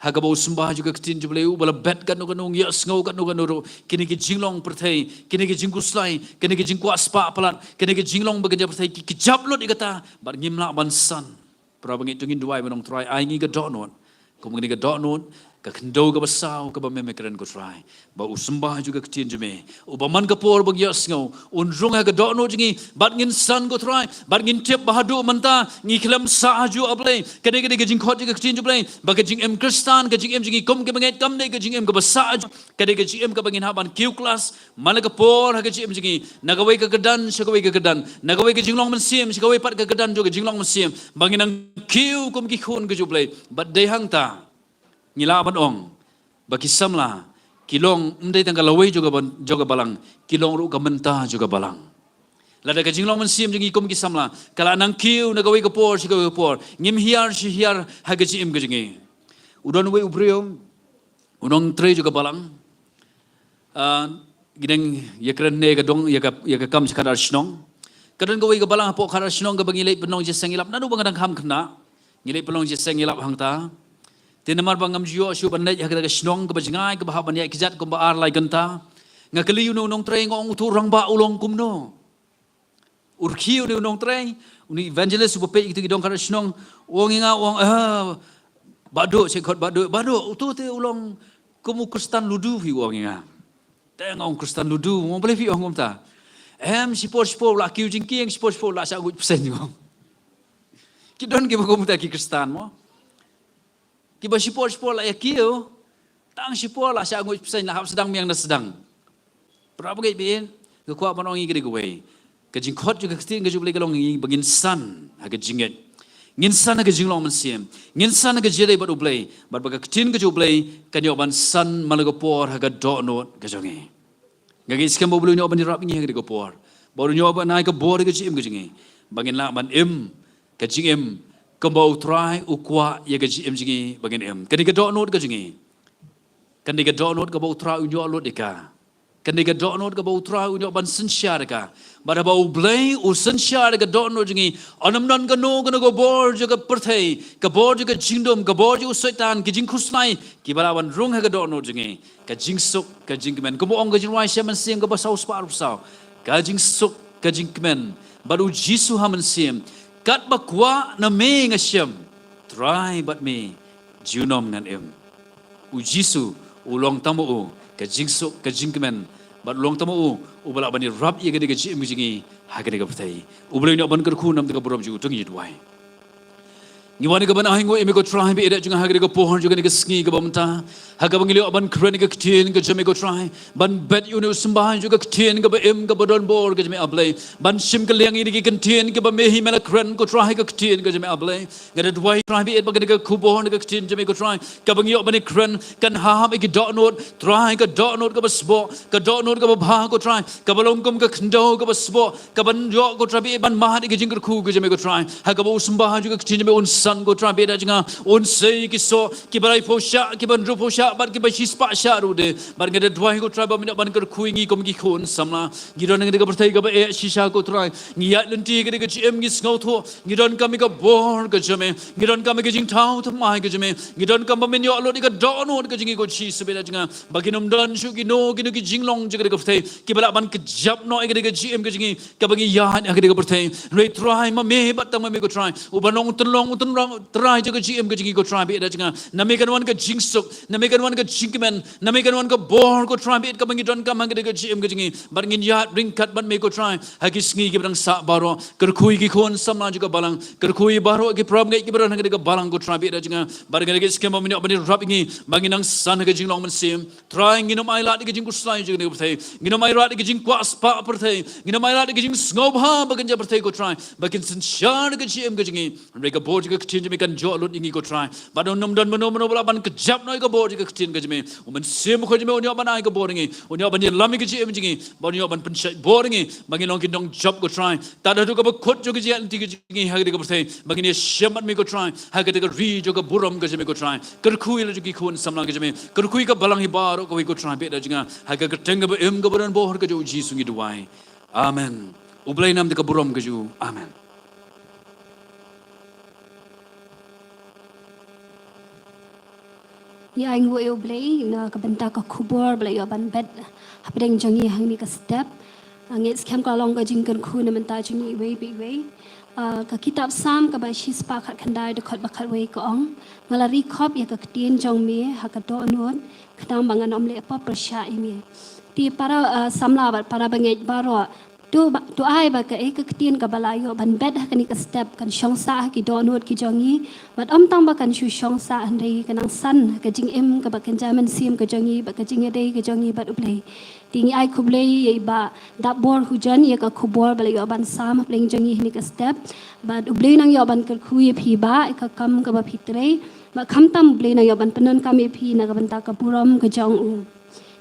hagabo sembah juga ketin jubleu bala bet kan nung ya sngo kan nung kini ki jinglong perthai kini ki jingkuslai kini ki jingkwa spa palat kini ki jinglong bekerja perthai ki jablot ikata bar ngimla bansan prabangi tungin duai menong try ai ngi ga donot ko mengni ga donot ka kendo ka basau ka bame mekran ko try ba usembah juga ketin jeme ubaman ka por bag ya sngo unrung ha ga donot jingi bat ngin san ko try bat ngin tip bahadu manta ngi klam sa ju ablay kene kene ga jingkhot juga ketin jublay ba ka jing em kristan ka jing em jingi kom ke bangai kam ne ka jing em ka basa kene ka jing em ka bangin haban q class malaga por ha ka jing em jingi nagawai ka gadan shagawai ka gadan nagawai ka jinglong mensim shagawai pat ka gadan juga jinglong mensim bangin ang q kom ki khun ka jublay bat dei hangta ngila ban ong baki samla kilong mdai tanggal lawai juga balang kilong ru ka menta juga balang lada ka jinglong mensim jingi kom ki samla kala nang kiu na gawai ka por shi ka por ngim hiar shi hiar ha ka jim ka jingi udon we ubrium unong tre juga balang gideng ya krenne ka dong ya ka kam sekadar snong kadon gawai ka balang po kadar snong ka bangilai penong je sengilap nanu bangadang ham kena ngilai penong je sengilap hangta tinamar bangam jio shu bandai hakada snong ka bajngai ka bahaban ya kijat ko baar lai ganta ngakali yu nong tre ngong tu rang ba ulong kumno urkhiu ni nong tre uni evangelist bu pe itu dong kada snong wong inga wong bado sekot bado tu te ulong kumu kristan ludu fi wong inga tengong kristan ludu wong boleh fi wong ta sipor la kiu jingking sipor la sa gut pesen wong kidon ki bakom ta ki kristan mo kiba sipor la yakiu tang sipor la sa ngut pesen la hab sedang miang na sedang berapa gay bin ke kwa manong ngi gwe ke jingkhot juga kestin ke juble kalong ngi bagin san ha ke jinget ngin san ha ke jinglong mensim ngin san ha ke jere bat ublay bat baga kestin ke juble kan yo ban san malaga por ha ke donot ke jongi ngagi skam bolu nyo ban rap ngi ha ke por bolu nyo ban nai ke bor ke jim ke jingi bagin la ban ke jingem kembau try ukwa ya ke jim jingi bagin kani ke donot ke jingi kani ke donot ke bau try unyo lot deka kan ni ka donot ka bau tra unyo ban sin shar ka bara bau blai u sin shar ka donot jingi anam nan ka no ka go bor jo ka perthai ka bor jo ka jingdom ka bor jo saitan ki jing khusnai ki bara ban rung ha ka donot jingi ka jing suk ka jing men ko mo ong ka jing wai shaman sim ka ba sau spar sau ka jing suk ka jing men baru jisu ha man sim kat ba kwa na me nga shem try but me junom ngan em u jisu u long tamu u ka jing suk ka jing men bat long tamu u bala bani rap ye gede ge mi jingi ha gede ga ptai u bele no ban kar khu nam de ga borom ju tung yi duai ni wani ga ban ahi ngo emi go try be eda junga ha gede ga pohon ju gede ga sngi ga bamta ha ga bangili ban kren ga ktin ga jame go try ban bet you no sembah ju ga ktin ga ba em ga bodon bor ga jame ablay ban sim ga liang ini ga ktin ga ba me hi mela kren go try ga ktin ga jame ablay ga de duai try be ed ba ga khu pohon ga ktin jame go try ga bangi ban kren kan ha ha ga dot note try ga dot note ga ba sbo ga dot note ga ba bha go try ga balong kum ga khndo ga ba sbo ga ban yo go try be ban ma ha ga jing ga khu ga jame go try ha ga ba sembah ju ga ktin jame on san go try be da jinga on sei ki so ki barai po sha ki ban ru po sha ban ki ba shi spa sha ru de ban ga de dwai go try ba min ban kar khu ngi kom ki khon samla gi ron ngi ga perthai ga ba e shi sha go try ngi ya len ti ga chi em ngi sngo tho ngi ron kam ga bor ga jame ngi ron kam ga jing thau tha mai ga jame ngi ron kam ba min yo lo di ga do no ga jingi go chi se be da jinga ba ki nom don shu ki no ki no ki jing long ga ga perthai ki bala ban ka jap no ga ga chi em ga jingi ka ba ngi ya ga ga perthai re try ma me ba ta ma me go try u ba nong tun long try ga chi em ga jingi go try be da jinga na me kan wan ga jing suk na me kan wan ga jing men na me kan wan ga bor go try be ka ba ngi don ka ma ga chi em ga jingi ba ngi ya ring kat ban me go try ha ki sngi gi bang sa baro kar khui gi khon sam na ju ga balang kar khui baro gi prob ngai gi bran ga balang go try be da jinga ba ga ga skem ma ni rap ngi ba ngi nang san ga jing long man sim try ngi no mai la ga jing ku sai ju ga thai ngi no mai ra ga jing kwa spa per thai ngi no mai ra ga jing snob ha ba ga per thai go try ba kin sin shan ga chi em ga jingi re ga bo ga chin me kan jo lot ngi go try ba don nom don no bala ban ka jap noi ga bo ga chin ga jime o man sim ko jime o nyo ban ai ga bo ngi o nyo ban lam ga chi em jingi ba nyo ban pen shai bo ngi ba ngi long kin dong job go try ta da ga ba khot jo ga ji ti ga jingi ha ga per thai ba ngi shem me go try ha ga ga ri jo ga buram ga jime go try kar khui la jo ki khon sam na ga jime kar khui ka balang hi ba ro go try be da jinga ha ga teng ga em ga ban bo ga jo ji sungi duai amen ublai nam de ka buram ga ju amen
ya anh ngồi play na ka banta ka khubor play yo ban bet hapdeng jangi hangni ka step angit scam ka long ka jingkan khu na menta jangi way big way ka kitab sam ka ba shi spa khat khandai de khot ba khat way ko ong ngalari khop ya ka tien jong me ha ka do non khdam bangan om le pa persha imi ti para samla para bangai baro tu ai ba ka ek tien ka balayo ban bet ha kani ka step kan shong sa ki do not ki jongi bat om tang ba kan shu shong sa andai kanang san ka jing em ka ba kan jaman sim ka jongi ba ka jing dei ka jongi bat uplei tingi ai kublei ye ba da bor hujan ye ka khubor balayo ban sam pleng jongi ni ka step bat ublei nang yo ban ka khu ye phi ba ka kam ka ba phitrei ba kham tam ublei nang yo ban panon kam ye phi na ka ban ta ka puram ka jong u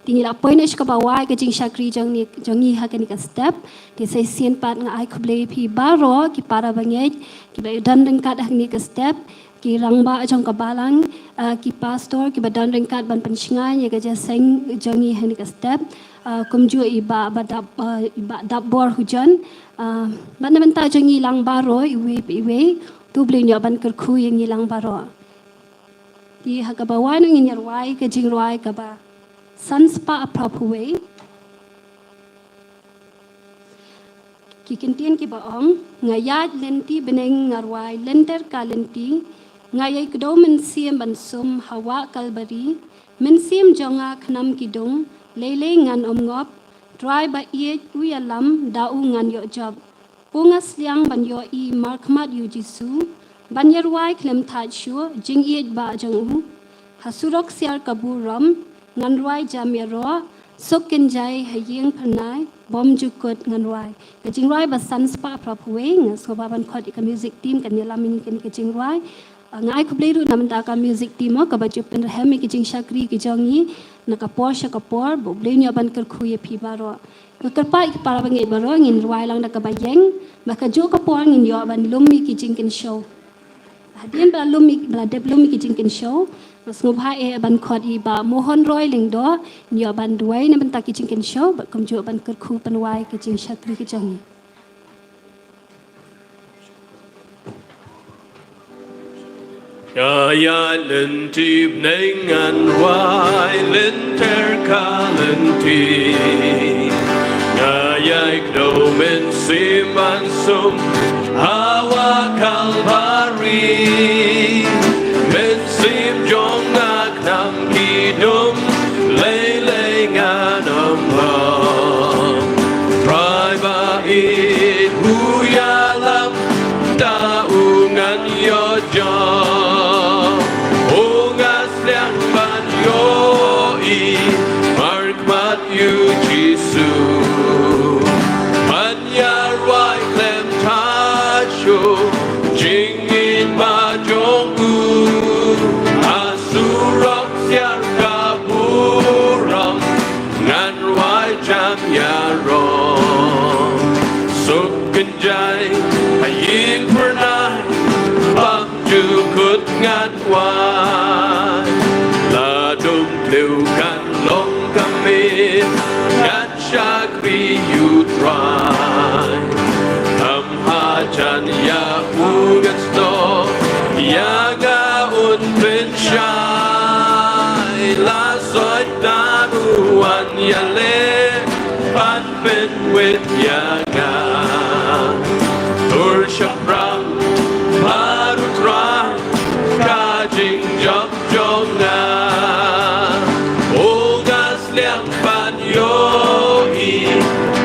tingi la points ka ba wai ka jing shakri jongi ha ka ni ka step ti sai sien pat nga ai khublei phi baro ki para bangej ki ba dan deng kat hang ni ka step ki rangba jong ka balang ki pastor ki ba dan deng kat ban pensngai ye ka ja seng jongi hang ni ka step kumju iba dap bor hujan ban na ta jongi lang baro iwe tu blei nyo ban ker khu yang lang baro ki ha ka ba wai nang nyar wai ka jing wai ka ba sunspa a proper way ki kintien ki baong ngayat lenti beneng ngarwai lenter ka lenti ngayai kdo men siem ban sum hawa kalbari men siem jonga khnam ki dong lele ngan omngop try ba ye uyalam da u ngan yo job pungas liang ban yo I markmat yu jisu ban yerwai klem tha shu jing ye ba jong hasurok siar kaburam nganwai jamiro sokin jai hayeng phanai bom jukot nganwai ka jingwai ba sunspa propwe nga so ba ban khot ka music team kan yalamin kan ka jingwai ngai khublei ru nam da ka music team ka ba jupen hemi ki jing shakri ki jongi na ka porsha ka por bo blei nya ban kar khuye phi baro ka pa ki para bangai baro ngin rwai lang da ka ba yeng ba ka jo ka por ngin yo ban lumi ki jing kin show Hadian belum kijing show. Mas ngubah ban kod iba mohon roy lingdo nyo ban duai na ban tak kijing show ba kumju ban kerku panwai kijing shatri kijang.
Ja, lên chim nên ngàn hoài lên ter ca lên ti. Ja, đầu men sim ban sum hawa Calvary. Men sim jong ngak nam ki dum lay ngàn hong. Try ba it hu ya lam ta u ngan yo jong. You, Jesus, Manya Wai Clem Tasho, Jingin Ba Jong U, Asurok Siar Kapuram, Ngan Wai Jam Yarom, Sukin Jai, Aying Pernai, Bam Ju Kut Ngan Wai, La Dum Liu Kan Long Kami, Ngan Shakri you try. Hajan ya ugat sto, ya ga un pen shai. La soy danuan ya le, pan pen with ya ga. Tur shapram, paru try, kajing jok jonga.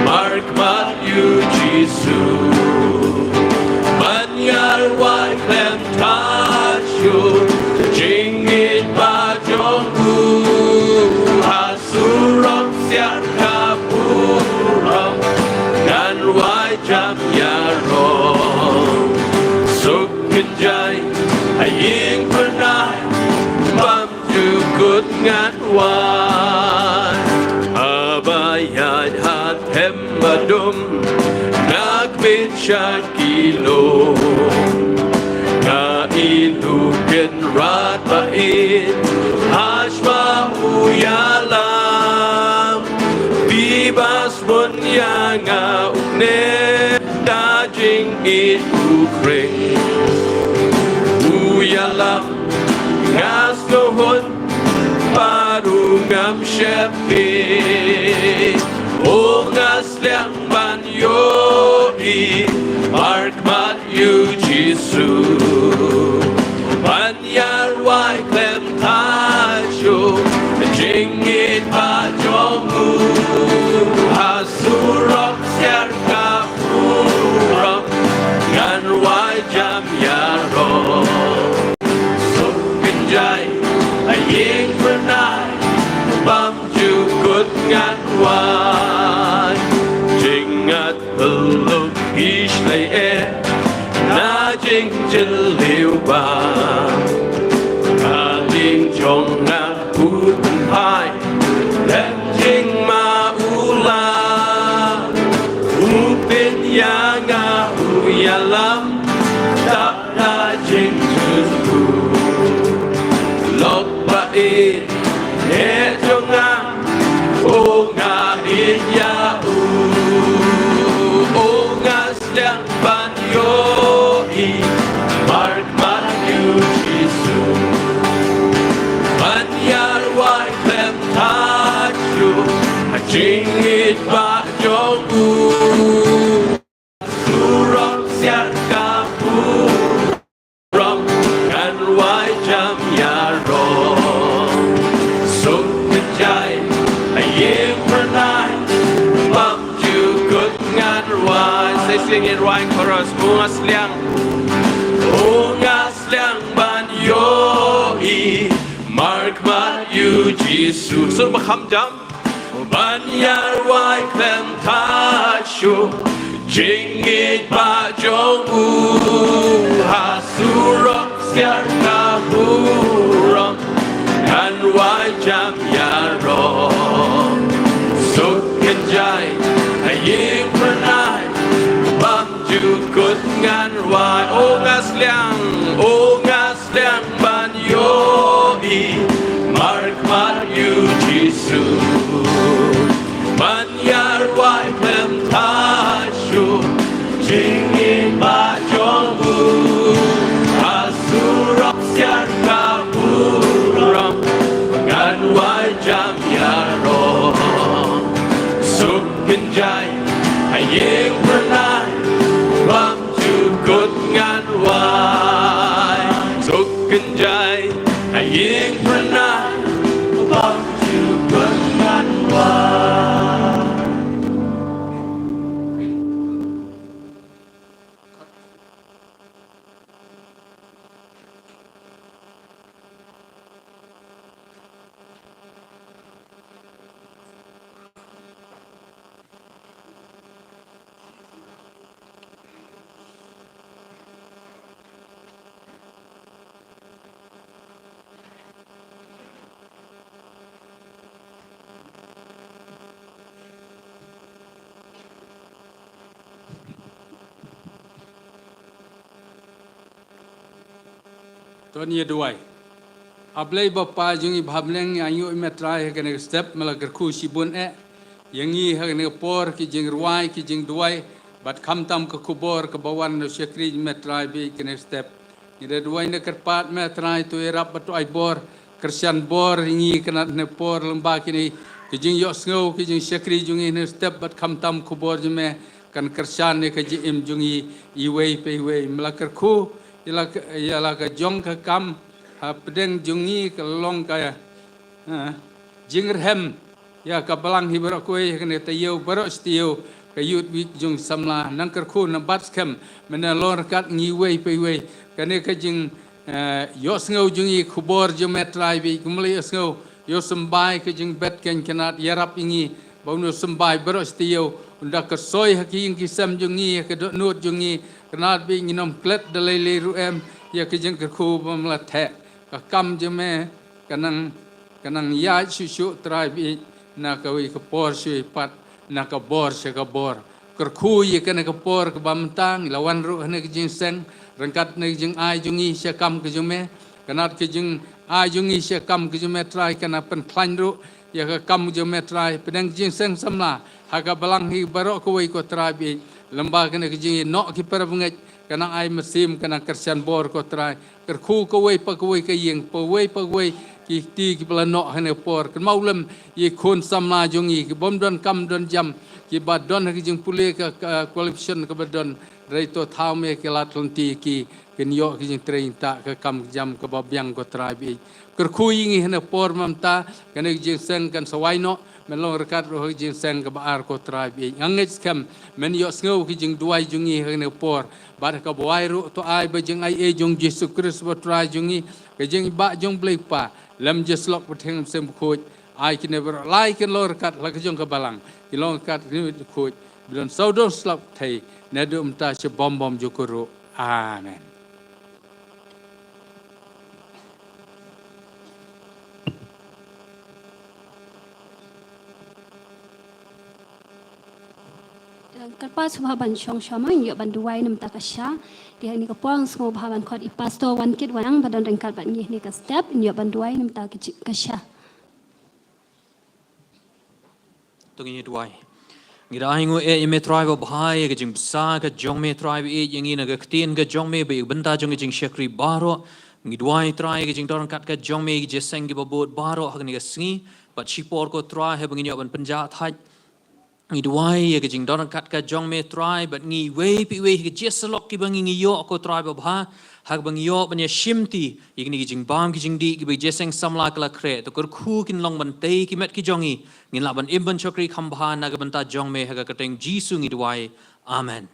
Mark Matthew Jesus Manyar Wai Clem Tasho Jingit Ba Jong U Hasurok Siar Kapuram Ngan Wai Jam Yarom Sukin Jai Aying Pernai Bam Ju Kut Ngan Wai Abayad hat hemmadum Nagbit Shakilo Ka ilukin ratain Hashma uyalam Bibas bunyanga ukne Dajing itukring Uyalam Ngas kohon Parungam shepi Ungas liang ban yoi Mark mat yu jisu Banyar wai klem tasho Jingit pa jongu Hasurok siar kapuram Ngan wai jam yarom Sukin jai Aying pernai Bam ju kut ngan wai Jingat peluk ish lay e Na jing jil liu ba Ka ling chong ngat put hai Let jing ma ula Upin ya nga uyalam Tak da jing jil Lok bait he jonga o nga in ya o nga slang ban yo I mark man you jisu man yar wai klem touch you a jing it ba jong u surok siar kapu rom kan wai jam yarom Sukin jai ayim pernai Bam ju kut ngan wai Say sing it right chorus Ungas liang ban yo I Mark mat yu jisu Sur ba kham jam Ban yar wai klem tashu Jingit ba jong u Hasurok siar kapuram Kan wai jam yarom Sukin jai aying pernai Bam ju kut ngan wai O ngas liang Yesu Manyarwai Memtashu Jingin Bajomu Asurok Siar Kaburam Nganwai Jam Yaro Sukinjai Hayeng Pranai Ram Jukut Nganwai Sukinjai Hayeng Pranai Ram Jukut Nganwai
Tuan ye duai. Ablay bapa jungi bhableng ayu imetrai hagane step malagar khu sibun yangi hagane por ki jing ruai ki jing duai bat khamtam ka kubor ka bawan no syakri imetrai bi kene step. Ida duai ne kerpat metrai tu erap batu ai bor kersian bor ingi kena ne por lemba kini ki jing yok sngo ki jing syakri jungi ne step bat khamtam kubor jume kan kersian ne ka jim jungi iwei pe iwei malakar khu ialah ke jong ke kam pedeng jungi ke long kaya jingherhem ya ke belang hibarok kue kene tayo barok stiyo ke yut wik jung samla nang kerku na bat kem mena lor kat ngi wei pe wei kene ke jing yo sngo jungi khubor jometrai bi kumli sngo yo sembai ke jing bet ken kenat yarap ingi bauno sembai barok stiyo undak ke soy haking kisam jungi ke dot nut jungi kenal bi nginom klet dalai le ruem ya ke jeng ke khu bamla the ka kam je me kanang ya shu trai bi na ka wi ka por shu pat na ka bor se ka bor ker khu ye kana ka por ka bam tang lawan ru ne ke jeng seng rangkat ne jeng ai jungi se kam ke jume kanat ke jeng ai jungi se kam ke jume trai kana pen klan ru ya ka kam jume trai pedang jeng seng samla ha ka balang hi barok ko wi ko trai bi lembah kena kerja nak kita bunga kena air mesim kena kersian bor ko try kerku kawai pakawai kayeng pawai ki kepala nak kena por ken maulem ye kon samna jongi ki bom don kam don jam ki bad don ki jeng pule ka qualification ka badon rai to thau me ke lat lonti ki ken yo ki jeng train ta ka kam jam ka babyang ko try bi kerku yingi kena por mamta kena jeng sen kan sawai no melong rekat roh jing seng ke baar ko tribe angets kam men yo sngo ki jing duai jungi hene por bar ka boai ru to ai ba jing ai e jong Jesus Christ bo trai jungi ke jing ba jong blai pa lam just lok patheng sem khoj ai ki never lai ken lo rekat la ka jong ka balang ki long kat ni khoj bilon saudon slap thai ne dum ta che bom jukuru amen.
Kalpa subhaban syong syamang yo banduai nam takasya dia ni kapong smo bhaban khot I pastor wan kit wanang badan rengkal ban ngi ni ka step yo banduai nam takasya
Tungi duai ngira hingu me tribe bhai ke jing sa ka jong me tribe yangi na ka tin ka jong me be banta jong jing shakri baro ngi duai try ke jing dorang kat ka jong me je seng ki babot baro hak ni ka sngi but chipor ko try he bangi yo ban panja thai ngi duai ke jing dorang kat ka jong me try but ngi wei pi wei ke jesalok ki bangi ngi yo ko try bha hak bangi yo banya shimti igni ki jing bam ki jing di ki be jeseng samla kala kre to kur khu kin long ban te ki met ki jongi ngin la ban imban chokri kham bha na ga ban ta jong me ha ka teng jisu ngi duai amen.